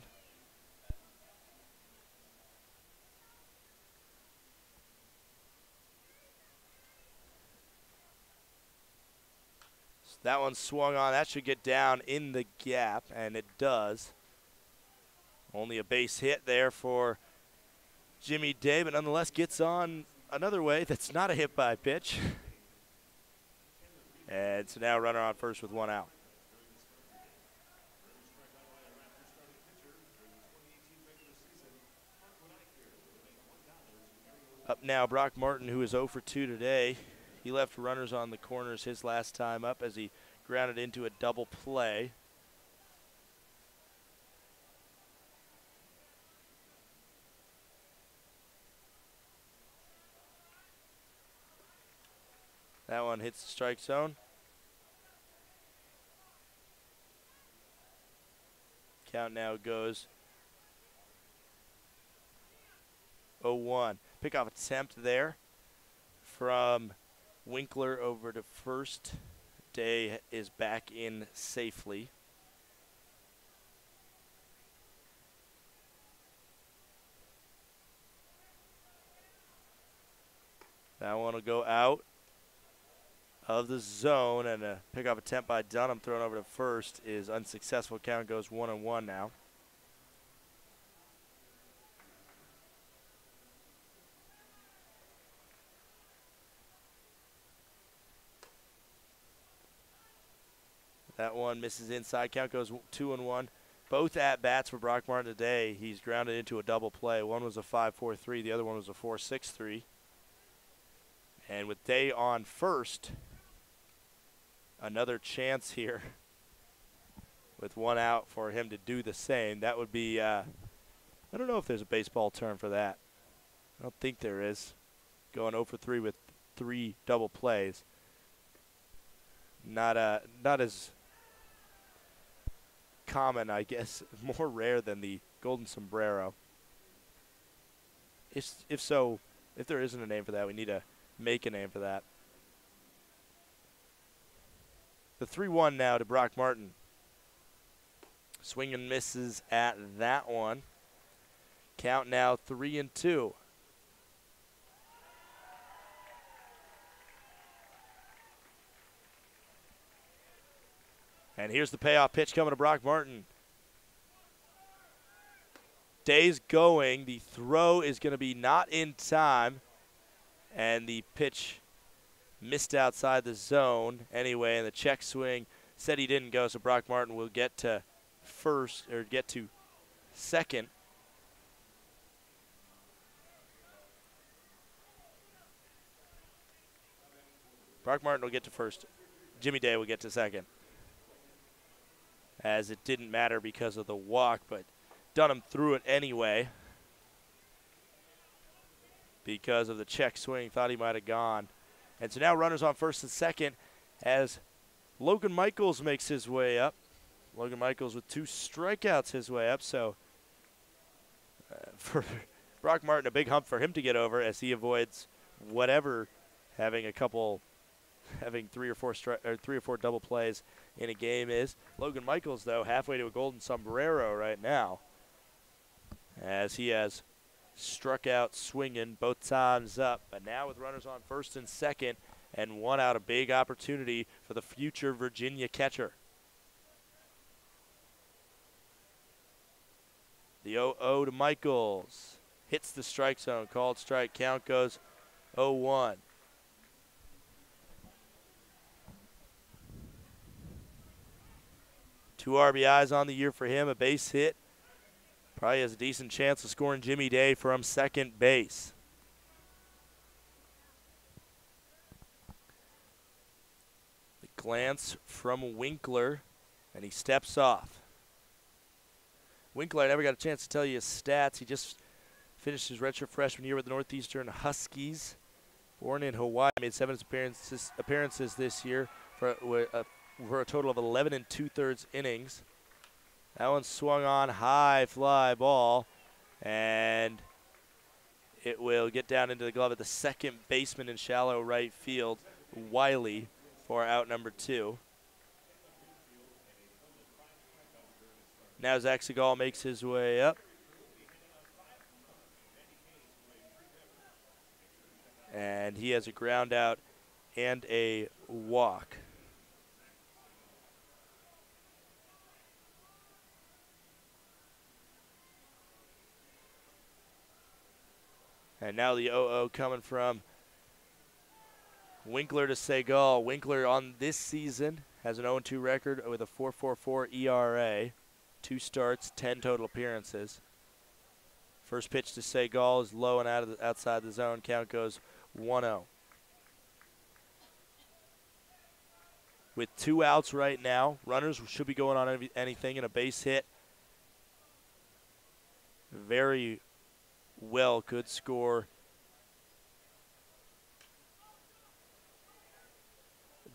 Speaker 1: So that one swung on. That should get down in the gap, and it does. Only a base hit there for Jimmy Day, but nonetheless gets on another way that's not a hit by pitch. And so now runner on first with 1 out. Up now, Brock Martin, who is 0 for 2 today. He left runners on the corners his last time up as he grounded into a double play. That one hits the strike zone. Count now goes 0-1. Pickoff attempt there from Winkler over to first. Day is back in safely. That one will go out of the zone, and a pickoff attempt by Dunham thrown over to first is unsuccessful. Count goes 1-1 now. That one misses inside. Count goes 2-1. Both at-bats for Brock Martin today. He's grounded into a double play. One was a 5-4-3. The other one was a 4-6-3. And with Day on first, another chance here with 1 out for him to do the same. That would be, I don't know if there's a baseball term for that. I don't think there is. Going 0 for 3 with 3 double plays. Not as common, I guess, more rare than the golden sombrero. If so, if there isn't a name for that, we need to make a name for that. The 3-1 now to Brock Martin. Swing and misses at that one. Count now 3-2. And here's the payoff pitch coming to Brock Martin. Day's going. The throw is going to be not in time. And the pitch missed outside the zone anyway. And the check swing said he didn't go. So Brock Martin will get to first, or get to second. Brock Martin will get to first. Jimmy Day will get to second, as it didn't matter because of the walk, but Dunham threw it anyway because of the check swing. Thought he might have gone. And so now runners on first and second as Logan Michaels makes his way up. Logan Michaels with 2 strikeouts his way up. So for Brock Martin, a big hump for him to get over as he avoids whatever having 3 or 4 double plays in a game is. Logan Michaels, though, halfway to a golden sombrero right now, as he has struck out swinging both times up. But now with runners on first and second and 1 out, a big opportunity for the future Virginia catcher. The 0-0 to Michaels. Hits the strike zone. Called strike. Count goes 0-1. Two RBIs on the year for him. A base hit. Probably has a decent chance of scoring Jimmy Day from second base. The glance from Winkler, and he steps off. Winkler, I never got a chance to tell you his stats. He just finished his redshirt freshman year with the Northeastern Huskies. Born in Hawaii, made 7 appearances this year for a total of 11 2/3 innings. That one swung on, high fly ball, and it will get down into the glove at the second baseman in shallow right field, Wiley, for out number 2. Now Zach Segal makes his way up. And he has a ground out and a walk. And now the 0-0 coming from Winkler to Segal. Winkler on this season has an 0-2 record with a 4.44 ERA. 2 starts, 10 total appearances. First pitch to Segal is low and outside the zone. Count goes 1-0. With 2 outs right now, runners should be going on anything, and a base hit very well could score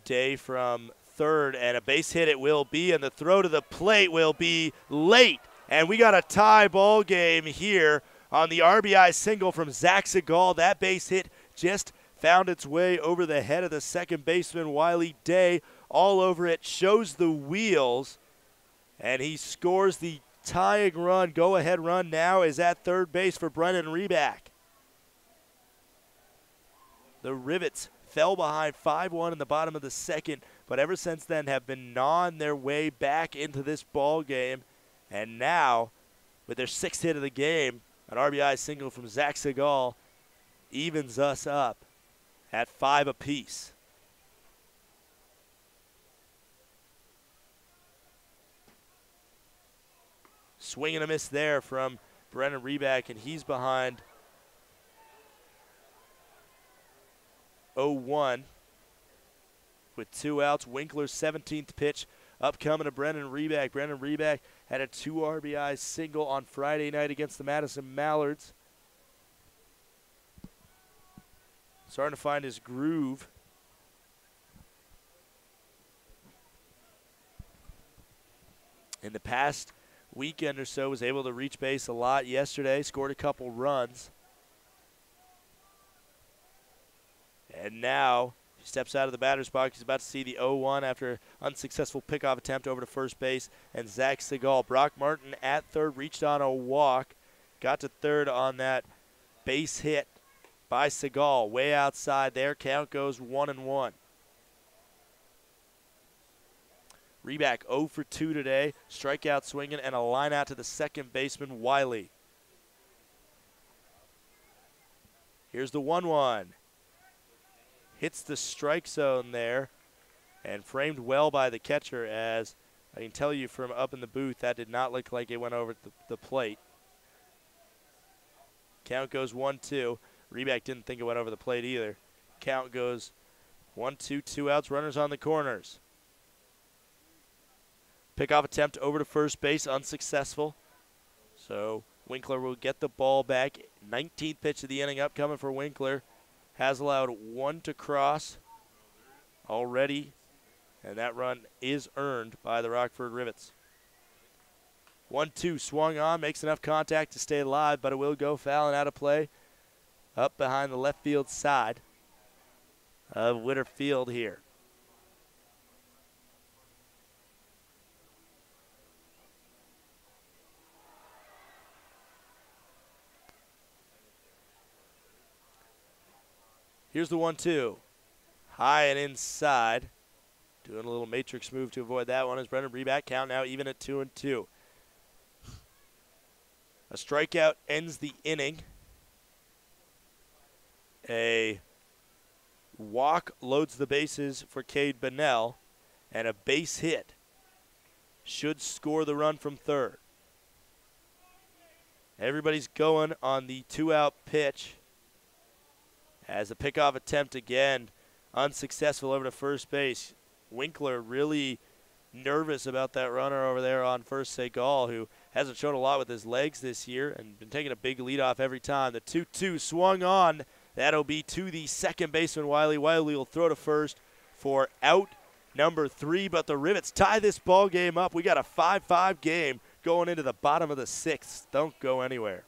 Speaker 1: Day from third, and a base hit it will be, and the throw to the plate will be late. And we got a tie ball game here on the RBI single from Zach Segal. That base hit just found its way over the head of the second baseman, Wiley Day. All over it, shows the wheels, and he scores the tying run. Go-ahead run now is at third base for Brennan Reback. The Rivets fell behind 5-1 in the bottom of the second, but ever since then have been gnawing their way back into this ball game. And now, with their 6th hit of the game, an RBI single from Zach Segal evens us up at 5 apiece. Swing and a miss there from Brennan Reback, and he's behind 0-1 with 2 outs. Winkler's 17th pitch upcoming to Brennan Reback. Brennan Reback had a 2 RBI single on Friday night against the Madison Mallards. Starting to find his groove. In the past weekend or so, was able to reach base a lot yesterday, scored a couple runs. And now he steps out of the batter's box. He's about to see the 0-1 after unsuccessful pickoff attempt over to first base. And Zach Segal, Brock Martin at third, reached on a walk. Got to third on that base hit by Segal. Way outside there. Count goes 1-1. Reback 0 for 2 today. Strikeout swinging and a line out to the second baseman, Wiley. Here's the 1-1. Hits the strike zone there and framed well by the catcher, as I can tell you from up in the booth, that did not look like it went over the plate. Count goes 1-2. Reback didn't think it went over the plate either. Count goes 1-2, 2 outs, runners on the corners. Pickoff attempt over to first base, unsuccessful. So Winkler will get the ball back. 19th pitch of the inning upcoming for Winkler. Has allowed 1 to cross already, and that run is earned by the Rockford Rivets. 1-2 swung on, makes enough contact to stay alive, but it will go foul and out of play up behind the left field side of Witter Field here. Here's the 1-2. High and inside. Doing a little matrix move to avoid that one as Brennan Reback. Count now even at 2-2. A strikeout ends the inning. A walk loads the bases for Cade Bunnell, and a base hit should score the run from third. Everybody's going on the 2-out pitch as the pickoff attempt again unsuccessful over to first base. Winkler really nervous about that runner over there on first, Segal, who hasn't shown a lot with his legs this year and been taking a big leadoff every time. The 2-2 swung on. That'll be to the second baseman, Wiley. Wiley will throw to first for out number 3, but the Rivets tie this ball game up. We got a 5-5 game going into the bottom of the 6th. Don't go anywhere.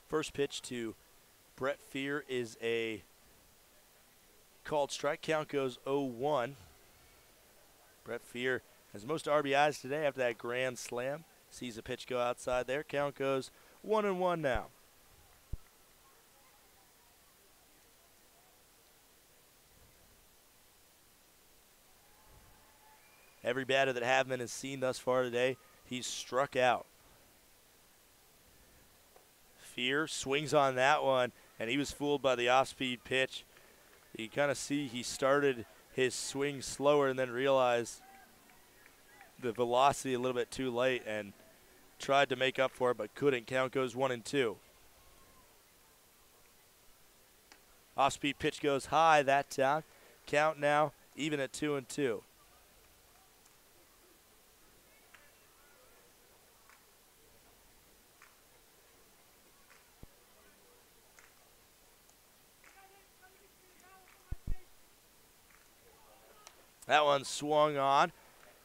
Speaker 1: First pitch to Brett Fear is a called strike. Count goes 0-1. Brett Fear has most RBIs today after that grand slam. Sees a pitch go outside there. Count goes 1-1 now. Every batter that Haveman has seen thus far today, he's struck out. Fear swings on that one, and he was fooled by the off-speed pitch. You kind of see he started his swing slower and then realized the velocity a little bit too late and tried to make up for it but couldn't. Count goes 1-2. Off-speed pitch goes high that time. Count now even at 2-2. That one swung on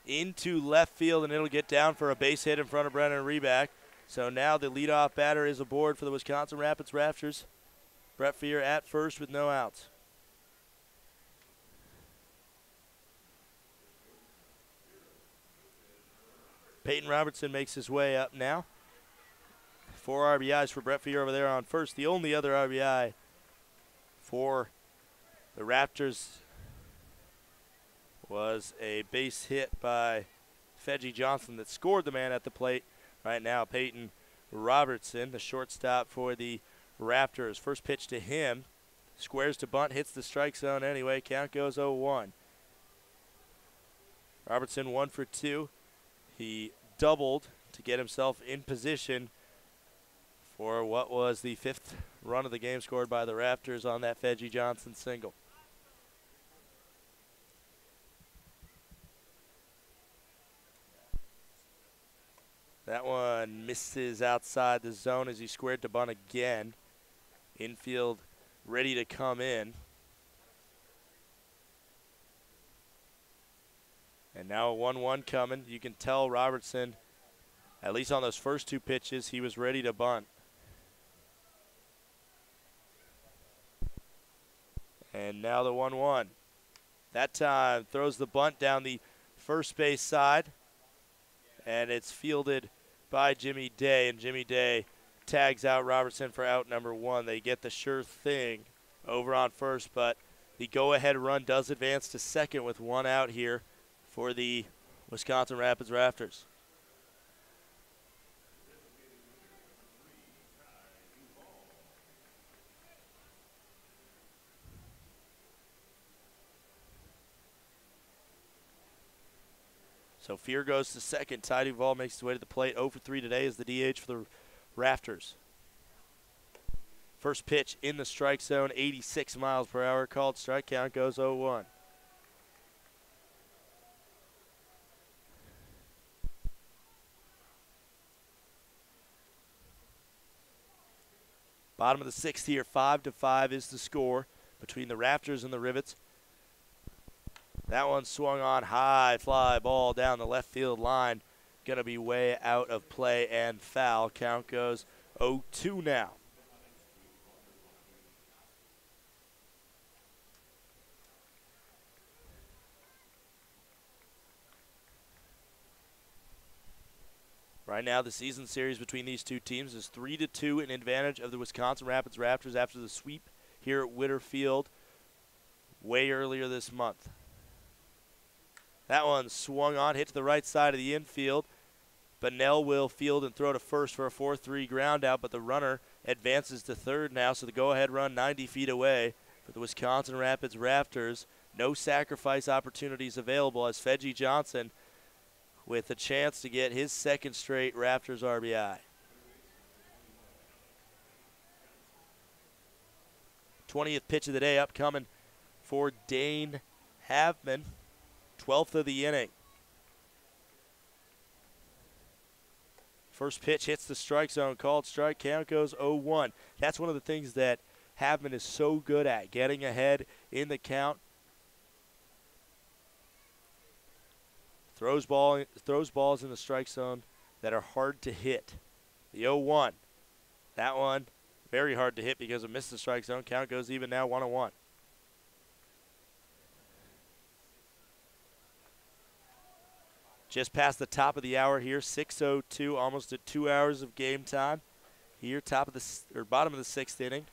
Speaker 1: into left field, and it'll get down for a base hit in front of Brennan Reback. So now the leadoff batter is aboard for the Wisconsin Rapids Rafters. Brett Fear at first with no outs. Peyton Robertson makes his way up now. 4 RBIs for Brett Fear over there on first. The only other RBI for the Raptors was a base hit by Fedgie Johnson that scored the man at the plate. Right now, Peyton Robertson, the shortstop for the Raptors. First pitch to him. Squares to bunt, hits the strike zone anyway. Count goes 0-1. Robertson 1 for 2. He doubled to get himself in position for what was the 5th run of the game scored by the Rafters on that Fedgie Johnson single. That one misses outside the zone as he squared to bunt again. Infield ready to come in. And now a 1-1 coming. You can tell Robertson, at least on those first 2 pitches, he was ready to bunt. And now the 1-1. That time throws the bunt down the first base side. And it's fielded by Jimmy Day. And Jimmy Day tags out Robertson for out number 1. They get the sure thing over on first, but the go-ahead run does advance to second with 1 out here for the Wisconsin Rapids Rafters. So Fear goes to second. Ty Duvall makes his way to the plate. 0 for 3 today is the DH for the Rafters. First pitch in the strike zone, 86 miles per hour. Called strike, count goes 0-1. Bottom of the 6th here, 5-5 is the score between the Rafters and the Rivets. That one swung on high, fly ball down the left field line. Going to be way out of play and foul. Count goes 0-2 now. Right now, the season series between these two teams is 3-2 in advantage of the Wisconsin Rapids Rafters after the sweep here at Witter Field way earlier this month. That one swung on, hit to the right side of the infield. Bunnell will field and throw to first for a 4-3 ground out, but the runner advances to third now, so the go-ahead run 90 feet away for the Wisconsin Rapids Rafters. No sacrifice opportunities available as Fedgie Johnson with a chance to get his second straight Rafters RBI. 20th pitch of the day upcoming for Dane Havman. 12th of the inning. First pitch hits the strike zone, called strike, count goes 0-1. That's one of the things that Havman is so good at, getting ahead in the count. Throws balls in the strike zone that are hard to hit. The 0-1. That one very hard to hit because it missed the strike zone. Count goes even now, 1-1. Just past the top of the hour here, 6:02, almost at 2 hours of game time. Here, bottom of the 6th inning.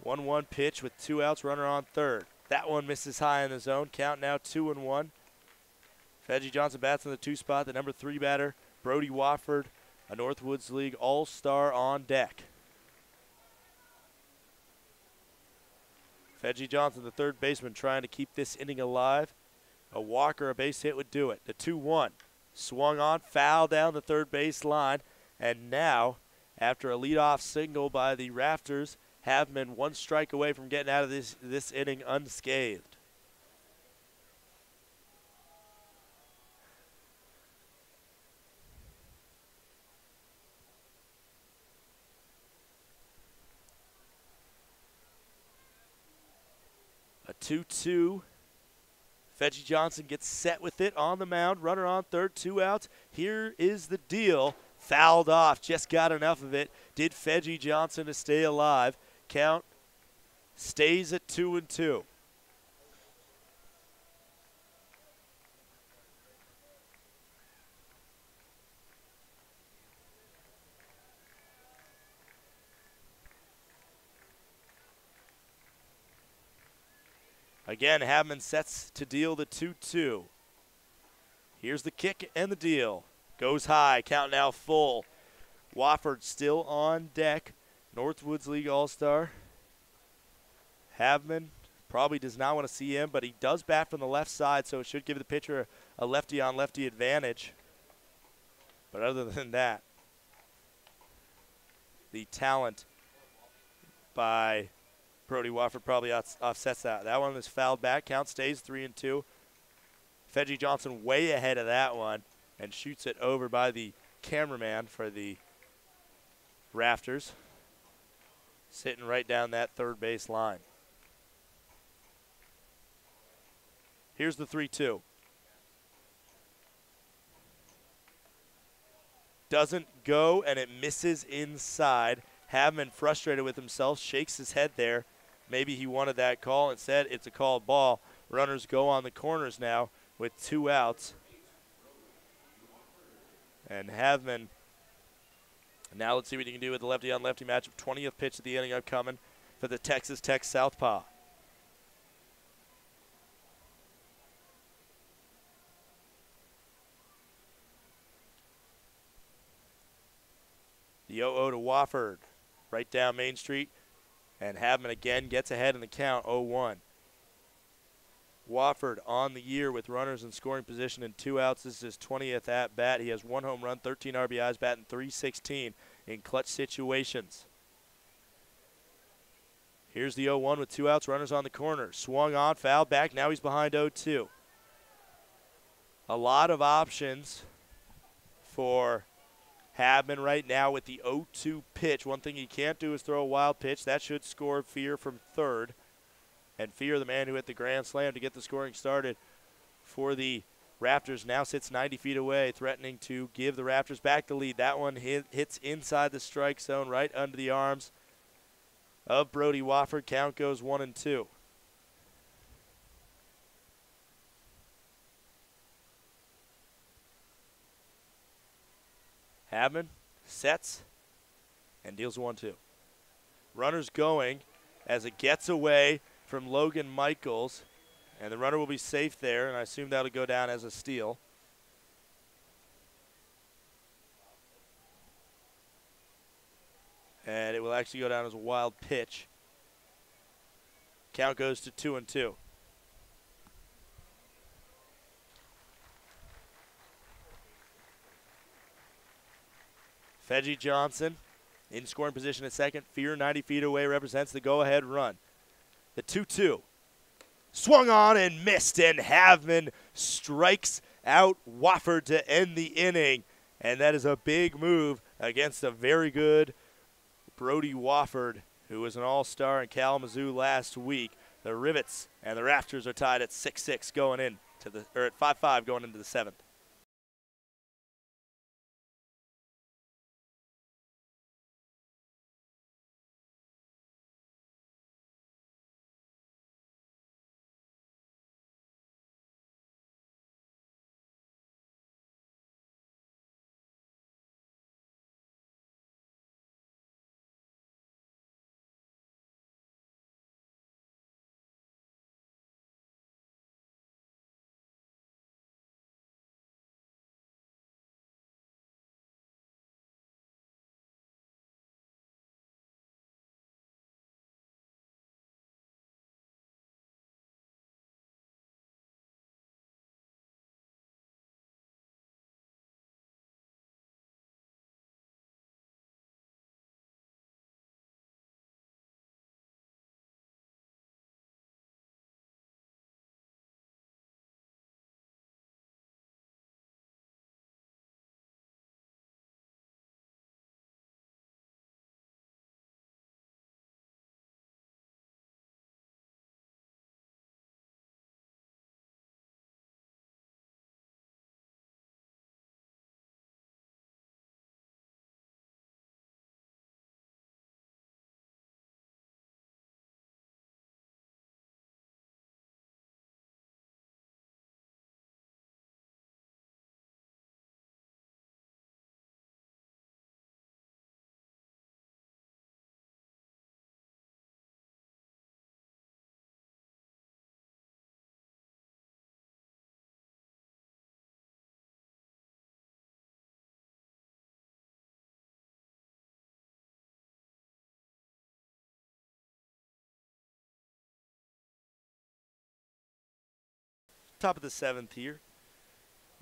Speaker 1: 1-1 pitch with 2 outs, runner on third. That one misses high in the zone. Count now 2-1. Fedgie Johnson bats in the 2 spot. The number 3 batter, Brody Wofford, a Northwoods League All-Star on deck. Fedgie Johnson, the third baseman, trying to keep this inning alive. A walk or a base hit would do it. The 2-1 swung on, foul down the third base line. And now, after a leadoff single by the Rafters, Havman 1 strike away from getting out of this inning unscathed. A 2-2. Fedgie Johnson gets set with it on the mound. Runner on third, 2 outs. Here is the deal. Fouled off, just got enough of it. Did Fedgie Johnson to stay alive. Count stays at 2-2. Again, Havman sets to deal the 2-2. Here's the kick and the deal. Goes high, count now full. Wofford still on deck. Northwoods League All-Star. Havman probably does not want to see him, but he does bat from the left side, so it should give the pitcher a lefty-on-lefty advantage. But other than that, the talent by Brody Wofford probably offsets that. That one was fouled back. Count stays 3-2. Fedgie Johnson way ahead of that one and shoots it over by the cameraman for the Rafters, sitting right down that third base line. Here's the 3-2. Doesn't go, and it misses inside. Havman, frustrated with himself, shakes his head there. Maybe he wanted that call. Instead, it's a called ball. Runners go on the corners now with 2 outs. And Havman, now let's see what he can do with the lefty-on-lefty matchup. 20th pitch of the inning upcoming for the Texas Tech Southpaw. The 0-0 to Wofford, right down Main Street. And Havman again gets ahead in the count, 0-1. Wofford on the year with runners in scoring position and 2 outs. This is his 20th at-bat. He has 1 home run, 13 RBIs, batting .316 in clutch situations. Here's the 0-1 with 2 outs, runners on the corner. Swung on, fouled back, now he's behind 0-2. A lot of options for Havman right now with the 0-2 pitch. One thing he can't do is throw a wild pitch. That should score Fear from third. And Fear, the man who hit the grand slam to get the scoring started for the Rafters, now sits 90 feet away, threatening to give the Rafters back the lead. That one hits inside the strike zone, right under the arms of Brody Wofford. Count goes 1-2. Havman sets and deals 1-2. Runners going as it gets away from Logan Michaels, and the runner will be safe there, and I assume that'll go down as a steal. And it will actually go down as a wild pitch. Count goes to 2-2. Fedgie Johnson in scoring position at second. Fear 90 feet away represents the go-ahead run. The 2-2. Swung on and missed, and Havman strikes out Wofford to end the inning. And that is a big move against a very good Brody Wofford, who was an all-star in Kalamazoo last week. The Rivets and the Rafters are tied at 6-6 going into the, or at 5-5 going into the 7th. Top of the 7th here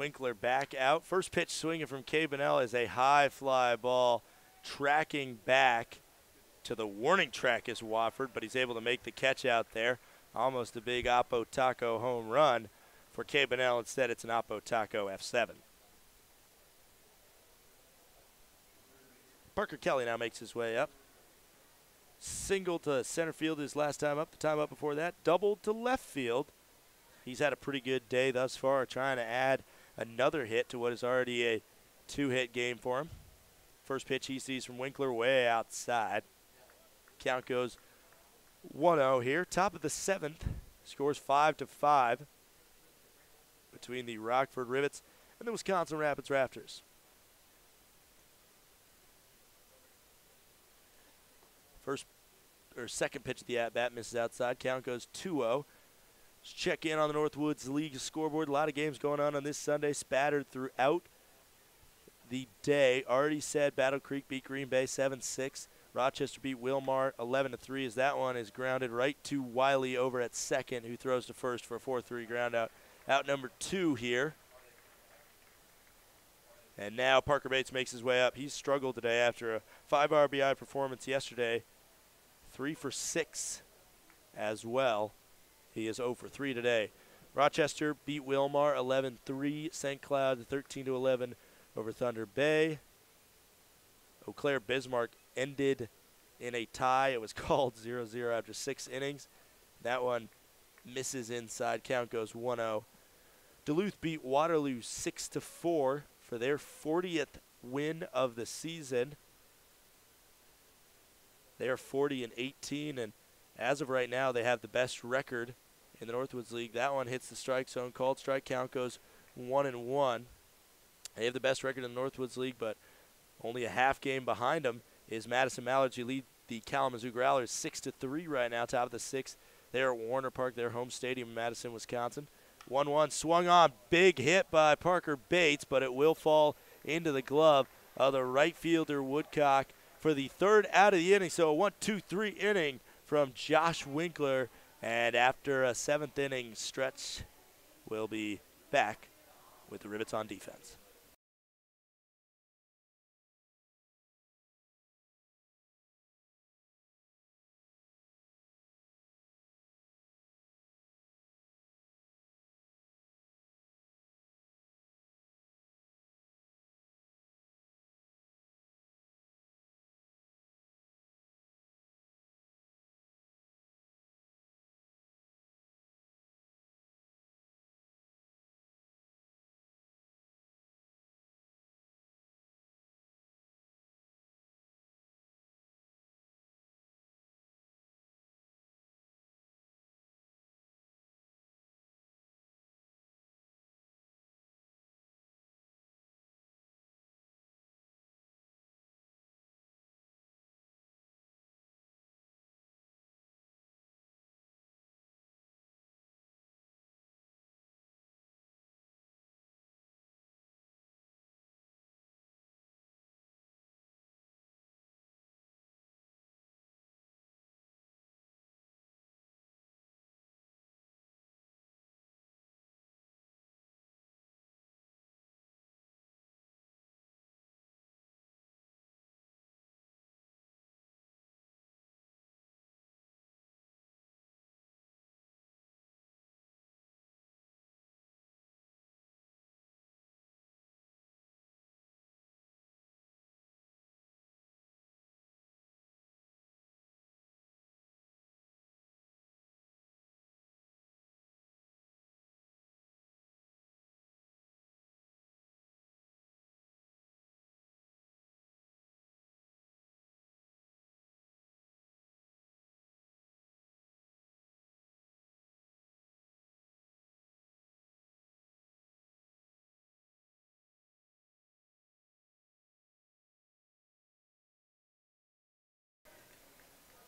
Speaker 1: Winkler back out. First pitch swinging from Cabanel is a high fly ball tracking back to the warning track is Wofford, but he's able to make the catch out there. Almost a big Oppo Taco home run for Cabanel. Instead, it's an Oppo Taco F7. Parker Kelly now makes his way up. Single to center field his last time up. The time up before that, doubled to left field. He's had a pretty good day thus far, trying to add another hit to what is already a 2-hit game for him. First pitch he sees from Winkler way outside. Count goes 1-0 here. Top of the 7th. Scores 5-5 between the Rockford Rivets and the Wisconsin Rapids Rafters. Second pitch of the at-bat misses outside. Count goes 2-0. Let's check in on the Northwoods League scoreboard. A lot of games going on this Sunday, spattered throughout the day. Already said Battle Creek beat Green Bay 7-6. Rochester beat Wilmar 11-3 as that one is grounded right to Wiley over at second, who throws to first for a 4-3 ground out. Out number 2 here. And now Parker Bates makes his way up. He's struggled today after a 5 RBI performance yesterday. 3 for 6 as well. He is 0 for 3 today. Rochester beat Wilmar 11-3. St. Cloud 13-11 over Thunder Bay. Eau Claire Bismarck ended in a tie. It was called 0-0 after 6 innings. That one misses inside. Count goes 1-0. Duluth beat Waterloo 6-4 for their 40th win of the season. They are 40-18, and as of right now, they have the best record in the Northwoods League. That one hits the strike zone. Called strike. Count goes 1-1. They have the best record in the Northwoods League, but only a half game behind them is Madison Mallard. You lead the Kalamazoo Growlers 6-3 right now, top of the 6th. They're at Warner Park, their home stadium in Madison, Wisconsin. 1-1 swung on. Big hit by Parker Bates, but it will fall into the glove of the right fielder Woodcock for the 3rd out of the inning. So a 1-2-3 inning from Josh Winkler. And after a 7th inning stretch, we'll be back with the Rivets on defense.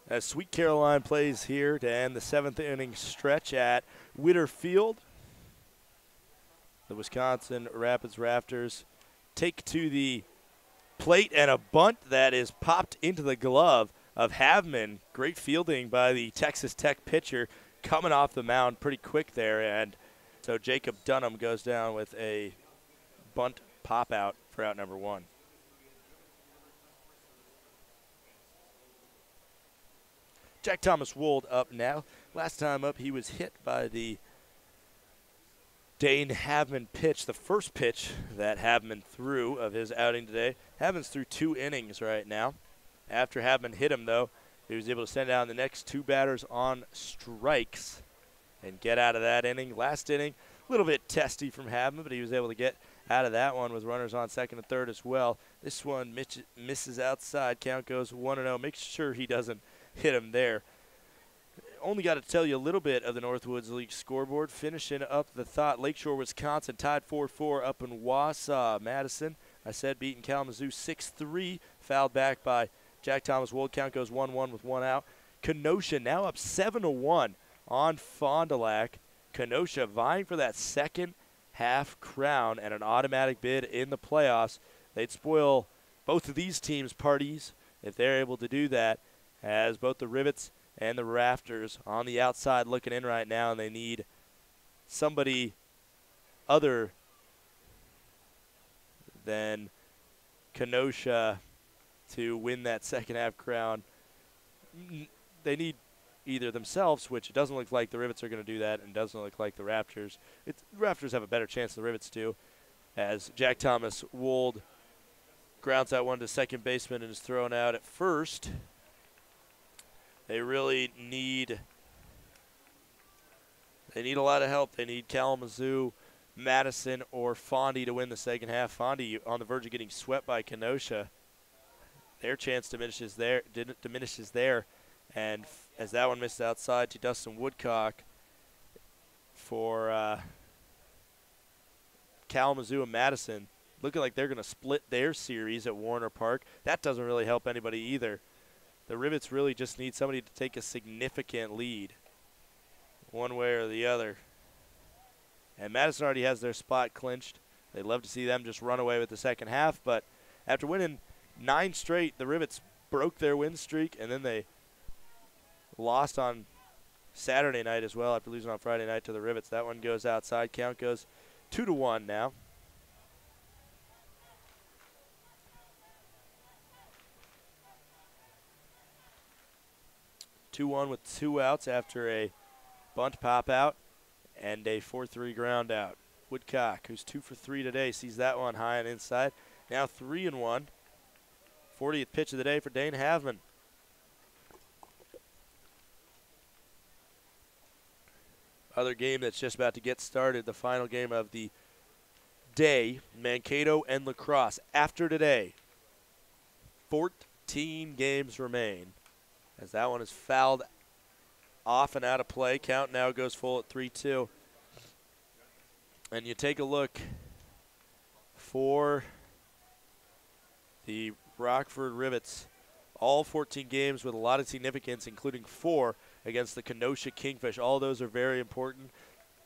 Speaker 1: As Sweet Caroline plays here to end the 7th inning stretch at Witter Field. The Wisconsin Rapids Rafters take to the plate, and a bunt that is popped into the glove of Havman. Great fielding by the Texas Tech pitcher, coming off the mound pretty quick there. And so Jacob Dunham goes down with a bunt pop out for out number 1. Jack Thomas Wold up now. Last time up, he was hit by the Dane Havman pitch, the first pitch that Havman threw of his outing today. Havman's through 2 innings right now. After Havman hit him, though, he was able to send down the next 2 batters on strikes and get out of that inning. Last inning, a little bit testy from Havman, but he was able to get out of that one with runners on second and third as well. This one misses outside. Count goes 1-0. Make sure he doesn't hit him there. Only got to tell you a little bit of the Northwoods League scoreboard. Finishing up the thought, Lakeshore, Wisconsin tied 4-4 up in Wausau. Madison, I said, beating Kalamazoo 6-3. Fouled back by Jack Thomas Wold. Count goes 1-1 with 1 out. Kenosha now up 7-1 on Fond du Lac. Kenosha vying for that second half crown and an automatic bid in the playoffs. They'd spoil both of these teams' parties if they're able to do that, as both the Rivets and the Rafters on the outside looking in right now, and they need somebody other than Kenosha to win that second half crown. They need either themselves, which it doesn't look like the Rivets are going to do that, and doesn't look like the Rafters. The Rafters have a better chance than the Rivets do, as Jack Thomas Wold grounds out one to second baseman and is thrown out at first. They really need a lot of help. They need Kalamazoo, Madison, or Fondy to win the second half. Fondy on the verge of getting swept by Kenosha. Their chance diminishes there. And as that one misses outside to Dustin Woodcock for Kalamazoo and Madison, looking like they're going to split their series at Warner Park. That doesn't really help anybody either. The Rivets really just need somebody to take a significant lead one way or the other. And Madison already has their spot clinched. They'd love to see them just run away with the second half, but after winning 9 straight, the Rivets broke their win streak, and then they lost on Saturday night as well after losing on Friday night to the Rivets. That one goes outside. Count goes 2-1 now. Two-1 with 2 outs after a bunt pop out and a 4-3 ground out. Woodcock, who's 2 for 3 today, sees that one high and inside. Now 3-1. 40th pitch of the day for Dane Havman. Other game that's just about to get started, the final game of the day, Mankato and La Crosse. After today, 14 games remain, as that one is fouled off and out of play. Count now goes full at 3-2. And you take a look for the Rockford Rivets. All 14 games with a lot of significance, including 4 against the Kenosha Kingfish. All those are very important.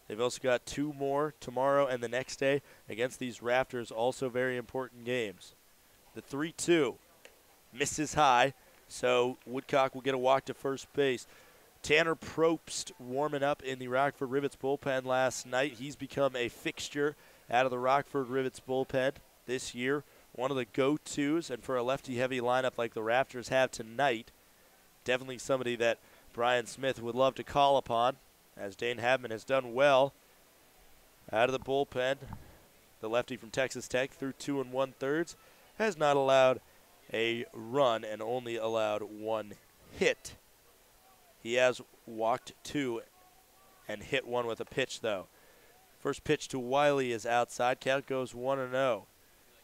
Speaker 1: They've also got 2 more tomorrow and the next day against these Rafters, also very important games. The 3-2 misses high, so Woodcock will get a walk to first base. Tanner Probst warming up in the Rockford Rivets bullpen last night. He's become a fixture out of the Rockford Rivets bullpen this year. One of the go-tos, and for a lefty-heavy lineup like the Rafters have tonight, definitely somebody that Brian Smith would love to call upon, as Dane Havman has done well out of the bullpen. The lefty from Texas Tech through 2 1/3 has not allowed a run and only allowed 1 hit. He has walked 2 and hit 1 with a pitch, though. First pitch to Wiley is outside. Count goes 1-0.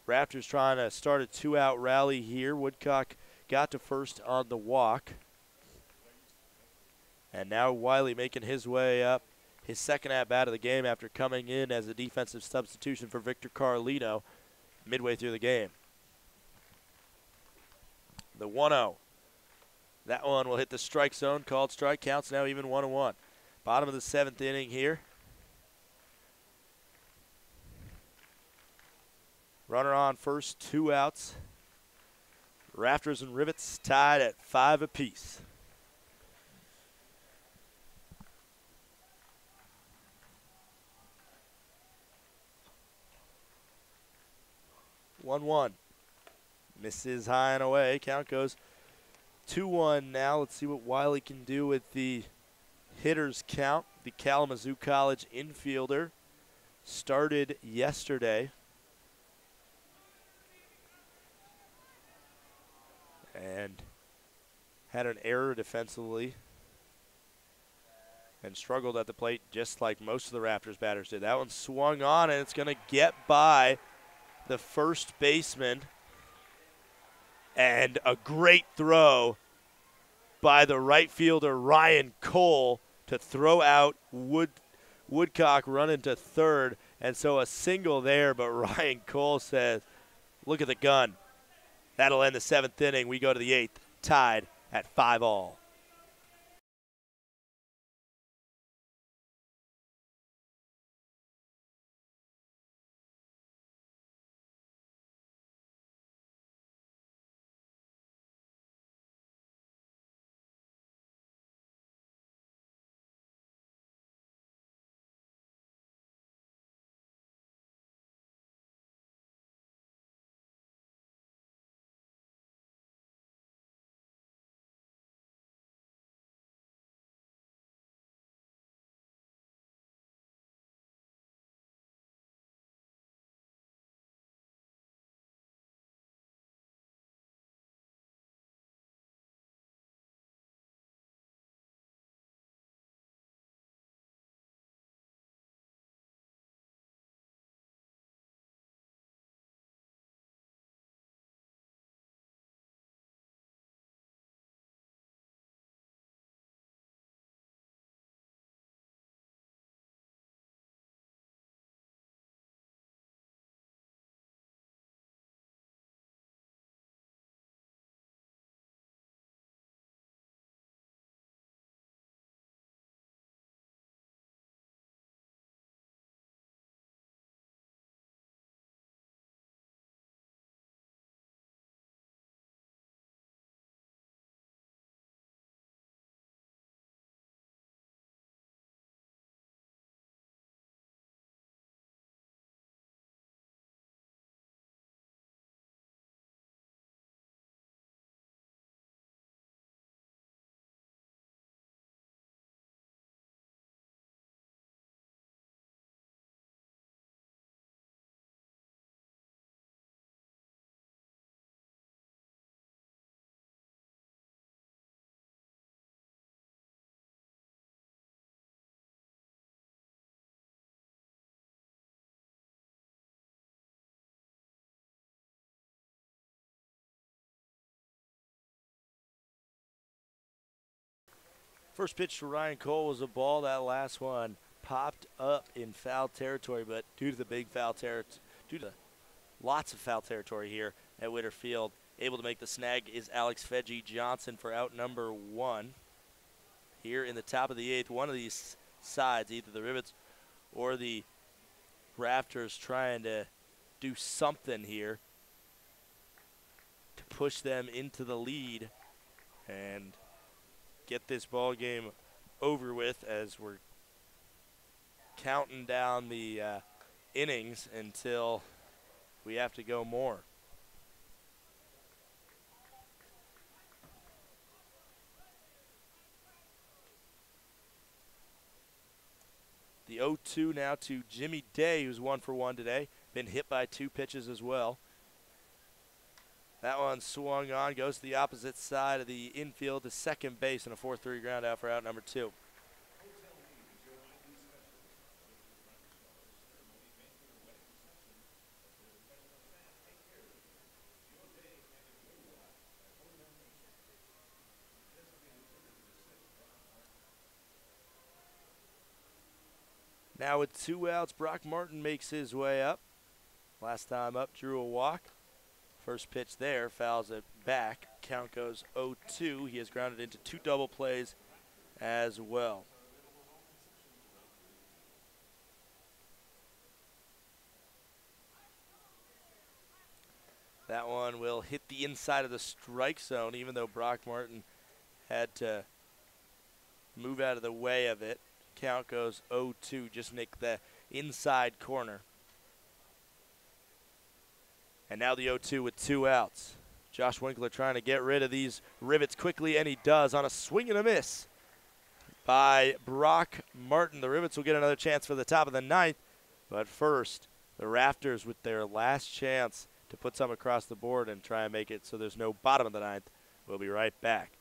Speaker 1: Rafters trying to start a 2-out rally here. Woodcock got to first on the walk. And now Wiley making his way up. His second at-bat of the game after coming in as a defensive substitution for Victor Carlino midway through the game. The 1-0. That one will hit the strike zone. Called strike. Counts now even 1-1. Bottom of the 7th inning here. Runner on first, 2 outs. Rafters and Rivets tied at 5 apiece. 1-1. Misses high and away. Count goes 2-1 now. Let's see what Wiley can do with the hitters count. The Kalamazoo College infielder started yesterday. And had an error defensively and struggled at the plate just like most of the Raptors batters did. That one swung on, and it's going to get by the first baseman. And a great throw by the right fielder, Ryan Cole, to throw out Woodcock running to third. And so a single there, but Ryan Cole says, look at the gun. That'll end the 7th inning. We go to the 8th, tied at 5-all. First pitch to Ryan Cole was a ball. That last one popped up in foul territory, but due to the big foul territory, due to lots of foul territory here at Witter Field, able to make the snag is Alex Fedgie Johnson for out number 1. Here in the top of the 8th, one of these sides, either the Rivets or the Rafters, trying to do something here to push them into the lead and get this ball game over with, as we're counting down the innings until we have to go more. The 0-2 now to Jimmy Day, who's 1 for 1 today. Been hit by 2 pitches as well. That one swung on, goes to the opposite side of the infield to second base, and a 4-3 ground out for out number 2. Now with 2 outs, Brock Martin makes his way up. Last time up, drew a walk. First pitch there, fouls it back. Count goes 0-2. He has grounded into 2 double plays as well. That one will hit the inside of the strike zone, even though Brock Martin had to move out of the way of it. Count goes 0-2, just nick the inside corner. And now the 0-2 with 2 outs. Josh Winkler trying to get rid of these rivets quickly, and he does on a swing and a miss by Brock Martin. The Rivets will get another chance for the top of the 9th, but first, the Rafters with their last chance to put some across the board and try and make it so there's no bottom of the 9th. We'll be right back.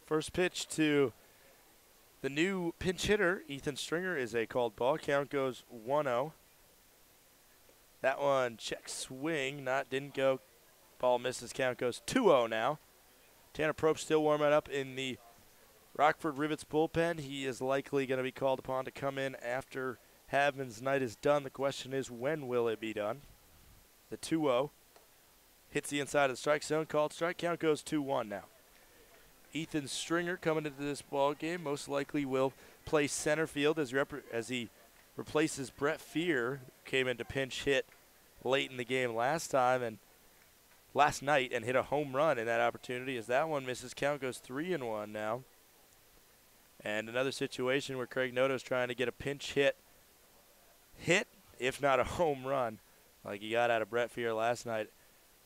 Speaker 1: First pitch to the new pinch hitter, Ethan Stringer, is a called ball. Count goes 1-0. That one check swing, didn't go. Ball misses. Count goes 2-0 now. Tanner Probe still warming up in the Rockford Rivets bullpen. He is likely going to be called upon to come in after Havman's night is done. The question is, when will it be done? The 2-0 hits the inside of the strike zone. Called strike. Count goes 2-1 now. Ethan Stringer coming into this ball game most likely will play center field as he replaces Brett Fear, who came in to pinch hit late in the game last night and hit a home run in that opportunity. As that one misses, count goes 3-1 now. And another situation where Craig Noto's trying to get a pinch hit, if not a home run, like he got out of Brett Fear last night.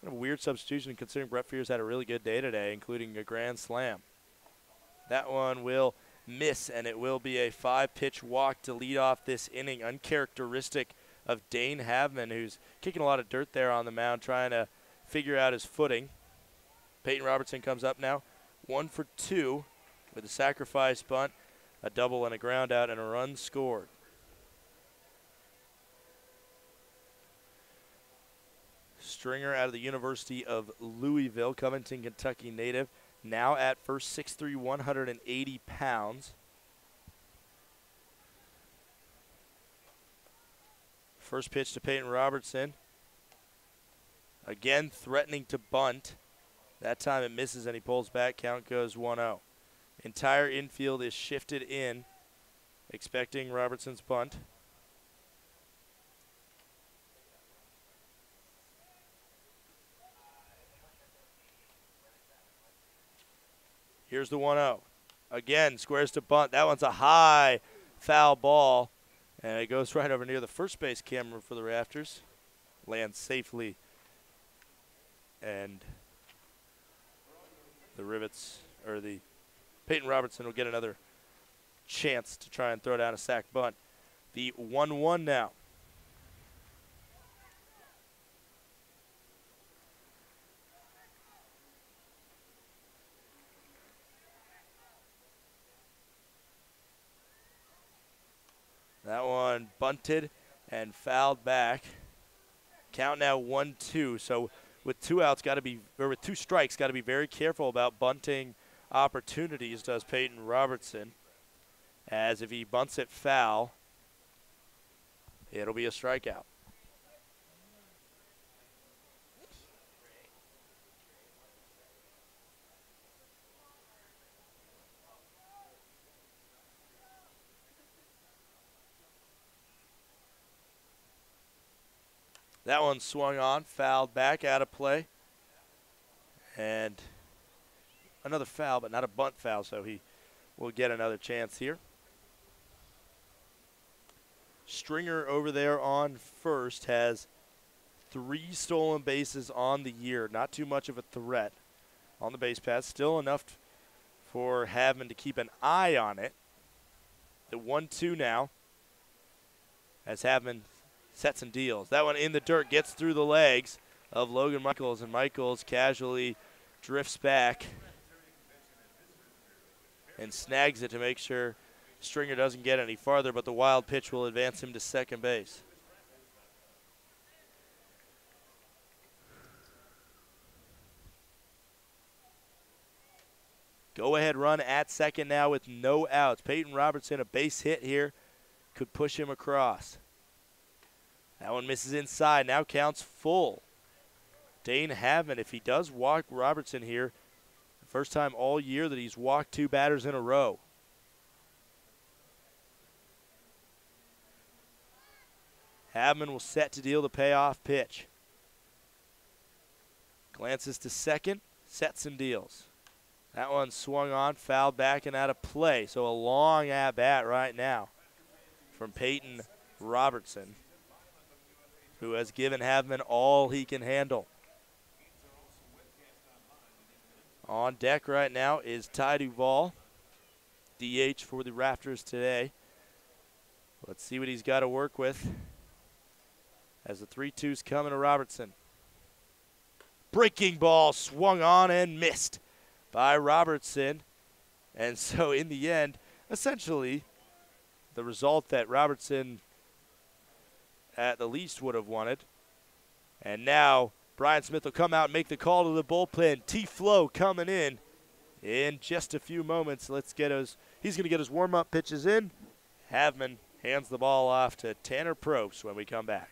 Speaker 1: Kind of a weird substitution considering Brett Fear's had a really good day today, including a grand slam. That one will miss, and it will be a 5-pitch walk to lead off this inning, uncharacteristic of Dane Havman, who's kicking a lot of dirt there on the mound, trying to figure out his footing. Peyton Robertson comes up now, 1 for 2 with a sacrifice bunt, a double and a ground out, and a run scored. Stringer out of the University of Louisville, Covington, Kentucky native, now at first, 6'3", 180 pounds. First pitch to Peyton Robertson. Again threatening to bunt. That time it misses and he pulls back. Count goes 1-0. Entire infield is shifted in, expecting Robertson's bunt. Here's the 1-0. Again, squares to bunt. That one's a high foul ball, and it goes right over near the first base camera for the Rafters. lands safely, and the Rivets, or the Peyton Robertson will get another chance to try and throw down a sack bunt. The 1-1 now. That one bunted and fouled back. Count now 1-2. So with 2 outs, with 2 strikes, got to be very careful about bunting opportunities. Does Peyton Robertson? As if he bunts it foul, it'll be a strikeout. That one swung on, fouled back, out of play. And another foul, but not a bunt foul, so he will get another chance here. Stringer over there on first has 3 stolen bases on the year. Not too much of a threat on the base pass. Still enough for Havman to keep an eye on it. The 1-2 now as Havman sets and deals. That one in the dirt, gets through the legs of Logan Michaels, and Michaels casually drifts back and snags it to make sure Stringer doesn't get any farther, but the wild pitch will advance him to second base. Go-ahead run at second now with no outs. Peyton Robertson, a base hit here, could push him across. That one misses inside, now counts full. Dane Havman, if he does walk Robertson here, the first time all year that he's walked 2 batters in a row. Havman will set to deal the payoff pitch. Glances to second, sets and deals. That one swung on, fouled back and out of play. So a long at-bat right now from Peyton Robertson, who has given Havman all he can handle. On deck right now is Ty Duvall, DH for the Rafters today. Let's see what he's got to work with as the 3-2's coming to Robertson. Breaking ball swung on and missed by Robertson. And so in the end, essentially, the result that Robertson at the least would have wanted. And now Brian Smith will come out and make the call to the bullpen. T-Flow coming in just a few moments. He's going to get his warm-up pitches in. Havman hands the ball off to Tanner Probst when we come back.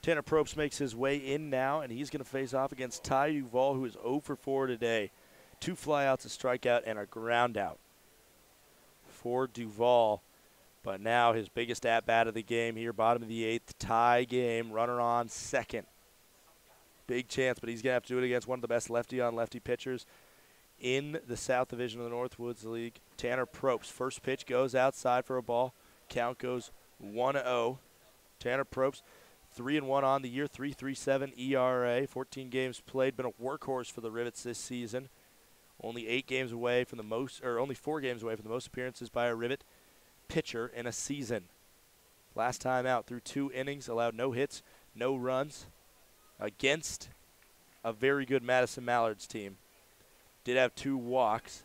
Speaker 1: Tanner Probst makes his way in now, and he's going to face off against Ty Duvall, who is 0 for 4 today. 2 flyouts, a strikeout, and a ground out for Duvall. But now his biggest at-bat of the game here, bottom of the 8th, tie game, runner on second. Big chance, but he's going to have to do it against one of the best lefty-on-lefty pitchers in the South Division of the Northwoods League. Tanner Probst, first pitch goes outside for a ball. Count goes 1-0. Tanner Probst, 3-1 on the year, 3.37 ERA, 14 games played, been a workhorse for the Rivets this season. Only 4 games away from the most appearances by a Rivet pitcher in a season. Last time out, through 2 innings, allowed no hits, no runs against a very good Madison Mallards team. Did have 2 walks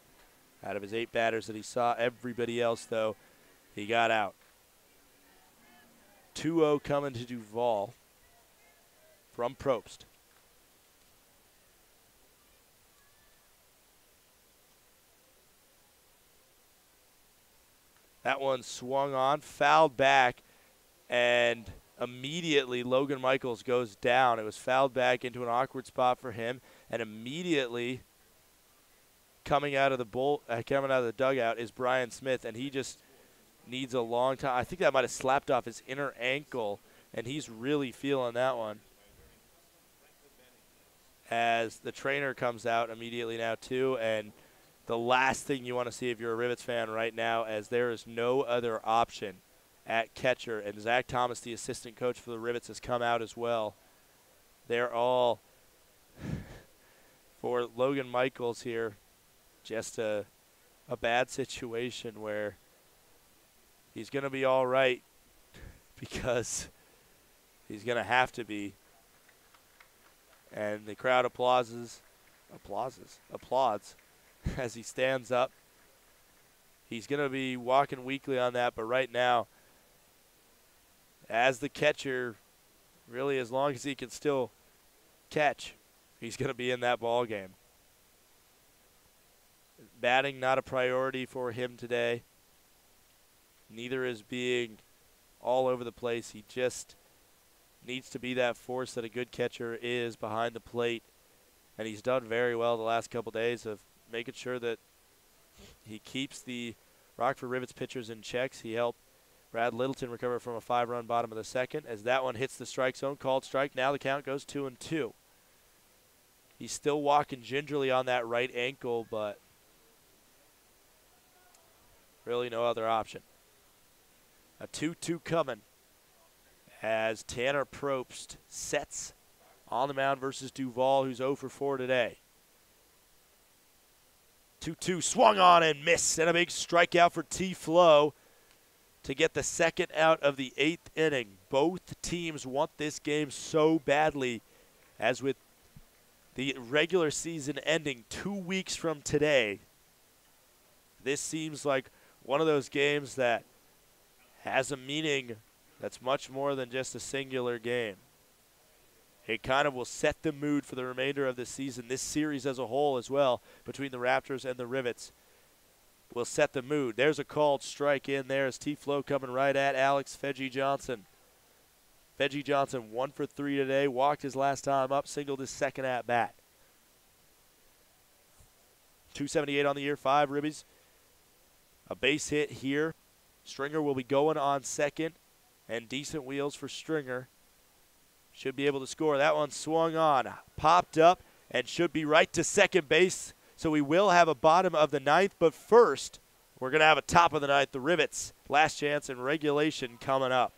Speaker 1: out of his 8 batters that he saw. Everybody else, though, he got out. 2-0 coming to Duvall from Probst. That one swung on, fouled back, and immediately Logan Michaels goes down. It was fouled back into an awkward spot for him, and immediately coming out of the dugout is Brian Smith, and he just needs a long time. I think that might have slapped off his inner ankle, and he's really feeling that one. As the trainer comes out immediately now too, and the last thing you want to see if you're a Rivets fan right now, as there is no other option at catcher, and Zach Thomas, the assistant coach for the Rivets, has come out as well. They're all for Logan Michaels here. Just a bad situation where he's going to be all right because he's going to have to be. And the crowd applauds as he stands up. He's going to be walking weakly on that, but right now, as the catcher, really as long as he can still catch, he's going to be in that ball game. Batting not a priority for him today. Neither is being all over the place. He just needs to be that force that a good catcher is behind the plate. And he's done very well the last couple days of making sure that he keeps the Rockford Rivets pitchers in checks. He helped Brad Littleton recover from a 5-run bottom of the second as that one hits the strike zone. Called strike. Now the count goes 2-2. He's still walking gingerly on that right ankle, but really no other option. A 2-2 coming as Tanner Probst sets on the mound versus Duvall, who's 0 for 4 today. 2-2 swung on and missed, and a big strikeout for T-Flow to get the second out of the 8th inning. Both teams want this game so badly, as with the regular season ending 2 weeks from today, this seems like one of those games that has a meaning that's much more than just a singular game. It kind of will set the mood for the remainder of the season. This series as a whole as well, between the Raptors and the Rivets, will set the mood. There's a called strike in there as T-Flow coming right at Alex Veggie Johnson. Veggie Johnson 1 for 3 today, walked his last time up, singled his second at bat. 278 on the year, 5 ribbies. A base hit here. Stringer will be going on second, and decent wheels for Stringer. Should be able to score. That one swung on, popped up, and should be right to second base. So we will have a bottom of the 9th, but first, we're going to have a top of the 9th. The Rivets, last chance in regulation coming up.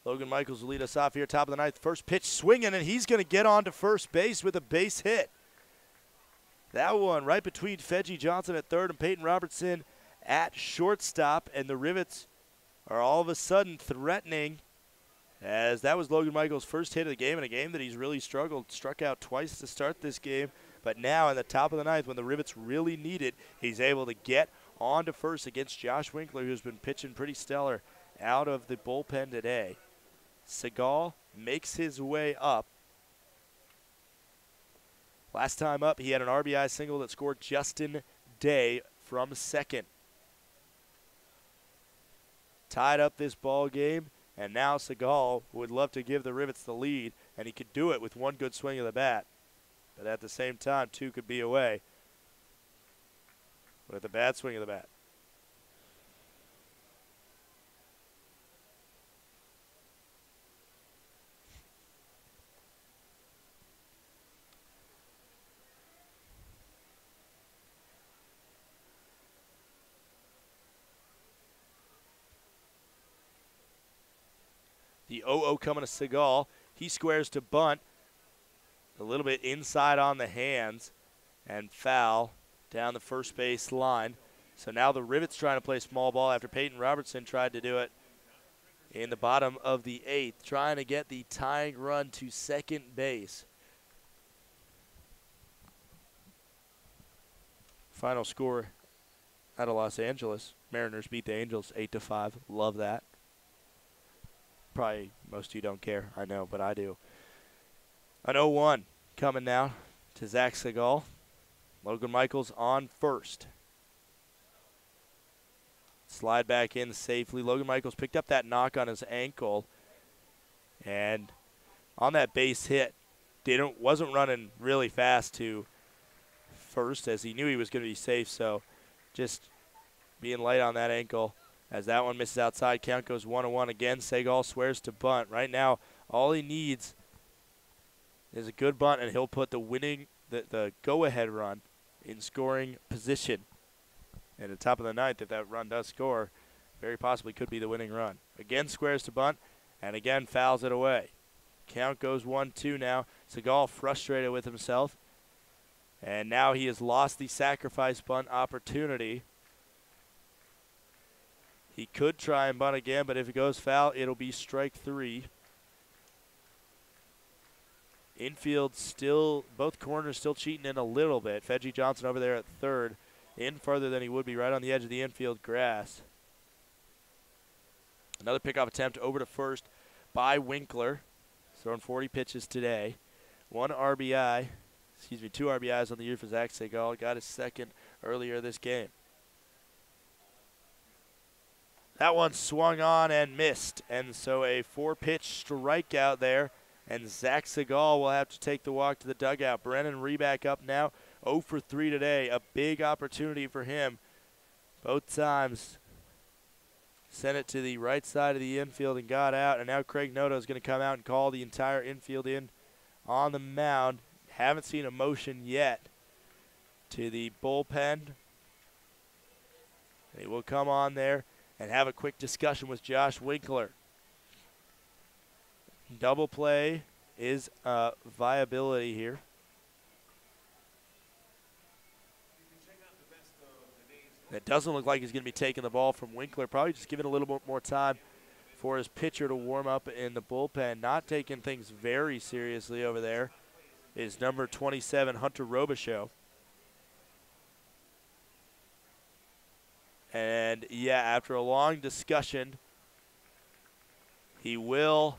Speaker 1: Logan Michaels will lead us off here, top of the ninth. First pitch swinging, and he's going to get on to first base with a base hit. That one right between Fedgie Johnson at third and Peyton Robertson at shortstop, and the Rivets are all of a sudden threatening, as that was Logan Michaels' first hit of the game in a game that he's really struggled. Struck out twice to start this game, but now in the top of the ninth, when the Rivets really need it, he's able to get on to first against Josh Winkler, who's been pitching pretty stellar out of the bullpen today. Segal makes his way up. Last time up, he had an RBI single that scored Justin Day from second. Tied up this ball game, and now Segal would love to give the Rivets the lead, and he could do it with one good swing of the bat. But at the same time, two could be away with a bad swing of the bat. The 0-0 coming to Segal. He squares to bunt. A little bit inside on the hands and foul down the first base line. So now the Rivets trying to play small ball after Peyton Robertson tried to do it in the bottom of the eighth, trying to get the tying run to second base. Final score out of Los Angeles. Mariners beat the Angels 8-5. Love that. Probably most of you don't care, I know, but I do. An 0-1 coming now to Zach Segal. Logan Michaels on first. Slide back in safely. Logan Michaels picked up that knock on his ankle, and on that base hit, wasn't running really fast to first, as he knew he was going to be safe, so just being light on that ankle. As that one misses outside, count goes 1-1 again. Segal swears to bunt. Right now, all he needs is a good bunt, and he'll put the go-ahead run in scoring position. And at the top of the ninth, if that run does score, very possibly could be the winning run. Again, squares to bunt, and again fouls it away. Count goes 1-2 now. Segal frustrated with himself, and now he has lost the sacrifice bunt opportunity. He could try and bunt again, but if it goes foul, it'll be strike three. Infield still, both corners still cheating in a little bit. Fedgie Johnson over there at third, in further than he would be, right on the edge of the infield grass. Another pickoff attempt over to first by Winkler. Throwing 40 pitches today. Two RBIs on the year for Zach Segal. Got his second earlier this game. That one swung on and missed, and so a 4-pitch strikeout there, and Zach Segal will have to take the walk to the dugout. Brennan Reback up now, 0 for 3 today. A big opportunity for him. Both times sent it to the right side of the infield and got out, and now Craig Noto is going to come out and call the entire infield in on the mound. Haven't seen a motion yet to the bullpen. He will come on there and have a quick discussion with Josh Winkler. Double play is a viability here. It doesn't look like he's going to be taking the ball from Winkler. Probably just giving a little bit more time for his pitcher to warm up in the bullpen. Not taking things very seriously over there is number 27, Hunter Robichaux. And, yeah, after a long discussion, he will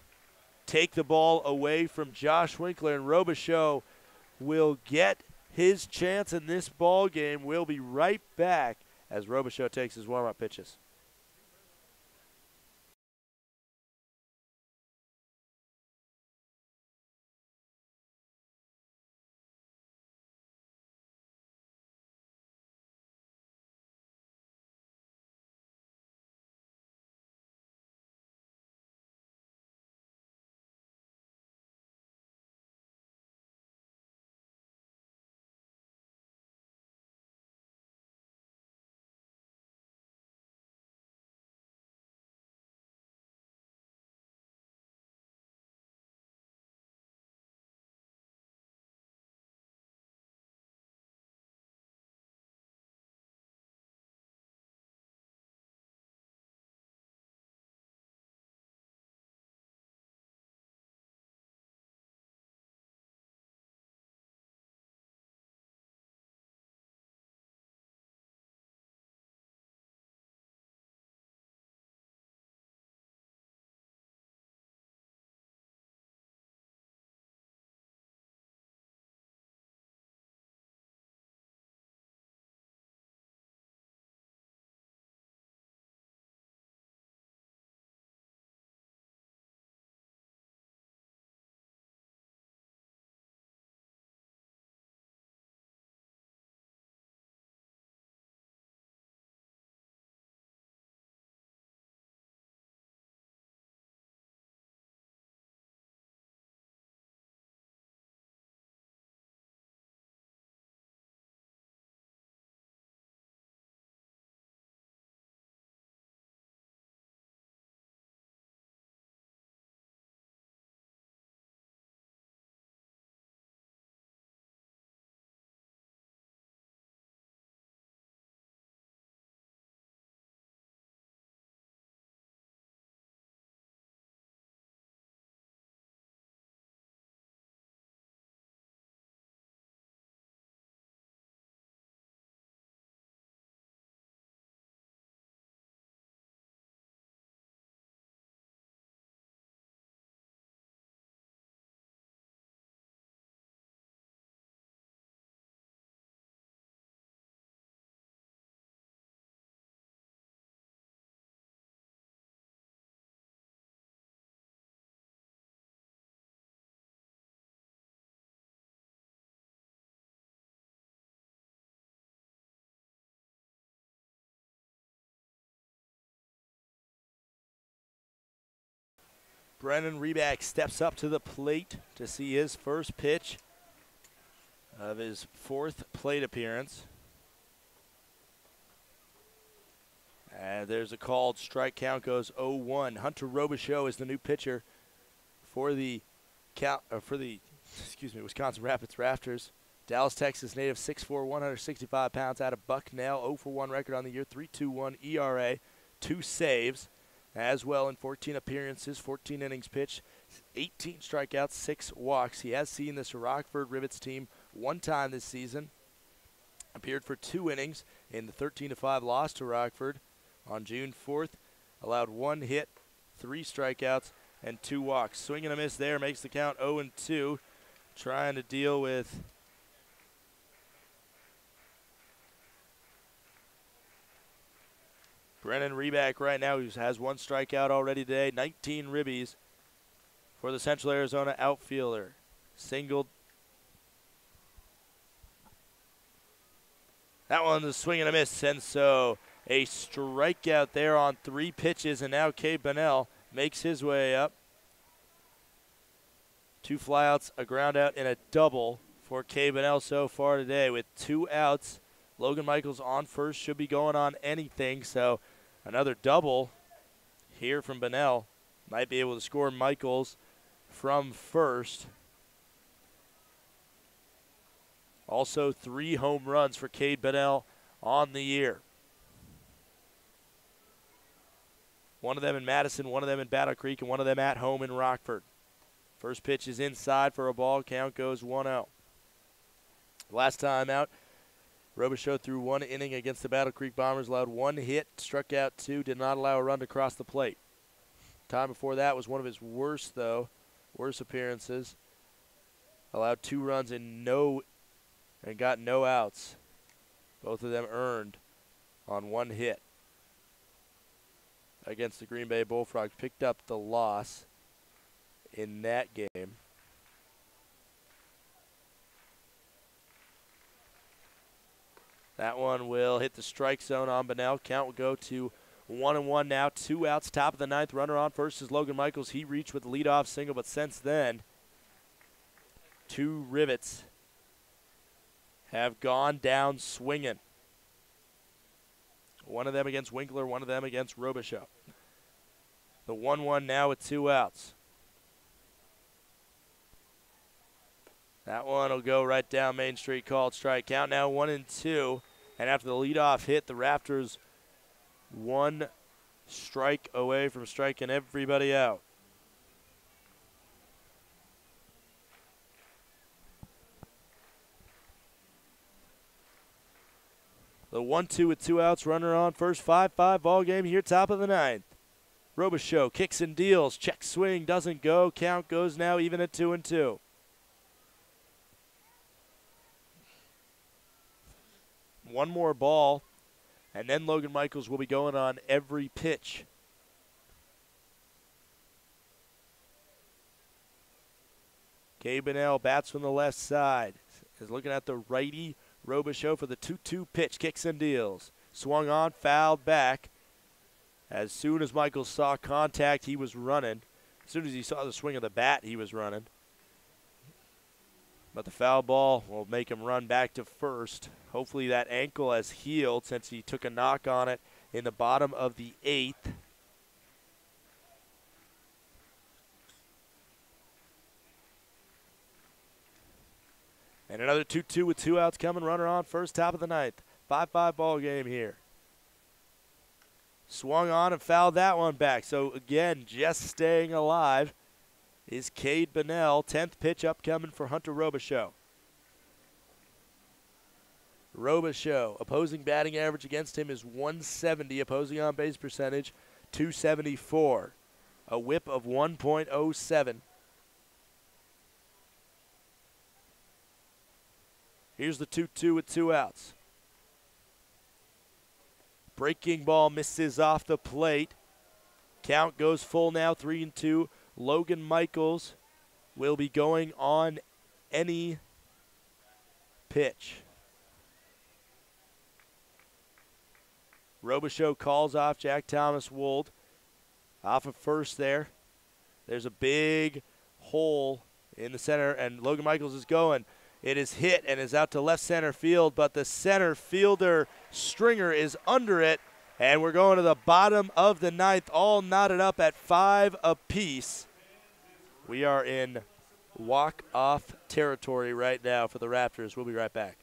Speaker 1: take the ball away from Josh Winkler, and Robichaux will get his chance in this ball game. We'll be right back as Robichaux takes his warm-up pitches. Brennan Reback steps up to the plate to see his first pitch of his 4th plate appearance. And there's a called strike. Count goes 0-1. Hunter Robichaux is the new pitcher for the Wisconsin Rapids Rafters. Dallas, Texas native, 6'4", 165 pounds, out of Bucknell, 0-for-1 record on the year, 3.21 ERA, 2 saves, as well in 14 appearances, 14 innings pitched, 18 strikeouts, 6 walks. He has seen this Rockford Rivets team 1 time this season, appeared for 2 innings in the 13-5 loss to Rockford on June 4th, allowed 1 hit, 3 strikeouts, and 2 walks. Swing and a miss there, makes the count 0-2, trying to deal with Brennan Reback right now, who has 1 strikeout already today, 19 ribbies for the Central Arizona outfielder. Singled. That one's a swing and a miss, and so a strikeout there on 3 pitches, and now Cade Bunnell makes his way up. 2 flyouts, a ground out, and a double for Cade Bunnell so far today with 2 outs. Logan Michaels on first, should be going on anything, so another double here from Bunnell. Might be able to score Michaels from first. Also 3 home runs for Cade Bunnell on the year. 1 of them in Madison, 1 of them in Battle Creek, and 1 of them at home in Rockford. First pitch is inside for a ball. Count goes 1-0. Last time out, Robichaux threw 1 inning against the Battle Creek Bombers, allowed 1 hit, struck out 2, did not allow a run to cross the plate. Time before that was one of his worst appearances. Allowed 2 runs and got no outs. Both of them earned on 1 hit against the Green Bay Bullfrogs. Picked up the loss in that game. That one will hit the strike zone on Bunnell. Count will go to 1-1 now. 2 outs, top of the 9th. Runner on first is Logan Michaels. He reached with the leadoff single, but since then, 2 Rivets have gone down swinging. 1 of them against Winkler, 1 of them against Robichaux. The 1-1 now with 2 outs. That one will go right down Main Street, called strike. Count now 1-2. And after the leadoff hit, the Rafters 1 strike away from striking everybody out. The 1-2 with 2 outs, runner on first, 5-5 ball game here, top of the 9th. Robichaux kicks and deals, check swing, doesn't go. Count goes now even at 2-2. One more ball, and then Logan Michaels will be going on every pitch. Cade Bunnell bats from the left side. Is looking at the righty Robichaux for the 2-2 pitch. Kicks and deals. Swung on, fouled back. As soon as Michaels saw contact, he was running. As soon as he saw the swing of the bat, he was running. But the foul ball will make him run back to first. Hopefully that ankle has healed since he took a knock on it in the bottom of the 8th. And another 2-2 with 2 outs coming. Runner on first, top of the 9th. 5-5 ball game here. Swung on and fouled that one back. So again, just staying alive is Cade Bunnell. 10th pitch upcoming for Hunter Robichaux. Robichaux, opposing batting average against him is 170. Opposing on base percentage, 274. A whip of 1.07. Here's the 2-2 with 2 outs. Breaking ball misses off the plate. Count goes full now, 3-2. Logan Michaels will be going on any pitch. Robichaux calls off Jack Thomas Wold off of first there. There's a big hole in the center, and Logan Michaels is going. It is hit and is out to left center field, but the center fielder Stringer is under it, and we're going to the bottom of the ninth, all knotted up at 5 apiece. We are in walk-off territory right now for the Raptors. We'll be right back.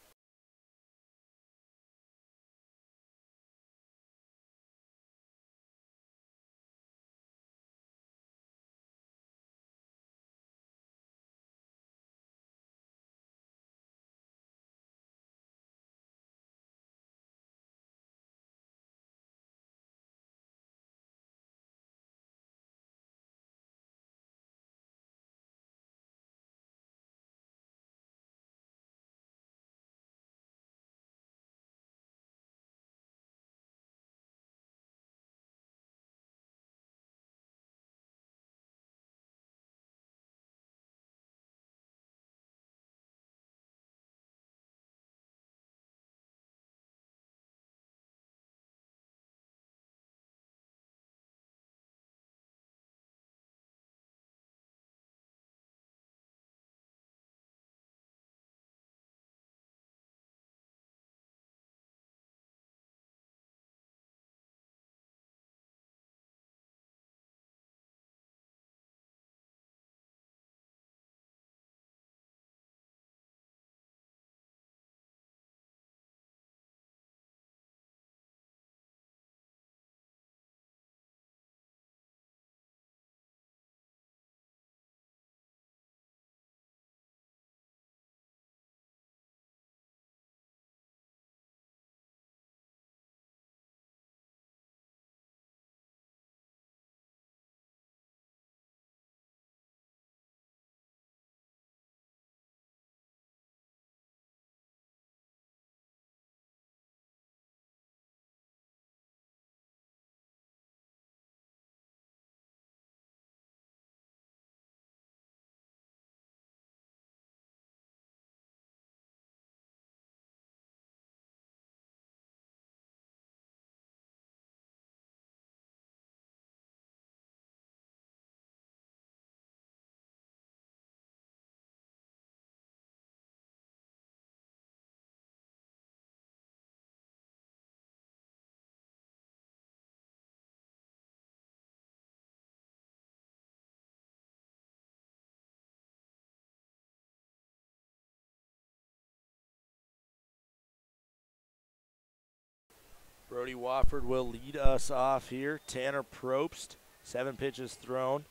Speaker 1: Brody Wofford will lead us off here. Tanner Probst, 7 pitches thrown.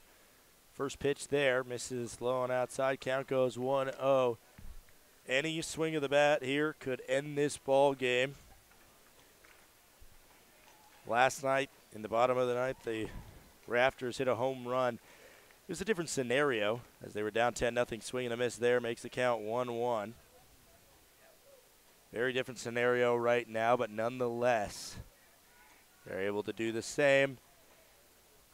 Speaker 1: First pitch there, misses low on outside. Count goes 1-0. Any swing of the bat here could end this ball game. Last night, in the bottom of the ninth, the Rafters hit a home run. It was a different scenario as they were down 10-0. Swing and a miss there makes the count 1-1. Very different scenario right now, but nonetheless, they're able to do the same.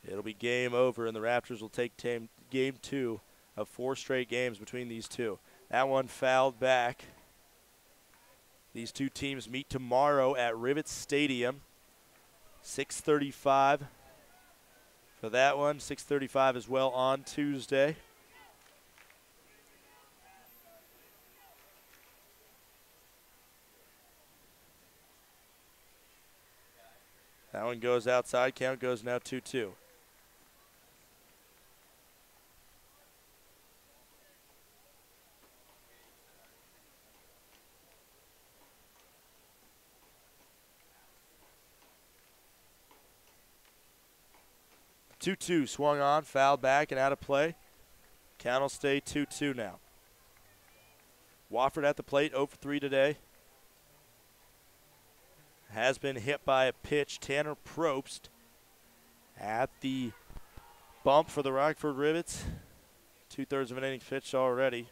Speaker 1: It'll be game over, and the Raptors will take game 2 of 4 straight games between these two. That one fouled back. These two teams meet tomorrow at Rivets Stadium. 6:35 for that one. 6:35 as well on Tuesday. That one goes outside. Count goes now 2-2. Swung on, fouled back and out of play. Count will stay 2-2 now. Wofford at the plate, 0 for 3 today. Has been hit by a pitch. Tanner Probst at the bump for the Rockford Rivets. 2/3 of an inning pitched already.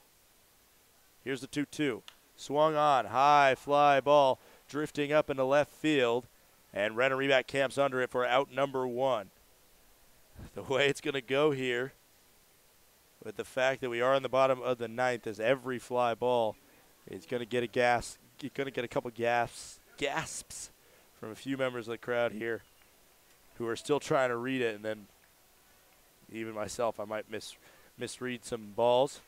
Speaker 1: Here's the 2-2. Swung on, high fly ball, drifting up into left field, and Renner Reback camps under it for out number 1. The way it's going to go here, with the fact that we are in the bottom of the ninth, is every fly ball is going to get a couple gasps from a few members of the crowd here who are still trying to read it, and then Even myself, I might misread some balls.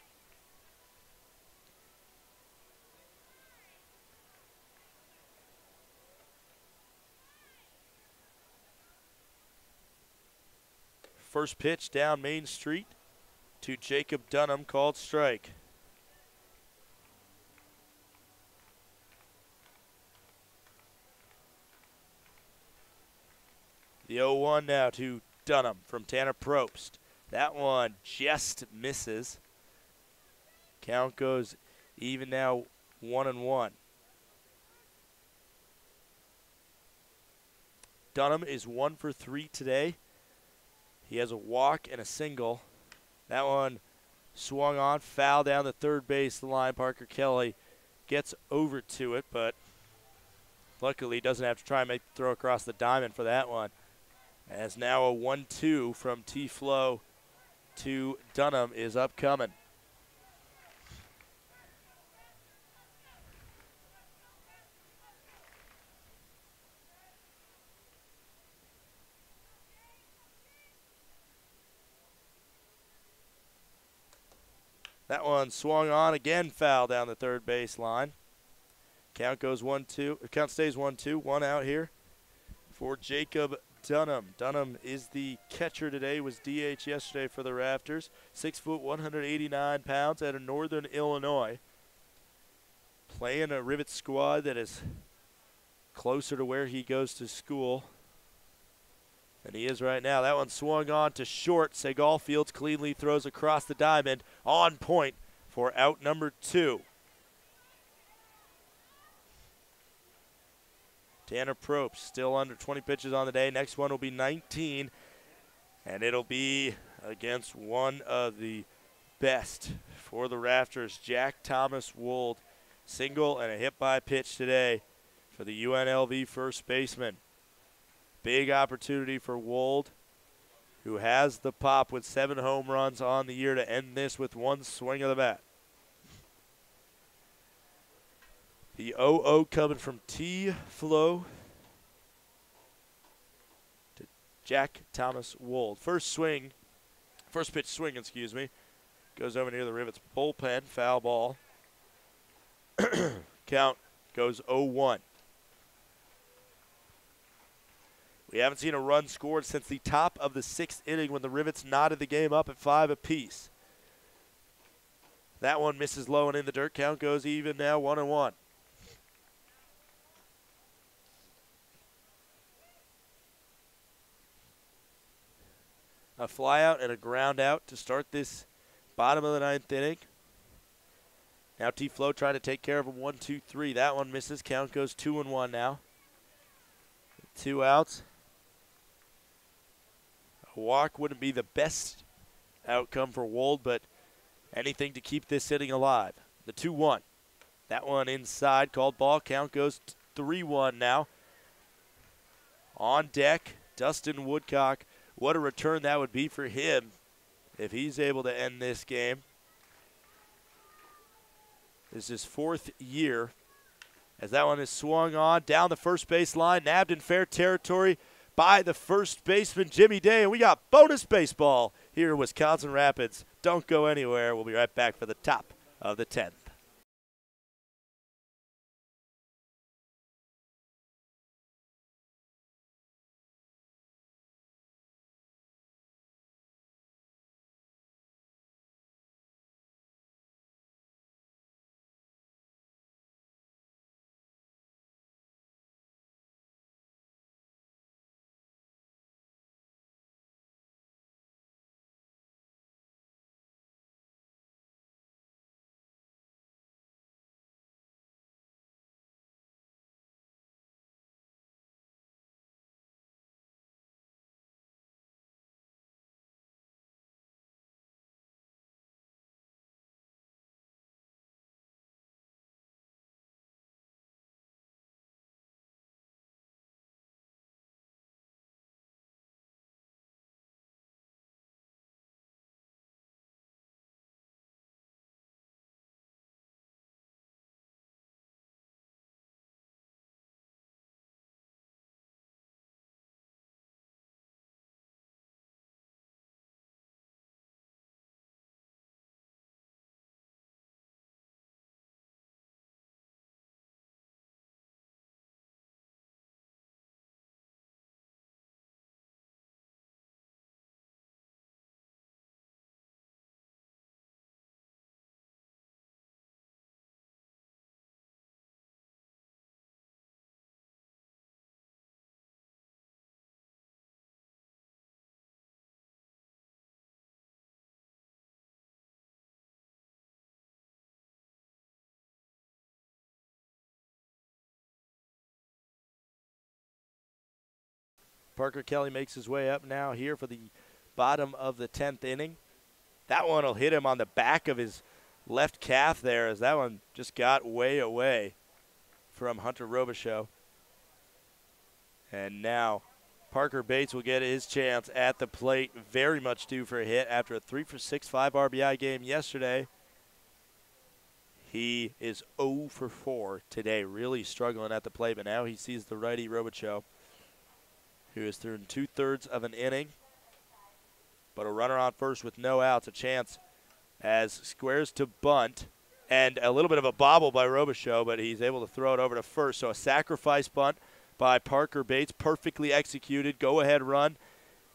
Speaker 1: First pitch down Main Street to Jacob Dunham, called strike. The 0-1 now to Dunham from Tanner Probst. That one just misses. Count goes even now, 1-1. Dunham is 1 for 3 today. He has a walk and a single. That one swung on, foul down the third base line. Parker Kelly gets over to it, but luckily doesn't have to try and make the throw across the diamond for that one. As now a 1-2 from T-Flow to Dunham is upcoming. That one swung on again, foul down the third base line. Count goes 1-2. Count stays 1-2. One out here for Jacob Dunham. Dunham is the catcher today. Was DH yesterday for the Rafters. 6 foot, 189 pounds, out of Northern Illinois. Playing a Rivets squad that is closer to where he goes to school than he is right now. That one swung on to short. Segal Fields cleanly throws across the diamond, on point for out number 2. Tanner Probst still under 20 pitches on the day. Next one will be 19, and it'll be against one of the best for the Rafters, Jack Thomas Wold. Single and a hit by pitch today for the UNLV first baseman. Big opportunity for Wold, who has the pop with 7 home runs on the year, to end this with one swing of the bat. The 0-0 coming from T-Flow to Jack Thomas Wold. First pitch swing, goes over near the Rivets bullpen, foul ball. Count goes 0-1. We haven't seen a run scored since the top of the 6th inning when the Rivets knotted the game up at 5 apiece. That one misses low and in the dirt. Count goes even now, 1-1. A fly out and a ground out to start this bottom of the 9th inning. Now T-Flow trying to take care of him, 1-2-3. That one misses. Count goes 2-1 now. 2 outs. A walk wouldn't be the best outcome for Wold, but anything to keep this inning alive. The 2-1. That one inside, called ball. Count goes 3-1 now. On deck, Dustin Woodcock. What a return that would be for him if he's able to end this game. This is his 4th year as that one is swung on down the first base line, nabbed in fair territory by the first baseman, Jimmy Day. And we got bonus baseball here in Wisconsin Rapids. Don't go anywhere. We'll be right back for the top of the 10th. Parker Kelly makes his way up now here for the bottom of the 10th inning. That one will hit him on the back of his left calf there, as that one just got way away from Hunter Robichaux. And now Parker Bates will get his chance at the plate, very much due for a hit after a 3-for-6, 5 RBI game yesterday. He is 0 for 4 today, really struggling at the plate, but now he sees the righty Robichaux, who is through 2/3 of an inning. But a runner on first with no outs, a chance as squares to bunt, and a little bit of a bobble by Robichaux, but he's able to throw it over to first. So a sacrifice bunt by Parker Bates, perfectly executed. Go-ahead run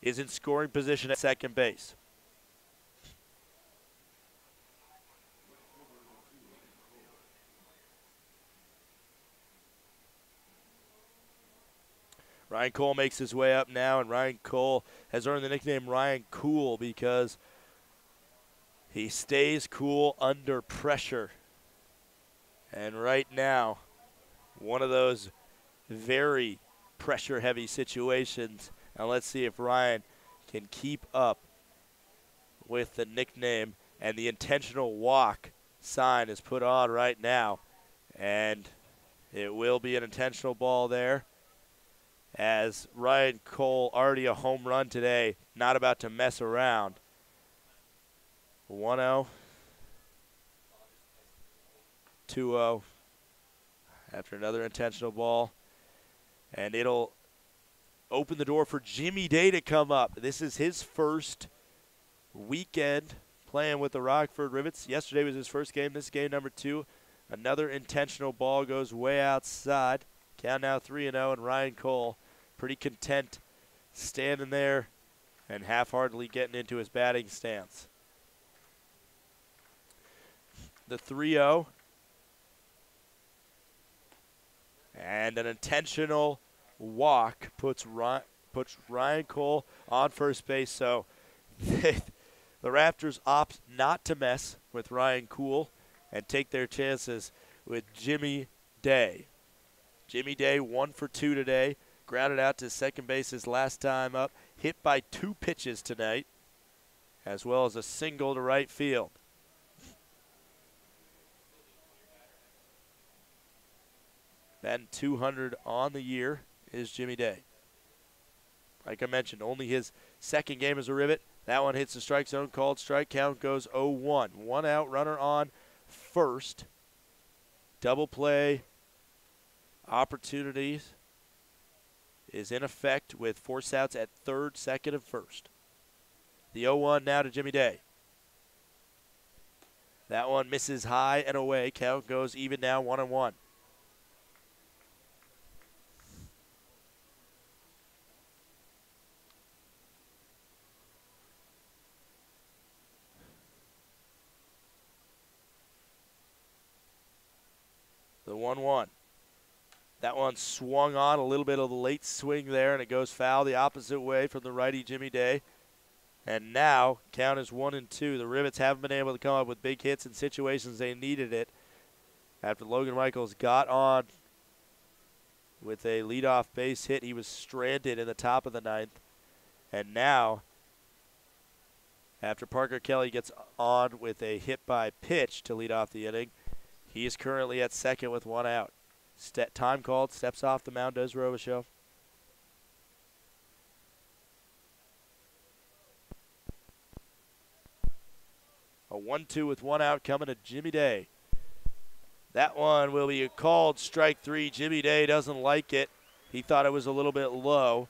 Speaker 1: is in scoring position at second base. Ryan Cole makes his way up now, and Ryan Cole has earned the nickname Ryan Cool because he stays cool under pressure. And right now, one of those very pressure-heavy situations. And let's see if Ryan can keep up with the nickname. And the intentional walk sign is put on right now. And it will be an intentional ball there, as Ryan Cole, already a home run today, not about to mess around. 1-0, 2-0 after another intentional ball. And it'll open the door for Jimmy Day to come up. This is his first weekend playing with the Rockford Rivets. Yesterday was his first game, this game number 2. Another intentional ball goes way outside. Count now 3-0, and Ryan Cole pretty content standing there and half-heartedly getting into his batting stance. The 3-0. And an intentional walk puts Ryan Cole on first base. So the Rafters opt not to mess with Ryan Cole and take their chances with Jimmy Day. Jimmy Day 1 for 2 today. Grounded out to second base his last time up. Hit by 2 pitches tonight, as well as a single to right field. Batting 200 on the year is Jimmy Day. Like I mentioned, only his second game as a Rivet. That one hits the strike zone, called strike. Count goes 0-1. 1 out, runner on first. Double play opportunities is in effect with force outs at third, second, and first. The 0-1 now to Jimmy Day. That one misses high and away. Count goes even now, 1-1. The 1-1. That one swung on, a little bit of the late swing there, and it goes foul the opposite way from the righty Jimmy Day. And now, count is 1-2. The Rivets haven't been able to come up with big hits in situations they needed it. After Logan Michaels got on with a leadoff base hit, he was stranded in the top of the 9th. And now, after Parker Kelly gets on with a hit by pitch to lead off the inning, he is currently at second with 1 out. Time called, steps off the mound, does Robichaux. A 1-2 with 1 out coming to Jimmy Day. That one will be a called strike 3. Jimmy Day doesn't like it. He thought it was a little bit low.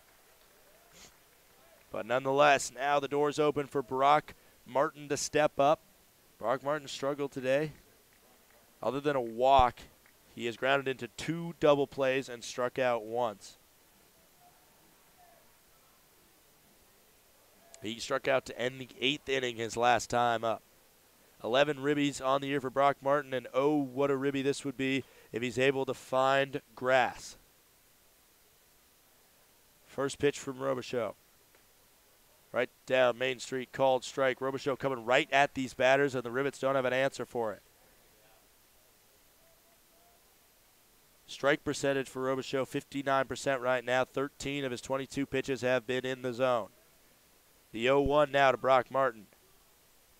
Speaker 1: But nonetheless, now the door's open for Brock Martin to step up. Brock Martin struggled today. Other than a walk, he has grounded into 2 double plays and struck out once. He struck out to end the 8th inning his last time up. 11 ribbies on the year for Brock Martin, and oh, what a ribby this would be if he's able to find grass. First pitch from Robichaux. Right down Main Street, called strike. Robichaux coming right at these batters, and the Rivets don't have an answer for it. Strike percentage for Robichaux, 59% right now. 13 of his 22 pitches have been in the zone. The 0-1 now to Brock Martin.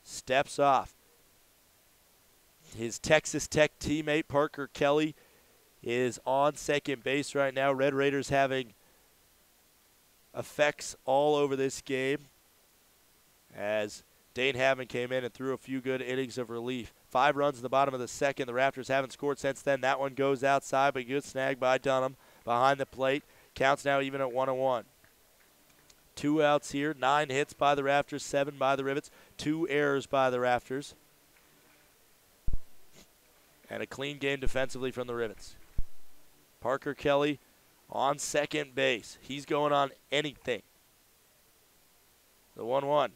Speaker 1: Steps off. His Texas Tech teammate, Parker Kelly, is on second base right now. Red Raiders having effects all over this game as Dane Hammond came in and threw a few good innings of relief. 5 runs in the bottom of the second. The Rafters haven't scored since then. That one goes outside, but good snag by Dunham behind the plate. Counts now even at 1-1. 2 outs here. 9 hits by the Rafters, 7 by the Rivets. 2 errors by the Rafters. And a clean game defensively from the Rivets. Parker Kelly on second base. He's going on anything. The 1-1.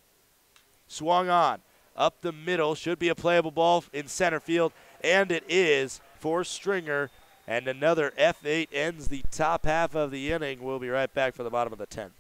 Speaker 1: Swung on. Up the middle. Should be a playable ball in center field. And it is for Stringer. And another F8 ends the top half of the inning. We'll be right back for the bottom of the 10th.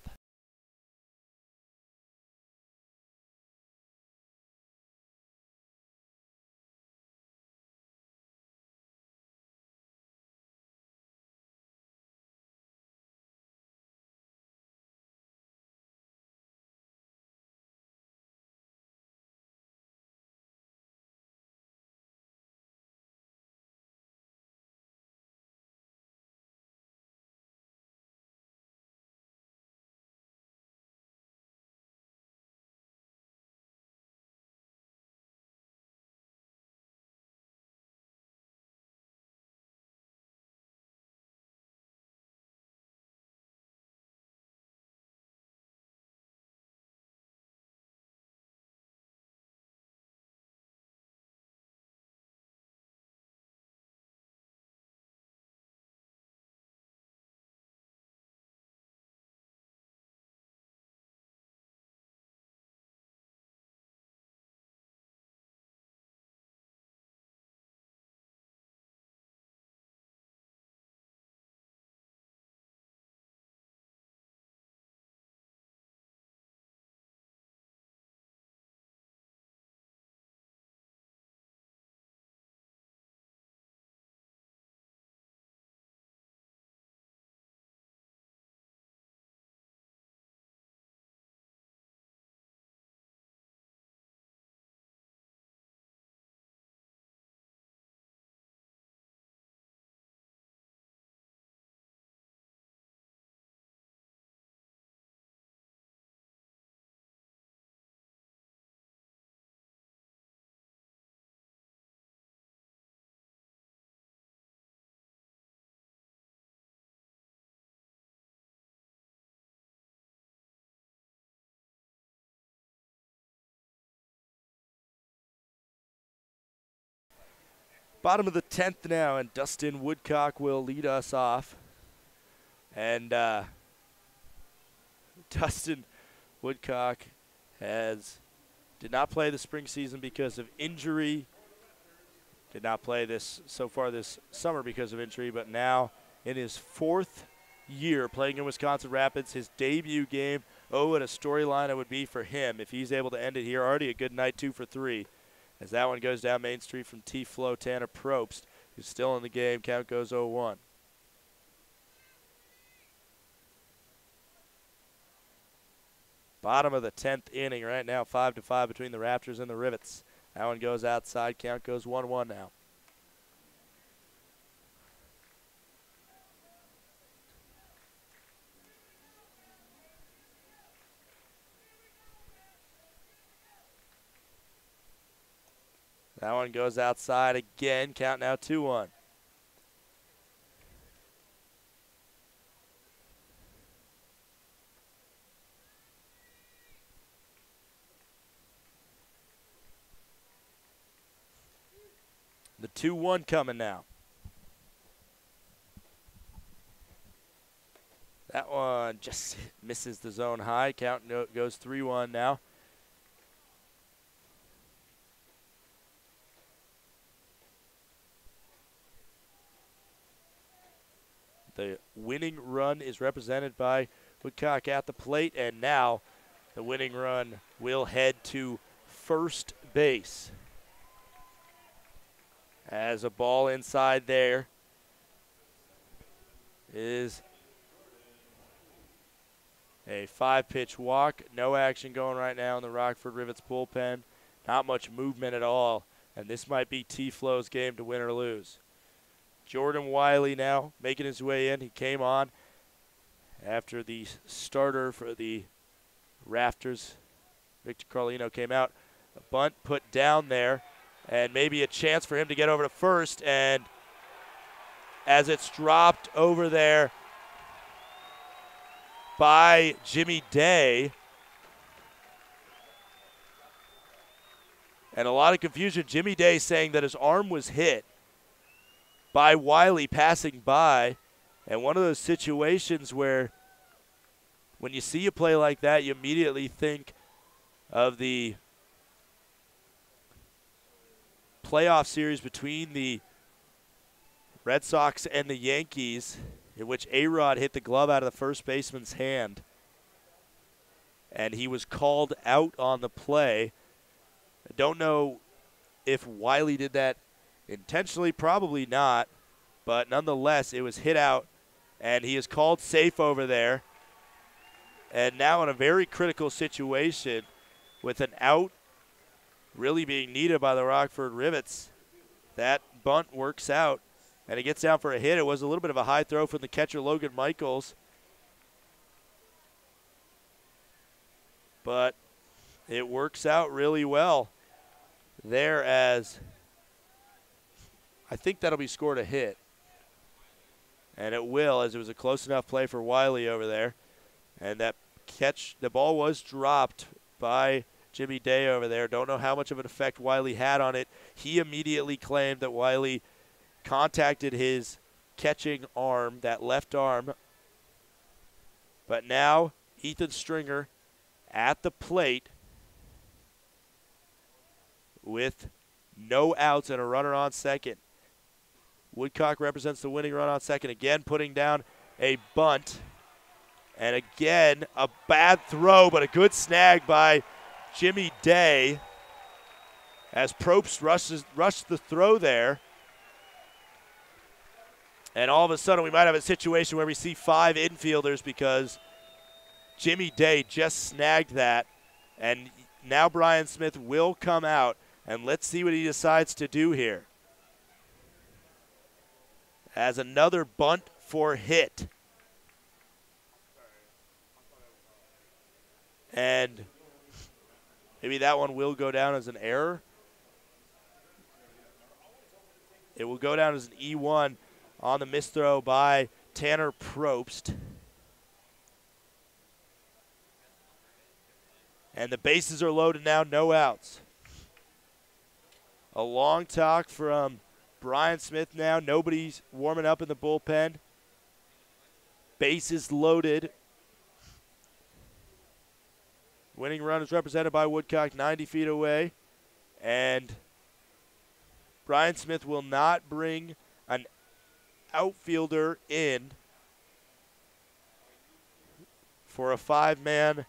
Speaker 1: Bottom of the 10th now, and Dustin Woodcock will lead us off. And Dustin Woodcock did not play the spring season because of injury. Did not play this so far this summer because of injury, but now in his 4th year playing in Wisconsin Rapids, his debut game. Oh, what a storyline it would be for him if he's able to end it here. Already a good night, 2 for 3. As that one goes down Main Street from T-Flow, Tanner Probst, who's still in the game. Count goes 0-1. Bottom of the 10th inning right now, 5-5 between the Rafters and the Rivets. That one goes outside. Count goes 1-1 now. That one goes outside again. Count now 2-1. The 2-1 coming now. That one just misses the zone high. Count goes 3-1 now. The winning run is represented by Woodcock at the plate, and now the winning run will head to first base. As a ball inside there. is a 5-pitch walk. No action going right now in the Rockford Rivets bullpen. Not much movement at all. And this might be T-Flow's game to win or lose. Jordan Wiley now making his way in. He came on after the starter for the Rafters, Victor Carlino, came out. A bunt put down there, and maybe a chance for him to get over to first. And as it's dropped over there by Jimmy Day, and a lot of confusion. Jimmy Day saying that his arm was hit by Wiley passing by. And one of those situations where when you see a play like that, you immediately think of the playoff series between the Red Sox and the Yankees, in which A-Rod hit the glove out of the first baseman's hand. And he was called out on the play. I don't know if Wiley did that intentionally, probably not. But nonetheless, it was hit out, and he is called safe over there. And now in a very critical situation with an out really being needed by the Rockford Rivets, that bunt works out, and it gets down for a hit. It was a little bit of a high throw from the catcher, Logan Michaels. But it works out really well there, as I think that'll be scored a hit. And it will, as it was a close enough play for Wiley over there. And that catch, the ball was dropped by Jimmy Day over there. Don't know how much of an effect Wiley had on it. He immediately claimed that Wiley contacted his catching arm, that left arm. But now Ethan Stringer at the plate with no outs and a runner on second. Woodcock represents the winning run on second, again putting down a bunt. And again, a bad throw, but a good snag by Jimmy Day as Probst rushed the throw there. And all of a sudden, we might have a situation where we see 5 infielders because Jimmy Day just snagged that. And now Brian Smith will come out, and let's see what he decides to do here. As another bunt for hit. And maybe that one will go down as an error. It will go down as an E1 on the misthrow by Tanner Probst. And the bases are loaded now, no outs. A long talk from Brian Smith now. Nobody's warming up in the bullpen. Bases loaded. Winning run is represented by Woodcock 90 feet away. And Brian Smith will not bring an outfielder in for a 5-man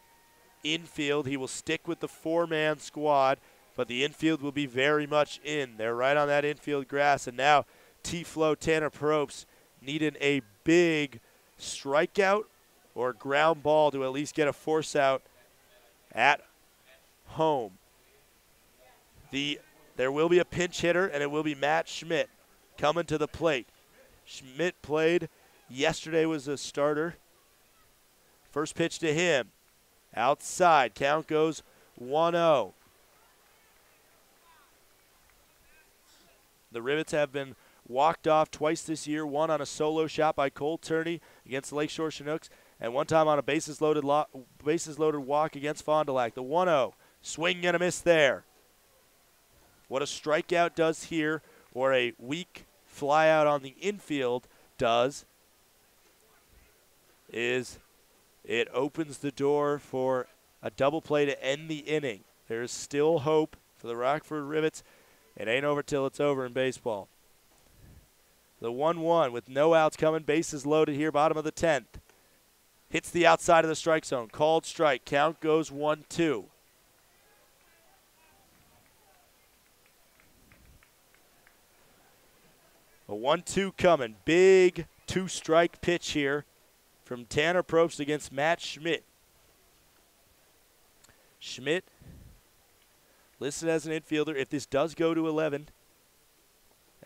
Speaker 1: infield. He will stick with the 4-man squad, but the infield will be very much in. They're right on that infield grass. And now T-Flow, Tanner Probst needing a big strikeout or ground ball to at least get a force out at home. There will be a pinch hitter, and it will be Matt Schmidt coming to the plate. Schmidt played yesterday, was a starter. First pitch to him. Outside, count goes 1-0. The Rivets have been walked off twice this year, one on a solo shot by Cole Turney against the Lakeshore Chinooks, and one time on a bases-loaded walk against Fond du Lac. The 1-0, swing and a miss there. What a strikeout does here, or a weak fly out on the infield does, is it opens the door for a double play to end the inning. There's still hope for the Rockford Rivets. It ain't over till it's over in baseball. The 1-1 with no outs coming, bases loaded here, bottom of the 10th. Hits the outside of the strike zone. Called strike. Count goes 1-2. A 1-2 coming. Big two-strike pitch here from Tanner Probst against Matt Schmidt. Schmidt listed as an infielder. If this does go to 11,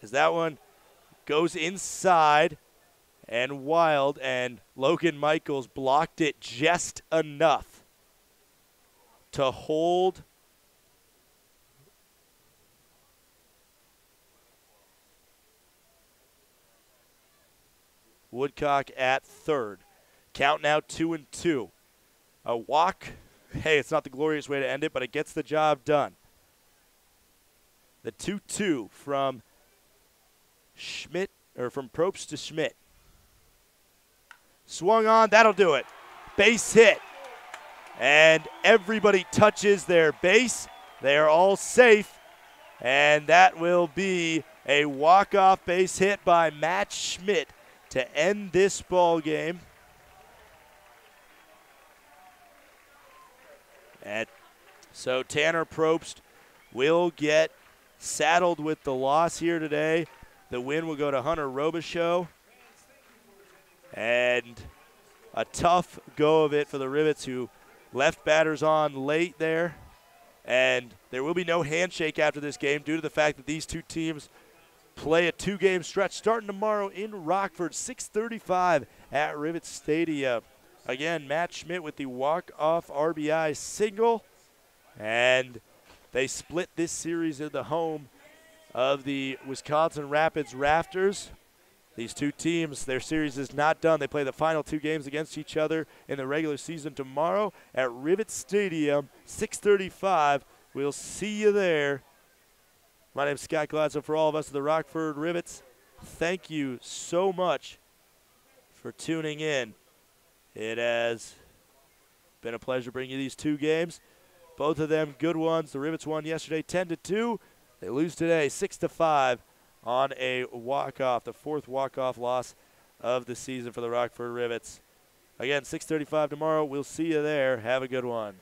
Speaker 1: as that one goes inside and wild, and Logan Michaels blocked it just enough to hold Woodcock at third. Count now 2-2. A walk. Hey, it's not the glorious way to end it, but it gets the job done. The 2-2 from Schmidt, or from Probst to Schmidt. Swung on, that'll do it. Base hit. And everybody touches their base. They are all safe. And that will be a walk-off base hit by Matt Schmidt to end this ball game. So Tanner Probst will get saddled with the loss here today. The win will go to Hunter Robichaux. And a tough go of it for the Rivets, who left batters on late there. And there will be no handshake after this game due to the fact that these two teams play a two-game stretch starting tomorrow in Rockford, 6:35 at Rivets Stadium. Again, Matt Schmidt with the walk-off RBI single. And they split this series in the home of the Wisconsin Rapids Rafters. These two teams, their series is not done. They play the final two games against each other in the regular season tomorrow at Rivets Stadium, 6:35. We'll see you there. My name is Scott Gladstone. For all of us at the Rockford Rivets, thank you so much for tuning in. It has been a pleasure bringing you these two games. Both of them good ones. The Rivets won yesterday 10-2. They lose today 6-5 on a walk-off, the fourth walk-off loss of the season for the Rockford Rivets. Again, 6:35 tomorrow. We'll see you there. Have a good one.